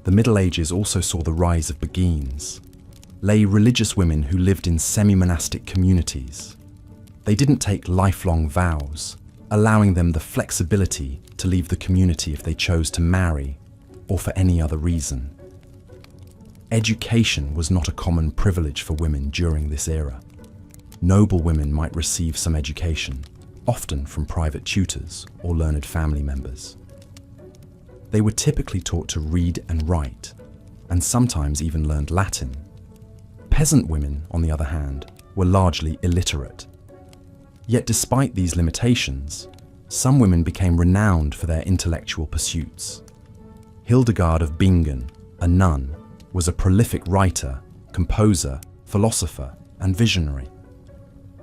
[SPEAKER 1] The Middle Ages also saw the rise of beguines, lay religious women who lived in semi-monastic communities. They didn't take lifelong vows, allowing them the flexibility to leave the community if they chose to marry or for any other reason. Education was not a common privilege for women during this era. Noble women might receive some education, often from private tutors or learned family members. They were typically taught to read and write, and sometimes even learned Latin. Peasant women, on the other hand, were largely illiterate. Yet despite these limitations, some women became renowned for their intellectual pursuits. Hildegard of Bingen, a nun, was a prolific writer, composer, philosopher, and visionary.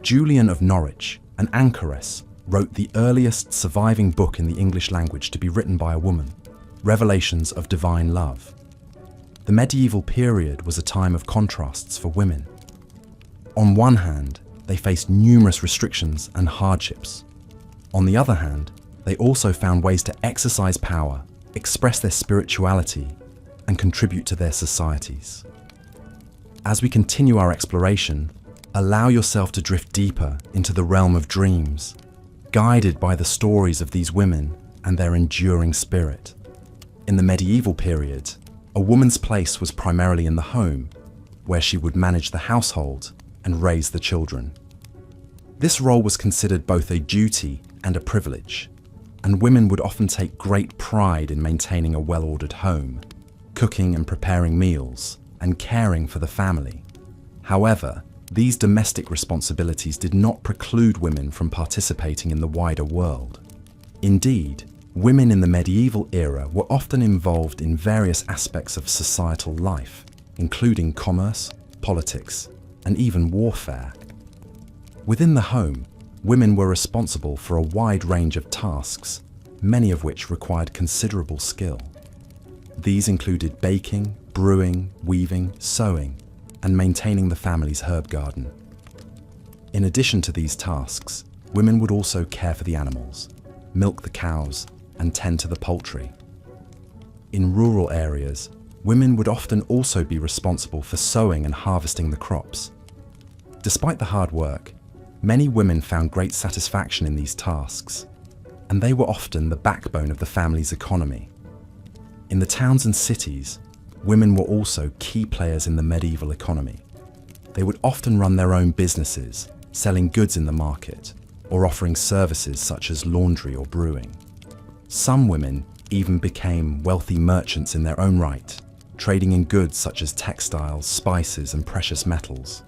[SPEAKER 1] Julian of Norwich, an anchoress, wrote the earliest surviving book in the English language to be written by a woman, Revelations of Divine Love. The medieval period was a time of contrasts for women. On one hand, they faced numerous restrictions and hardships. On the other hand, they also found ways to exercise power, express their spirituality, and contribute to their societies. As we continue our exploration, allow yourself to drift deeper into the realm of dreams, guided by the stories of these women and their enduring spirit. In the medieval period, a woman's place was primarily in the home, where she would manage the household and raise the children. This role was considered both a duty and a privilege, and women would often take great pride in maintaining a well-ordered home, cooking and preparing meals, and caring for the family. However, these domestic responsibilities did not preclude women from participating in the wider world. Indeed, women in the medieval era were often involved in various aspects of societal life, including commerce, politics, and even warfare. Within the home, women were responsible for a wide range of tasks, many of which required considerable skill. These included baking, brewing, weaving, sewing, and maintaining the family's herb garden. In addition to these tasks, women would also care for the animals, milk the cows, and tend to the poultry. In rural areas, women would often also be responsible for sowing and harvesting the crops. Despite the hard work, many women found great satisfaction in these tasks, and they were often the backbone of the family's economy. In the towns and cities, women were also key players in the medieval economy. They would often run their own businesses, selling goods in the market, or offering services such as laundry or brewing. Some women even became wealthy merchants in their own right, trading in goods such as textiles, spices, and precious metals.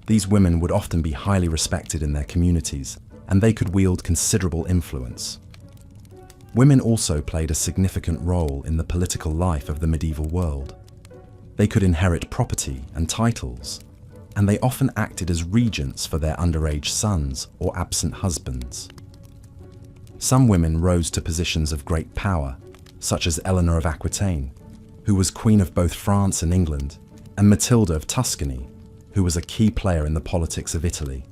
[SPEAKER 1] These women would often be highly respected in their communities, and they could wield considerable influence. Women also played a significant role in the political life of the medieval world. They could inherit property and titles, and they often acted as regents for their underage sons or absent husbands. Some women rose to positions of great power, such as Eleanor of Aquitaine, who was Queen of both France and England, and Matilda of Tuscany, who was a key player in the politics of Italy.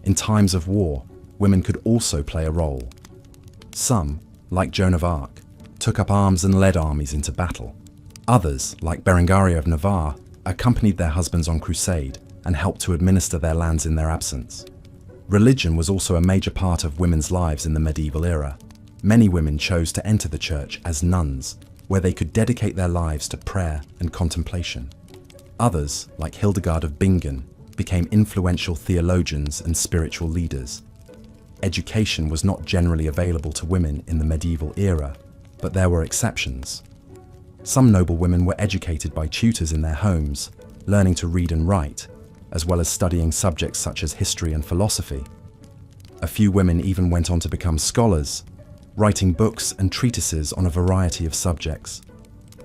[SPEAKER 1] In times of war, women could also play a role. Some, like Joan of Arc, took up arms and led armies into battle. Others, like Berengaria of Navarre, accompanied their husbands on crusade and helped to administer their lands in their absence. Religion was also a major part of women's lives in the medieval era. Many women chose to enter the church as nuns, where they could dedicate their lives to prayer and contemplation. Others, like Hildegard of Bingen, became influential theologians and spiritual leaders. Education was not generally available to women in the medieval era, but there were exceptions. Some noble women were educated by tutors in their homes, learning to read and write, as well as studying subjects such as history and philosophy. A few women even went on to become scholars, writing books and treatises on a variety of subjects.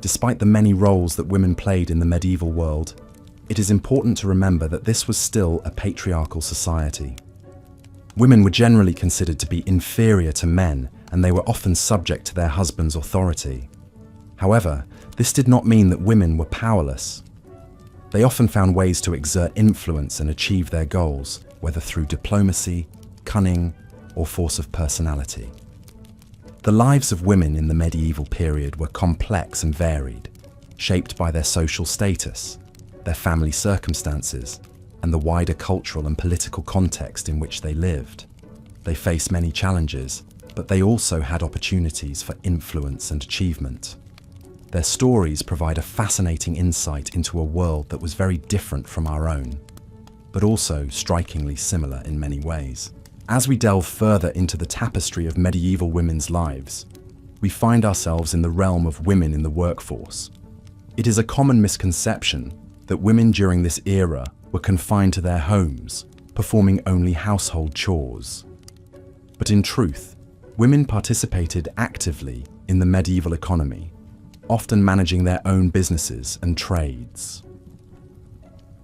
[SPEAKER 1] Despite the many roles that women played in the medieval world, it is important to remember that this was still a patriarchal society. Women were generally considered to be inferior to men, and they were often subject to their husband's authority. However, this did not mean that women were powerless. They often found ways to exert influence and achieve their goals, whether through diplomacy, cunning, or force of personality. The lives of women in the medieval period were complex and varied, shaped by their social status, their family circumstances, and the wider cultural and political context in which they lived. They faced many challenges, but they also had opportunities for influence and achievement. Their stories provide a fascinating insight into a world that was very different from our own, but also strikingly similar in many ways. As we delve further into the tapestry of medieval women's lives, we find ourselves in the realm of women in the workforce. It is a common misconception that women during this era were confined to their homes, performing only household chores. But in truth, women participated actively in the medieval economy, often managing their own businesses and trades.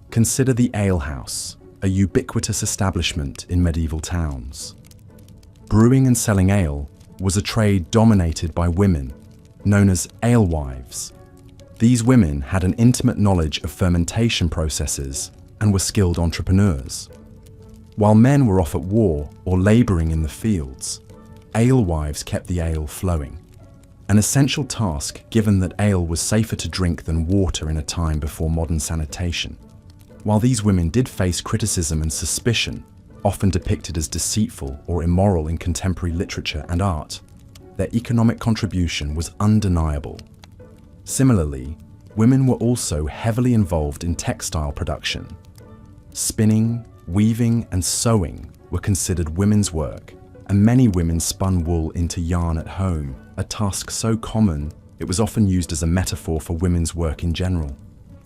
[SPEAKER 1] Consider the alehouse, a ubiquitous establishment in medieval towns. Brewing and selling ale was a trade dominated by women, known as alewives. These women had an intimate knowledge of fermentation processes and were skilled entrepreneurs. While men were off at war or labouring in the fields, alewives kept the ale flowing, an essential task given that ale was safer to drink than water in a time before modern sanitation. While these women did face criticism and suspicion, often depicted as deceitful or immoral in contemporary literature and art, their economic contribution was undeniable. Similarly, women were also heavily involved in textile production. Spinning, weaving, and sewing were considered women's work, and many women spun wool into yarn at home, a task so common it was often used as a metaphor for women's work in general.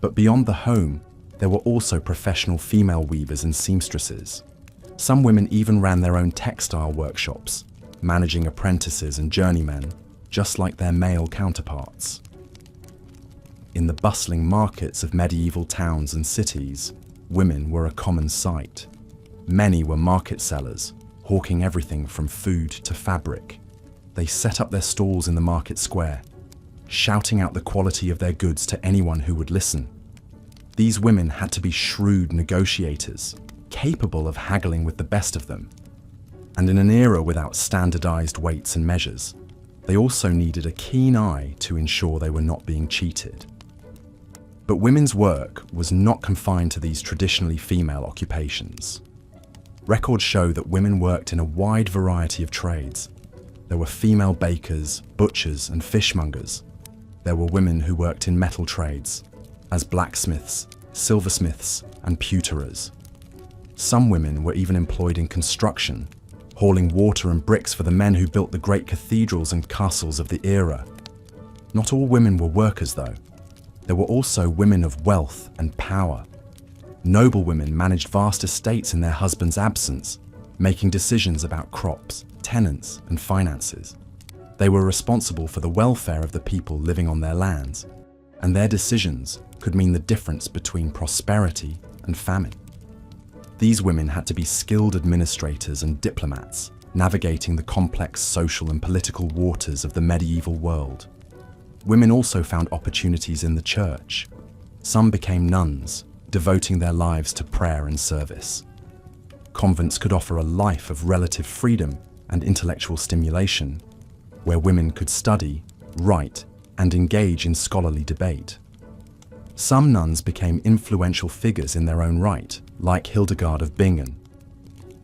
[SPEAKER 1] But beyond the home, there were also professional female weavers and seamstresses. Some women even ran their own textile workshops, managing apprentices and journeymen, just like their male counterparts. In the bustling markets of medieval towns and cities, women were a common sight. Many were market sellers, hawking everything from food to fabric. They set up their stalls in the market square, shouting out the quality of their goods to anyone who would listen. These women had to be shrewd negotiators, capable of haggling with the best of them. And in an era without standardized weights and measures, they also needed a keen eye to ensure they were not being cheated. But women's work was not confined to these traditionally female occupations. Records show that women worked in a wide variety of trades. There were female bakers, butchers, and fishmongers. There were women who worked in metal trades, as blacksmiths, silversmiths, and pewterers. Some women were even employed in construction, hauling water and bricks for the men who built the great cathedrals and castles of the era. Not all women were workers, though. There were also women of wealth and power. Noble women managed vast estates in their husband's absence, making decisions about crops, tenants, and finances. They were responsible for the welfare of the people living on their lands, and their decisions could mean the difference between prosperity and famine. These women had to be skilled administrators and diplomats, navigating the complex social and political waters of the medieval world. Women also found opportunities in the church. Some became nuns, devoting their lives to prayer and service. Convents could offer a life of relative freedom and intellectual stimulation, where women could study, write, and engage in scholarly debate. Some nuns became influential figures in their own right, like Hildegard of Bingen,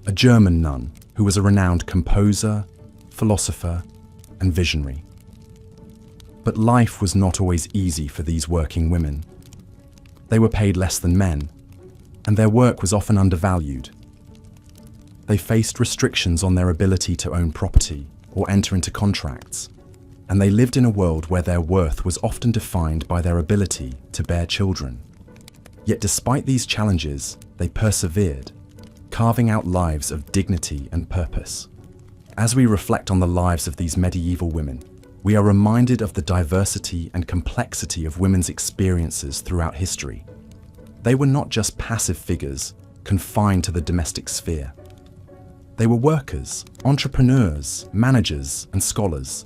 [SPEAKER 1] a German nun who was a renowned composer, philosopher, and visionary. But life was not always easy for these working women. They were paid less than men, and their work was often undervalued. They faced restrictions on their ability to own property or enter into contracts, and they lived in a world where their worth was often defined by their ability to bear children. Yet despite these challenges, they persevered, carving out lives of dignity and purpose. As we reflect on the lives of these medieval women, we are reminded of the diversity and complexity of women's experiences throughout history. They were not just passive figures confined to the domestic sphere. They were workers, entrepreneurs, managers, and scholars.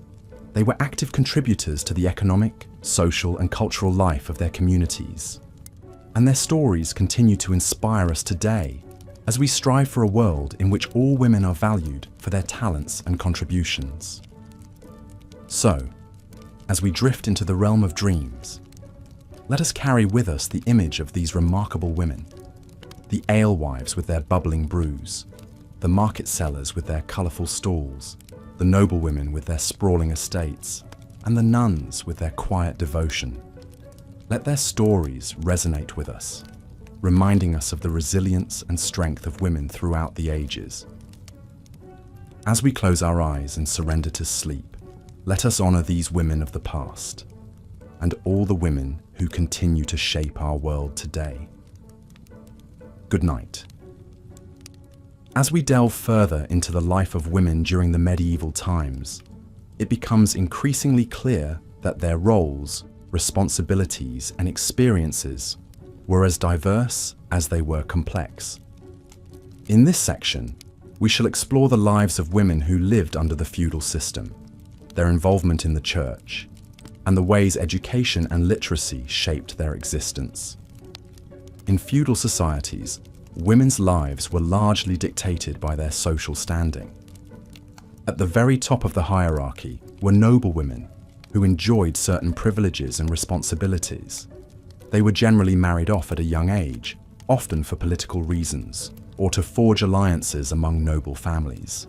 [SPEAKER 1] They were active contributors to the economic, social, and cultural life of their communities. And their stories continue to inspire us today as we strive for a world in which all women are valued for their talents and contributions. So, as we drift into the realm of dreams, let us carry with us the image of these remarkable women, the alewives with their bubbling brews, the market sellers with their colourful stalls, the noblewomen with their sprawling estates, and the nuns with their quiet devotion. Let their stories resonate with us, reminding us of the resilience and strength of women throughout the ages. As we close our eyes and surrender to sleep, let us honour these women of the past, and all the women who continue to shape our world today. Good night. As we delve further into the life of women during the medieval times, it becomes increasingly clear that their roles, responsibilities, and experiences were as diverse as they were complex. In this section, we shall explore the lives of women who lived under the feudal system, their involvement in the church, and the ways education and literacy shaped their existence. In feudal societies, women's lives were largely dictated by their social standing. At the very top of the hierarchy were noblewomen who enjoyed certain privileges and responsibilities. They were generally married off at a young age, often for political reasons, or to forge alliances among noble families.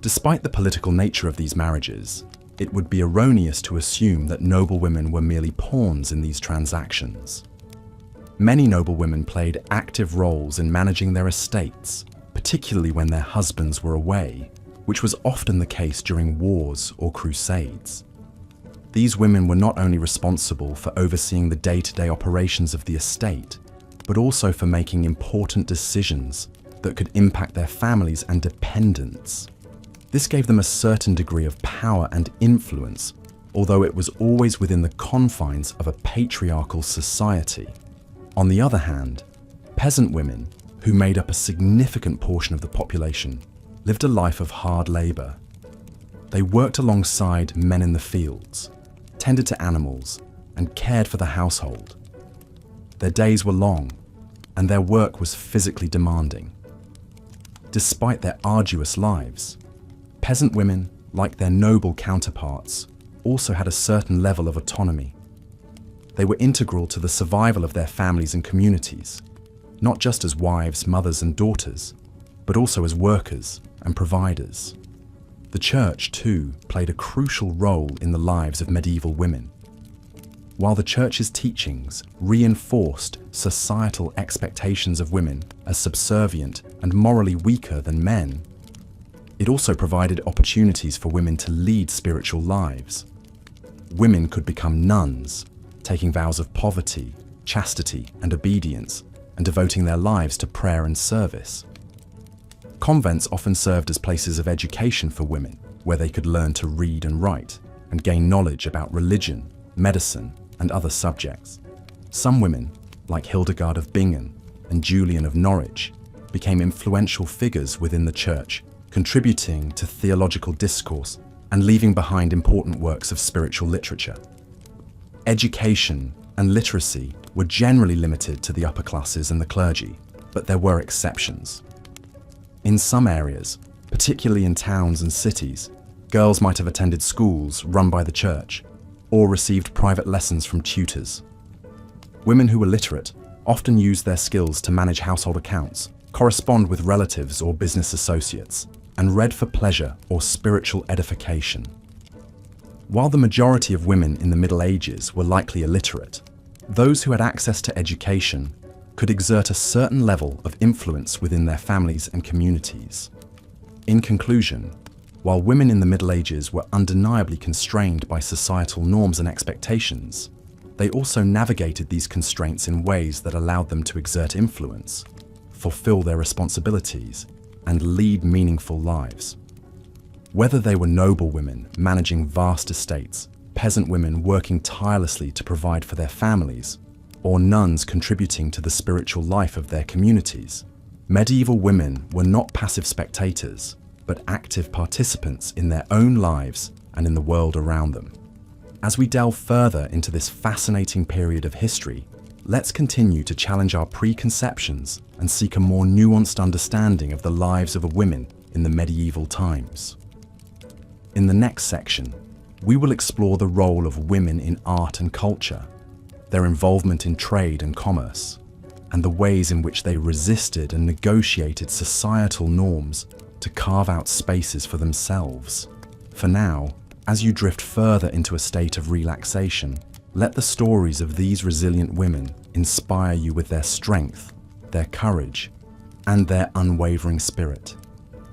[SPEAKER 1] Despite the political nature of these marriages, it would be erroneous to assume that noblewomen were merely pawns in these transactions. Many noblewomen played active roles in managing their estates, particularly when their husbands were away, which was often the case during wars or crusades. These women were not only responsible for overseeing the day-to-day operations of the estate, but also for making important decisions that could impact their families and dependents. This gave them a certain degree of power and influence, although it was always within the confines of a patriarchal society. On the other hand, peasant women, who made up a significant portion of the population, lived a life of hard labour. They worked alongside men in the fields, tended to animals, and cared for the household. Their days were long, and their work was physically demanding. Despite their arduous lives, peasant women, like their noble counterparts, also had a certain level of autonomy. They were integral to the survival of their families and communities, not just as wives, mothers, and daughters, but also as workers and providers. The church, too, played a crucial role in the lives of medieval women. While the church's teachings reinforced societal expectations of women as subservient and morally weaker than men, it also provided opportunities for women to lead spiritual lives. Women could become nuns, taking vows of poverty, chastity, and obedience, and devoting their lives to prayer and service. Convents often served as places of education for women, where they could learn to read and write, and gain knowledge about religion, medicine, and other subjects. Some women, like Hildegard of Bingen and Julian of Norwich, became influential figures within the church, contributing to theological discourse and leaving behind important works of spiritual literature. Education and literacy were generally limited to the upper classes and the clergy, but there were exceptions. In some areas, particularly in towns and cities, girls might have attended schools run by the church or received private lessons from tutors. Women who were literate often used their skills to manage household accounts, correspond with relatives or business associates, and read for pleasure or spiritual edification. While the majority of women in the Middle Ages were likely illiterate, those who had access to education could exert a certain level of influence within their families and communities. In conclusion, while women in the Middle Ages were undeniably constrained by societal norms and expectations, they also navigated these constraints in ways that allowed them to exert influence, fulfill their responsibilities, and lead meaningful lives. Whether they were noble women managing vast estates, peasant women working tirelessly to provide for their families, or nuns contributing to the spiritual life of their communities, medieval women were not passive spectators, but active participants in their own lives and in the world around them. As we delve further into this fascinating period of history, let's continue to challenge our preconceptions and seek a more nuanced understanding of the lives of women in the medieval times. In the next section, we will explore the role of women in art and culture, their involvement in trade and commerce, and the ways in which they resisted and negotiated societal norms to carve out spaces for themselves. For now, as you drift further into a state of relaxation, let the stories of these resilient women inspire you with their strength, their courage, and their unwavering spirit.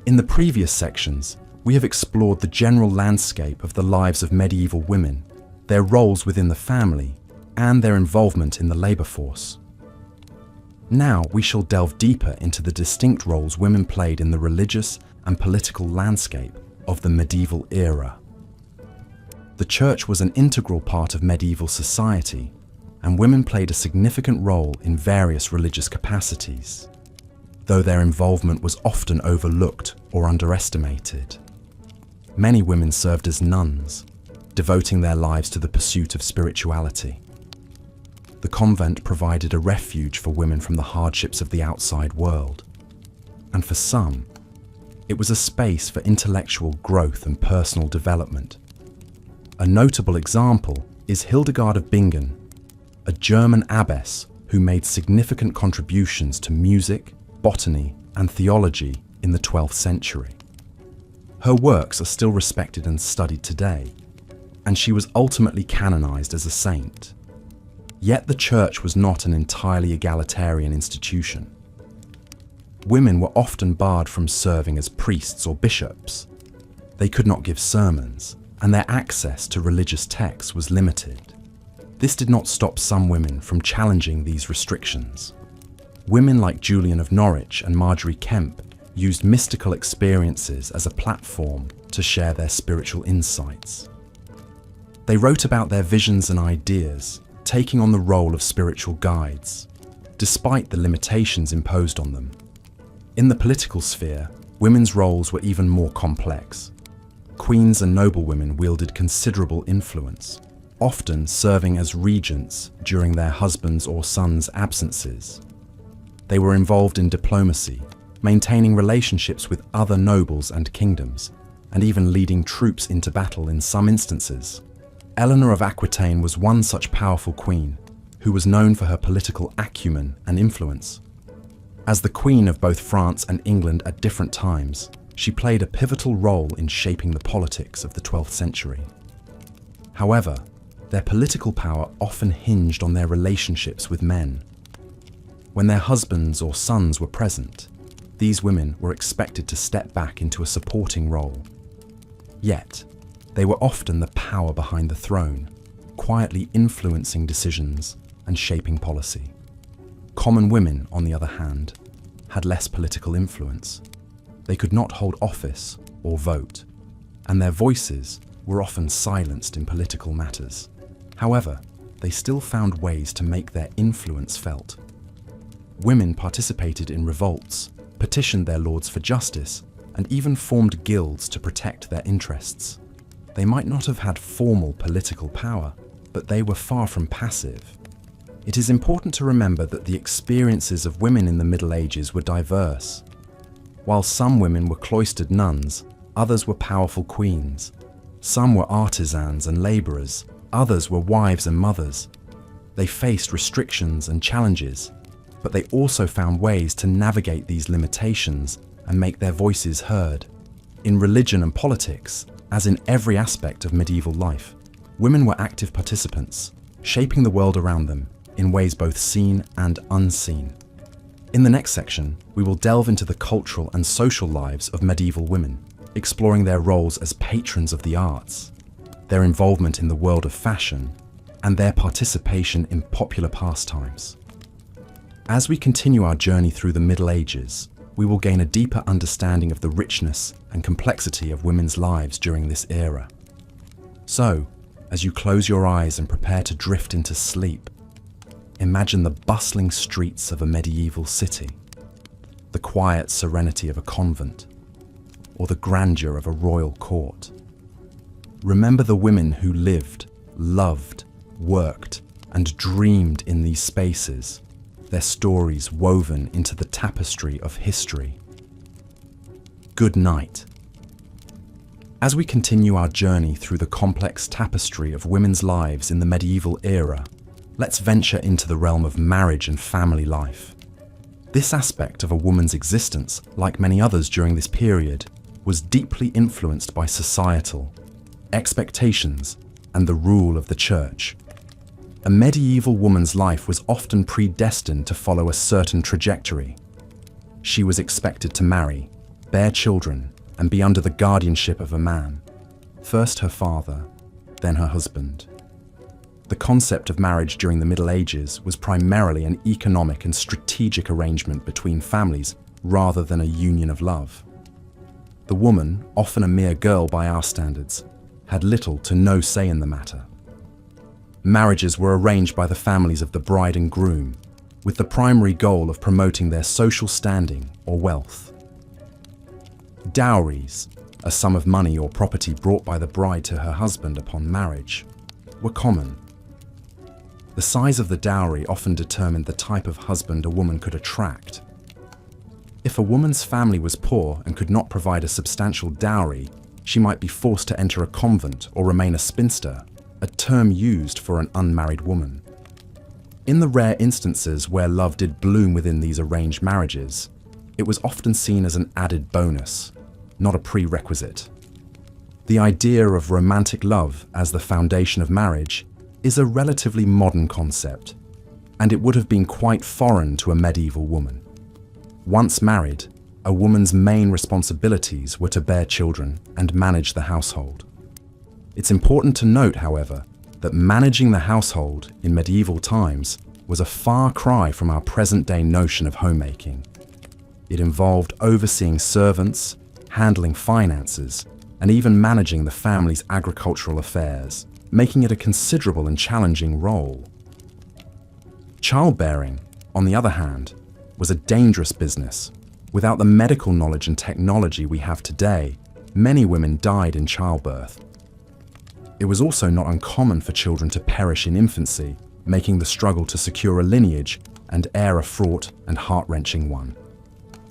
[SPEAKER 1] In the previous sections, we have explored the general landscape of the lives of medieval women, their roles within the family, and their involvement in the labor force. Now we shall delve deeper into the distinct roles women played in the religious and political landscape of the medieval era. The church was an integral part of medieval society, and women played a significant role in various religious capacities, though their involvement was often overlooked or underestimated. Many women served as nuns, devoting their lives to the pursuit of spirituality. The convent provided a refuge for women from the hardships of the outside world, and for some, it was a space for intellectual growth and personal development. A notable example is Hildegard of Bingen, a German abbess who made significant contributions to music, botany, and theology in the 12th century. Her works are still respected and studied today, and she was ultimately canonized as a saint. Yet the church was not an entirely egalitarian institution. Women were often barred from serving as priests or bishops. They could not give sermons, and their access to religious texts was limited. This did not stop some women from challenging these restrictions. Women like Julian of Norwich and Margery Kempe used mystical experiences as a platform to share their spiritual insights. They wrote about their visions and ideas, taking on the role of spiritual guides, despite the limitations imposed on them. In the political sphere, women's roles were even more complex. Queens and noblewomen wielded considerable influence, often serving as regents during their husbands' or sons' absences. They were involved in diplomacy, maintaining relationships with other nobles and kingdoms, and even leading troops into battle in some instances. Eleanor of Aquitaine was one such powerful queen, who was known for her political acumen and influence. As the queen of both France and England at different times, she played a pivotal role in shaping the politics of the 12th century. However, their political power often hinged on their relationships with men. When their husbands or sons were present, these women were expected to step back into a supporting role. Yet, they were often the power behind the throne, quietly influencing decisions and shaping policy. Common women, on the other hand, had less political influence. They could not hold office or vote, and their voices were often silenced in political matters. However, they still found ways to make their influence felt. Women participated in revolts, petitioned their lords for justice, and even formed guilds to protect their interests. They might not have had formal political power, but they were far from passive. It is important to remember that the experiences of women in the Middle Ages were diverse. While some women were cloistered nuns, others were powerful queens. Some were artisans and labourers, others were wives and mothers. They faced restrictions and challenges, but they also found ways to navigate these limitations and make their voices heard. In religion and politics, As in every aspect of medieval life, women were active participants, shaping the world around them in ways both seen and unseen. In the next section, we will delve into the cultural and social lives of medieval women, exploring their roles as patrons of the arts, their involvement in the world of fashion, and their participation in popular pastimes. As we continue our journey through the Middle Ages, we will gain a deeper understanding of the richness and complexity of women's lives during this era. So, as you close your eyes and prepare to drift into sleep, imagine the bustling streets of a medieval city, the quiet serenity of a convent, or the grandeur of a royal court. Remember the women who lived, loved, worked, and dreamed in these spaces, their stories woven into the tapestry of history. Good night. As we continue our journey through the complex tapestry of women's lives in the medieval era, let's venture into the realm of marriage and family life. This aspect of a woman's existence, like many others during this period, was deeply influenced by societal expectations and the rule of the church. A medieval woman's life was often predestined to follow a certain trajectory. She was expected to marry, bear children, and be under the guardianship of a man, first her father, then her husband. The concept of marriage during the Middle Ages was primarily an economic and strategic arrangement between families rather than a union of love. The woman, often a mere girl by our standards, had little to no say in the matter. Marriages were arranged by the families of the bride and groom, with the primary goal of promoting their social standing or wealth. Dowries, a sum of money or property brought by the bride to her husband upon marriage, were common. The size of the dowry often determined the type of husband a woman could attract. If a woman's family was poor and could not provide a substantial dowry, she might be forced to enter a convent or remain a spinster, a term used for an unmarried woman. In the rare instances where love did bloom within these arranged marriages, it was often seen as an added bonus, not a prerequisite. The idea of romantic love as the foundation of marriage is a relatively modern concept, and it would have been quite foreign to a medieval woman. Once married, a woman's main responsibilities were to bear children and manage the household. It's important to note, however, that managing the household in medieval times was a far cry from our present-day notion of homemaking. It involved overseeing servants, handling finances, and even managing the family's agricultural affairs, making it a considerable and challenging role. Childbearing, on the other hand, was a dangerous business. Without the medical knowledge and technology we have today, many women died in childbirth. It was also not uncommon for children to perish in infancy, making the struggle to secure a lineage and heir a fraught and heart-wrenching one.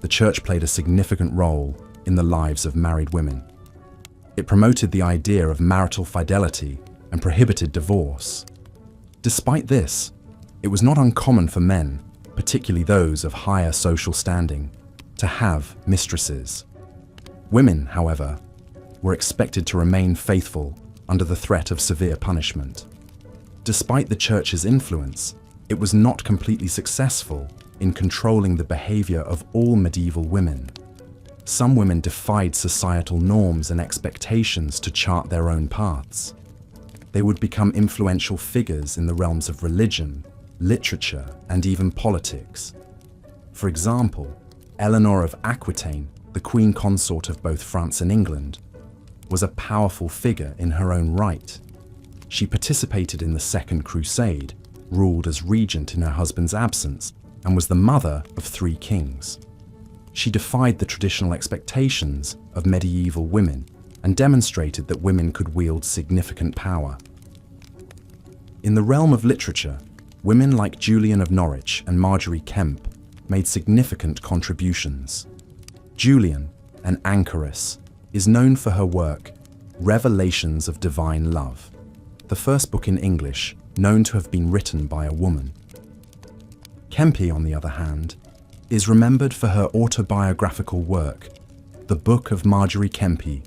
[SPEAKER 1] The church played a significant role in the lives of married women. It promoted the idea of marital fidelity and prohibited divorce. Despite this, it was not uncommon for men, particularly those of higher social standing, to have mistresses. Women, however, were expected to remain faithful under the threat of severe punishment. Despite the church's influence, it was not completely successful in controlling the behavior of all medieval women. Some women defied societal norms and expectations to chart their own paths. They would become influential figures in the realms of religion, literature, and even politics. For example, Eleanor of Aquitaine, the queen consort of both France and England, was a powerful figure in her own right. She participated in the Second Crusade, ruled as regent in her husband's absence, and was the mother of 3 kings. She defied the traditional expectations of medieval women and demonstrated that women could wield significant power. In the realm of literature, women like Julian of Norwich and Margery Kempe made significant contributions. Julian, an anchoress, is known for her work, Revelations of Divine Love, the first book in English known to have been written by a woman. Kempe, on the other hand, is remembered for her autobiographical work, The Book of Margery Kempe,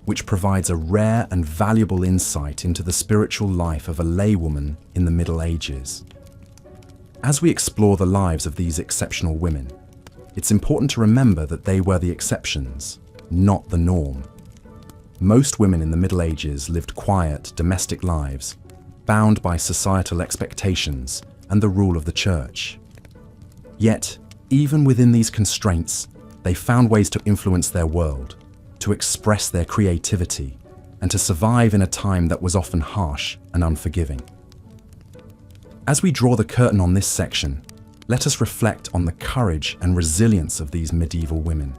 [SPEAKER 1] which provides a rare and valuable insight into the spiritual life of a laywoman in the Middle Ages. As we explore the lives of these exceptional women, it's important to remember that they were the exceptions, not the norm. Most women in the Middle Ages lived quiet, domestic lives, bound by societal expectations and the rule of the church. Yet, even within these constraints, they found ways to influence their world, to express their creativity, and to survive in a time that was often harsh and unforgiving. As we draw the curtain on this section, let us reflect on the courage and resilience of these medieval women.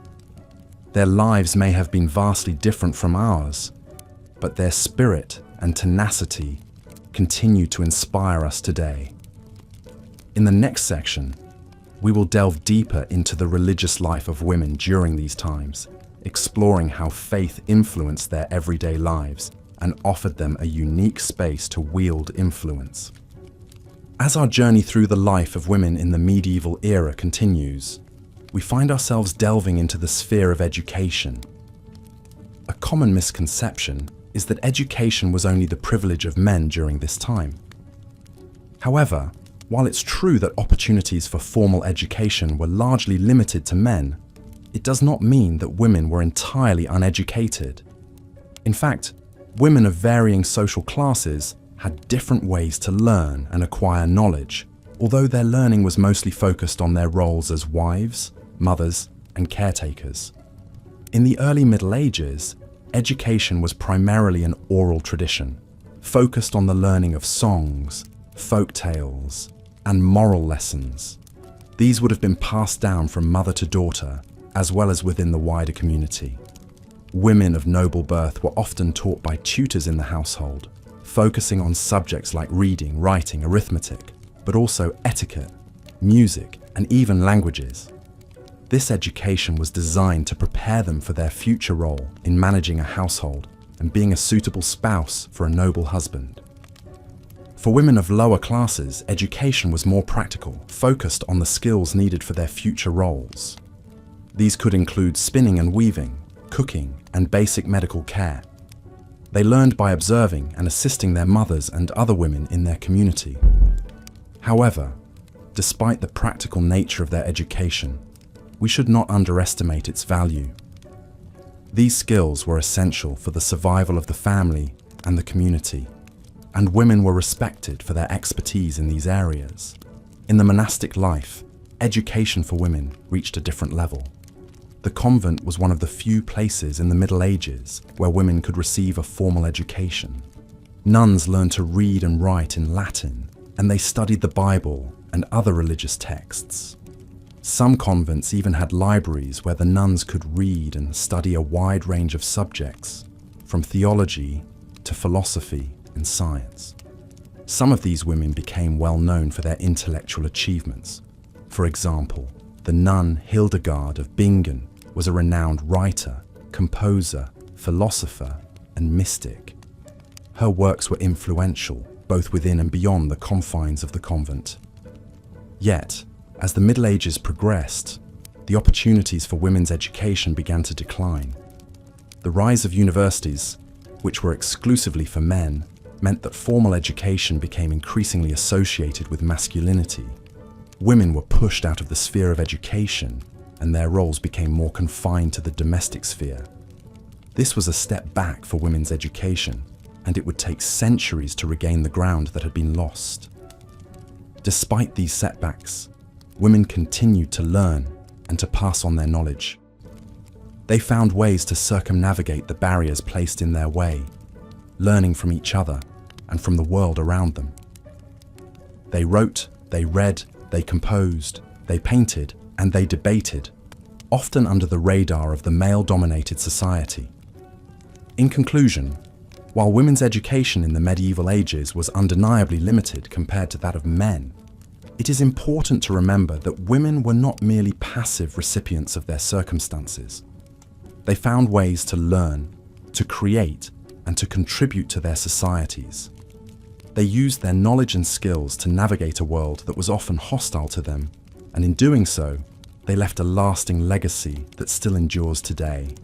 [SPEAKER 1] Their lives may have been vastly different from ours, but their spirit and tenacity continue to inspire us today. In the next section, we will delve deeper into the religious life of women during these times, exploring how faith influenced their everyday lives and offered them a unique space to wield influence. As our journey through the life of women in the medieval era continues, we find ourselves delving into the sphere of education. A common misconception is that education was only the privilege of men during this time. However, while it's true that opportunities for formal education were largely limited to men, it does not mean that women were entirely uneducated. In fact, women of varying social classes had different ways to learn and acquire knowledge, although their learning was mostly focused on their roles as wives, mothers, and caretakers. In the early Middle Ages, education was primarily an oral tradition, focused on the learning of songs, folk tales, and moral lessons. These would have been passed down from mother to daughter, as well as within the wider community. Women of noble birth were often taught by tutors in the household, focusing on subjects like reading, writing, arithmetic, but also etiquette, music, and even languages. This education was designed to prepare them for their future role in managing a household and being a suitable spouse for a noble husband. For women of lower classes, education was more practical, focused on the skills needed for their future roles. These could include spinning and weaving, cooking, and basic medical care. They learned by observing and assisting their mothers and other women in their community. However, despite the practical nature of their education, we should not underestimate its value. These skills were essential for the survival of the family and the community, and women were respected for their expertise in these areas. In the monastic life, education for women reached a different level. The convent was one of the few places in the Middle Ages where women could receive a formal education. Nuns learned to read and write in Latin, and they studied the Bible and other religious texts. Some convents even had libraries where the nuns could read and study a wide range of subjects, from theology to philosophy and science. Some of these women became well known for their intellectual achievements. For example, the nun Hildegard of Bingen was a renowned writer, composer, philosopher, and mystic. Her works were influential, both within and beyond the confines of the convent. Yet, as the Middle Ages progressed, the opportunities for women's education began to decline. The rise of universities, which were exclusively for men, meant that formal education became increasingly associated with masculinity. Women were pushed out of the sphere of education, and their roles became more confined to the domestic sphere. This was a step back for women's education, and it would take centuries to regain the ground that had been lost. Despite these setbacks, women continued to learn and to pass on their knowledge. They found ways to circumnavigate the barriers placed in their way, learning from each other and from the world around them. They wrote, they read, they composed, they painted, and they debated, often under the radar of the male-dominated society. In conclusion, while women's education in the medieval ages was undeniably limited compared to that of men, it is important to remember that women were not merely passive recipients of their circumstances. They found ways to learn, to create, and to contribute to their societies. They used their knowledge and skills to navigate a world that was often hostile to them, and in doing so, they left a lasting legacy that still endures today.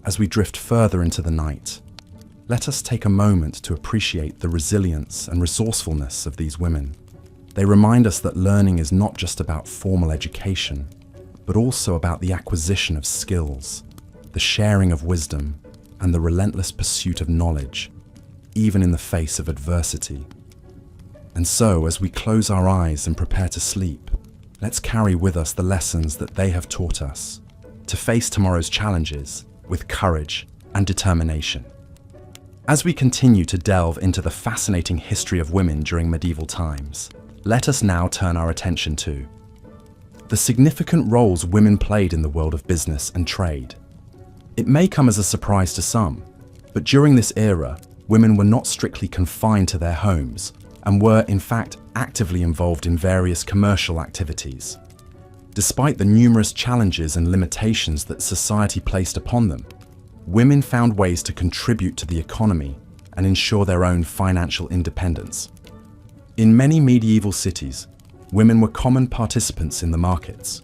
[SPEAKER 1] As we drift further into the night, let us take a moment to appreciate the resilience and resourcefulness of these women. They remind us that learning is not just about formal education, but also about the acquisition of skills, the sharing of wisdom, and the relentless pursuit of knowledge, even in the face of adversity. And so, as we close our eyes and prepare to sleep, let's carry with us the lessons that they have taught us to face tomorrow's challenges with courage and determination. As we continue to delve into the fascinating history of women during medieval times, let us now turn our attention to the significant roles women played in the world of business and trade. It may come as a surprise to some, but during this era, women were not strictly confined to their homes and were, in fact, actively involved in various commercial activities. Despite the numerous challenges and limitations that society placed upon them, women found ways to contribute to the economy and ensure their own financial independence. In many medieval cities, women were common participants in the markets.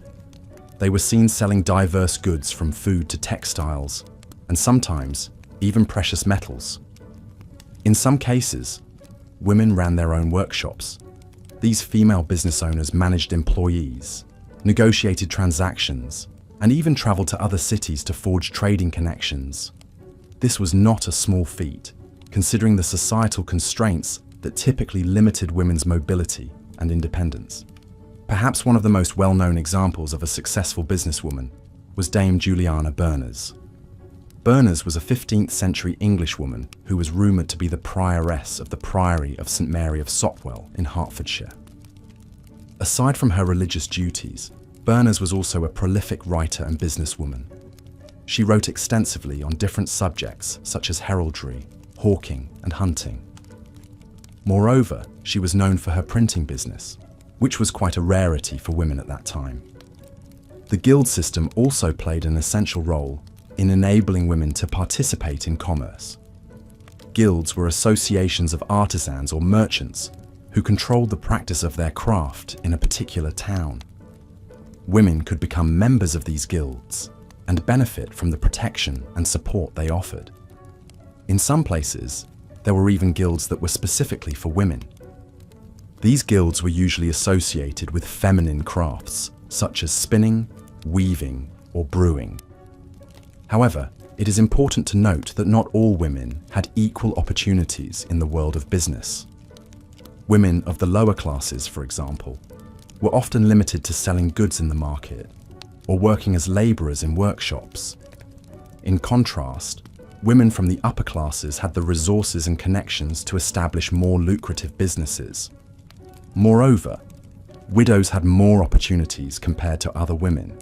[SPEAKER 1] They were seen selling diverse goods from food to textiles, and sometimes even precious metals. In some cases, women ran their own workshops. These female business owners managed employees, negotiated transactions, and even traveled to other cities to forge trading connections. This was not a small feat, considering the societal constraints that typically limited women's mobility and independence. Perhaps one of the most well-known examples of a successful businesswoman was Dame Juliana Berners. Berners was a 15th century Englishwoman who was rumoured to be the prioress of the Priory of St Mary of Sopwell in Hertfordshire. Aside from her religious duties, Berners was also a prolific writer and businesswoman. She wrote extensively on different subjects such as heraldry, hawking, and hunting. Moreover, she was known for her printing business, which was quite a rarity for women at that time. The guild system also played an essential role in enabling women to participate in commerce. Guilds were associations of artisans or merchants who controlled the practice of their craft in a particular town. Women could become members of these guilds and benefit from the protection and support they offered. In some places, there were even guilds that were specifically for women. These guilds were usually associated with feminine crafts, such as spinning, weaving, or brewing. However, it is important to note that not all women had equal opportunities in the world of business. Women of the lower classes, for example, were often limited to selling goods in the market or working as labourers in workshops. In contrast, women from the upper classes had the resources and connections to establish more lucrative businesses. Moreover, widows had more opportunities compared to other women.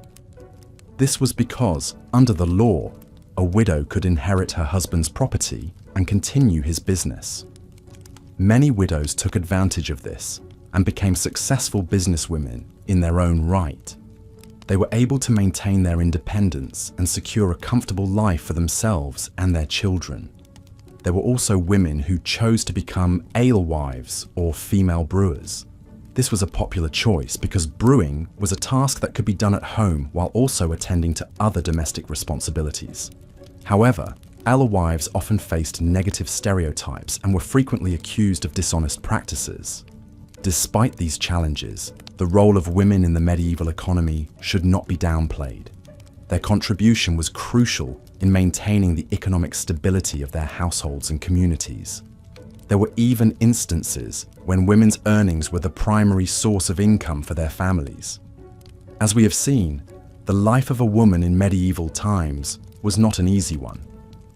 [SPEAKER 1] This was because, under the law, a widow could inherit her husband's property and continue his business. Many widows took advantage of this and became successful businesswomen in their own right. They were able to maintain their independence and secure a comfortable life for themselves and their children. There were also women who chose to become alewives or female brewers. This was a popular choice because brewing was a task that could be done at home while also attending to other domestic responsibilities. However, alewives often faced negative stereotypes and were frequently accused of dishonest practices. Despite these challenges, the role of women in the medieval economy should not be downplayed. Their contribution was crucial in maintaining the economic stability of their households and communities. There were even instances when women's earnings were the primary source of income for their families. As we have seen, the life of a woman in medieval times was not an easy one.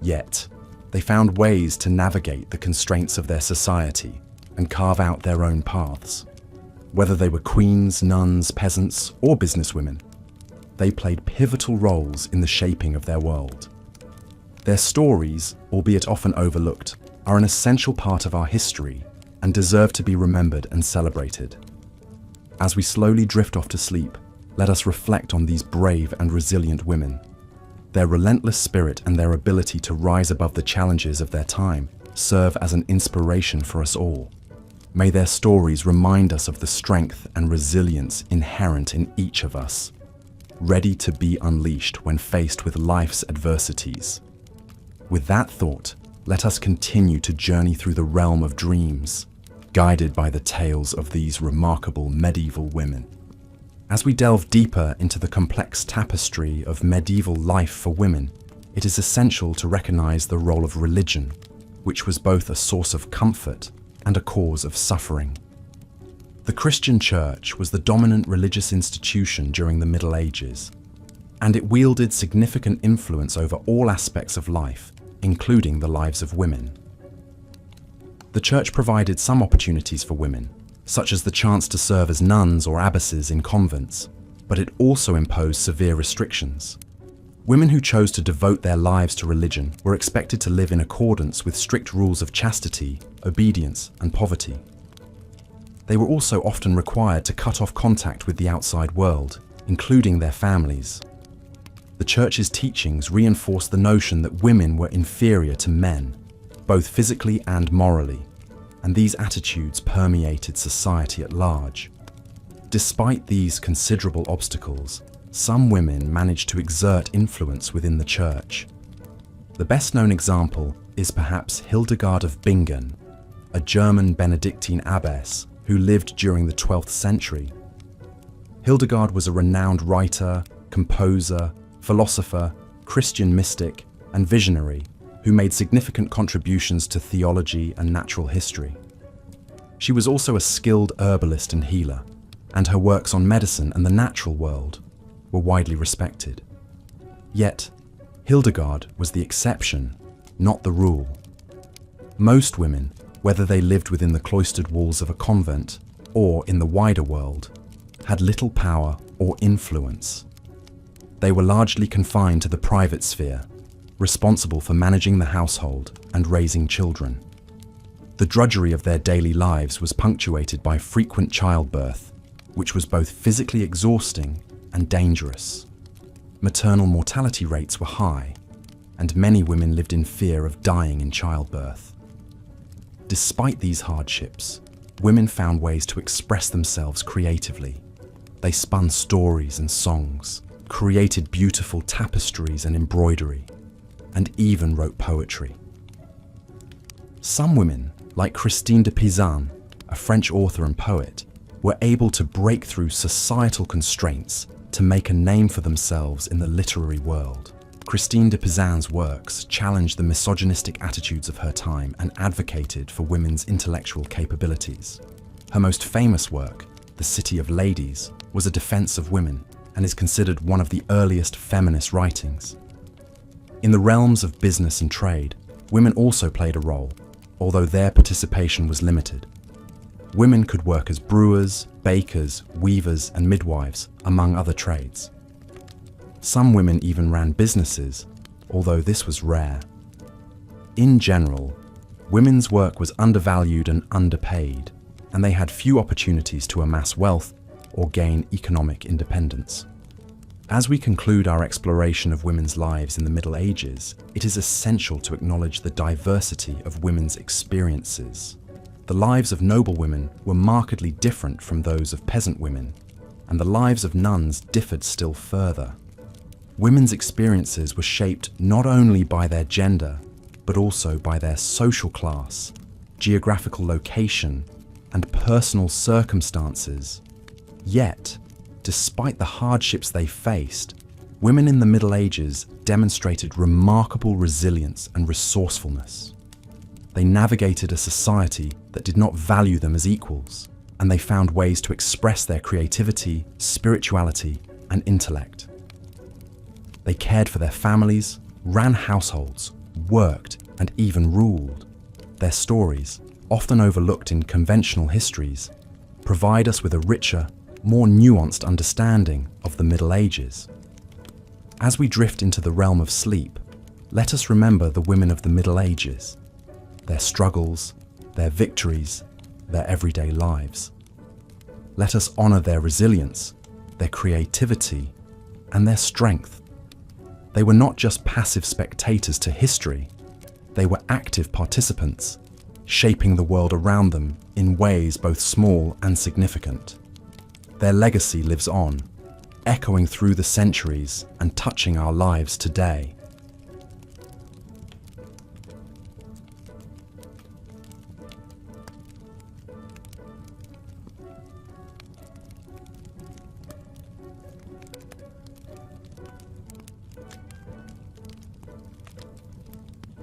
[SPEAKER 1] Yet, they found ways to navigate the constraints of their society and carve out their own paths. Whether they were queens, nuns, peasants, or businesswomen, they played pivotal roles in the shaping of their world. Their stories, albeit often overlooked, are an essential part of our history and deserve to be remembered and celebrated. As we slowly drift off to sleep, let us reflect on these brave and resilient women. Their relentless spirit and their ability to rise above the challenges of their time serve as an inspiration for us all. May their stories remind us of the strength and resilience inherent in each of us, ready to be unleashed when faced with life's adversities. With that thought, let us continue to journey through the realm of dreams, guided by the tales of these remarkable medieval women. As we delve deeper into the complex tapestry of medieval life for women, it is essential to recognize the role of religion, which was both a source of comfort and a cause of suffering. The Christian Church was the dominant religious institution during the Middle Ages, and it wielded significant influence over all aspects of life, including the lives of women. The Church provided some opportunities for women, such as the chance to serve as nuns or abbesses in convents, but it also imposed severe restrictions. Women who chose to devote their lives to religion were expected to live in accordance with strict rules of chastity, obedience, and poverty. They were also often required to cut off contact with the outside world, including their families. The Church's teachings reinforced the notion that women were inferior to men, both physically and morally, and these attitudes permeated society at large. Despite these considerable obstacles, some women managed to exert influence within the Church. The best-known example is perhaps Hildegard of Bingen, a German Benedictine abbess who lived during the 12th century. Hildegard was a renowned writer, composer, philosopher, Christian mystic, and visionary who made significant contributions to theology and natural history. She was also a skilled herbalist and healer, and her works on medicine and the natural world were widely respected. Yet, Hildegard was the exception, not the rule. Most women, whether they lived within the cloistered walls of a convent or in the wider world, had little power or influence. They were largely confined to the private sphere, responsible for managing the household and raising children. The drudgery of their daily lives was punctuated by frequent childbirth, which was both physically exhausting and dangerous. Maternal mortality rates were high, and many women lived in fear of dying in childbirth. Despite these hardships, women found ways to express themselves creatively. They spun stories and songs, created beautiful tapestries and embroidery, and even wrote poetry. Some women, like Christine de Pizan, a French author and poet, were able to break through societal constraints to make a name for themselves in the literary world. Christine de Pizan's works challenged the misogynistic attitudes of her time and advocated for women's intellectual capabilities. Her most famous work, The City of Ladies, was a defense of women and is considered one of the earliest feminist writings. In the realms of business and trade, women also played a role, although their participation was limited. Women could work as brewers, bakers, weavers, and midwives, among other trades. Some women even ran businesses, although this was rare. In general, women's work was undervalued and underpaid, and they had few opportunities to amass wealth or gain economic independence. As we conclude our exploration of women's lives in the Middle Ages, it is essential to acknowledge the diversity of women's experiences. The lives of noble women were markedly different from those of peasant women, and the lives of nuns differed still further. Women's experiences were shaped not only by their gender, but also by their social class, geographical location, and personal circumstances. Yet, despite the hardships they faced, women in the Middle Ages demonstrated remarkable resilience and resourcefulness. They navigated a society that did not value them as equals, and they found ways to express their creativity, spirituality, and intellect. They cared for their families, ran households, worked, and even ruled. Their stories, often overlooked in conventional histories, provide us with a richer, more nuanced understanding of the Middle Ages. As we drift into the realm of sleep, let us remember the women of the Middle Ages, their struggles, their victories, their everyday lives. Let us honor their resilience, their creativity, and their strength. They were not just passive spectators to history, they were active participants, shaping the world around them in ways both small and significant. Their legacy lives on, echoing through the centuries and touching our lives today.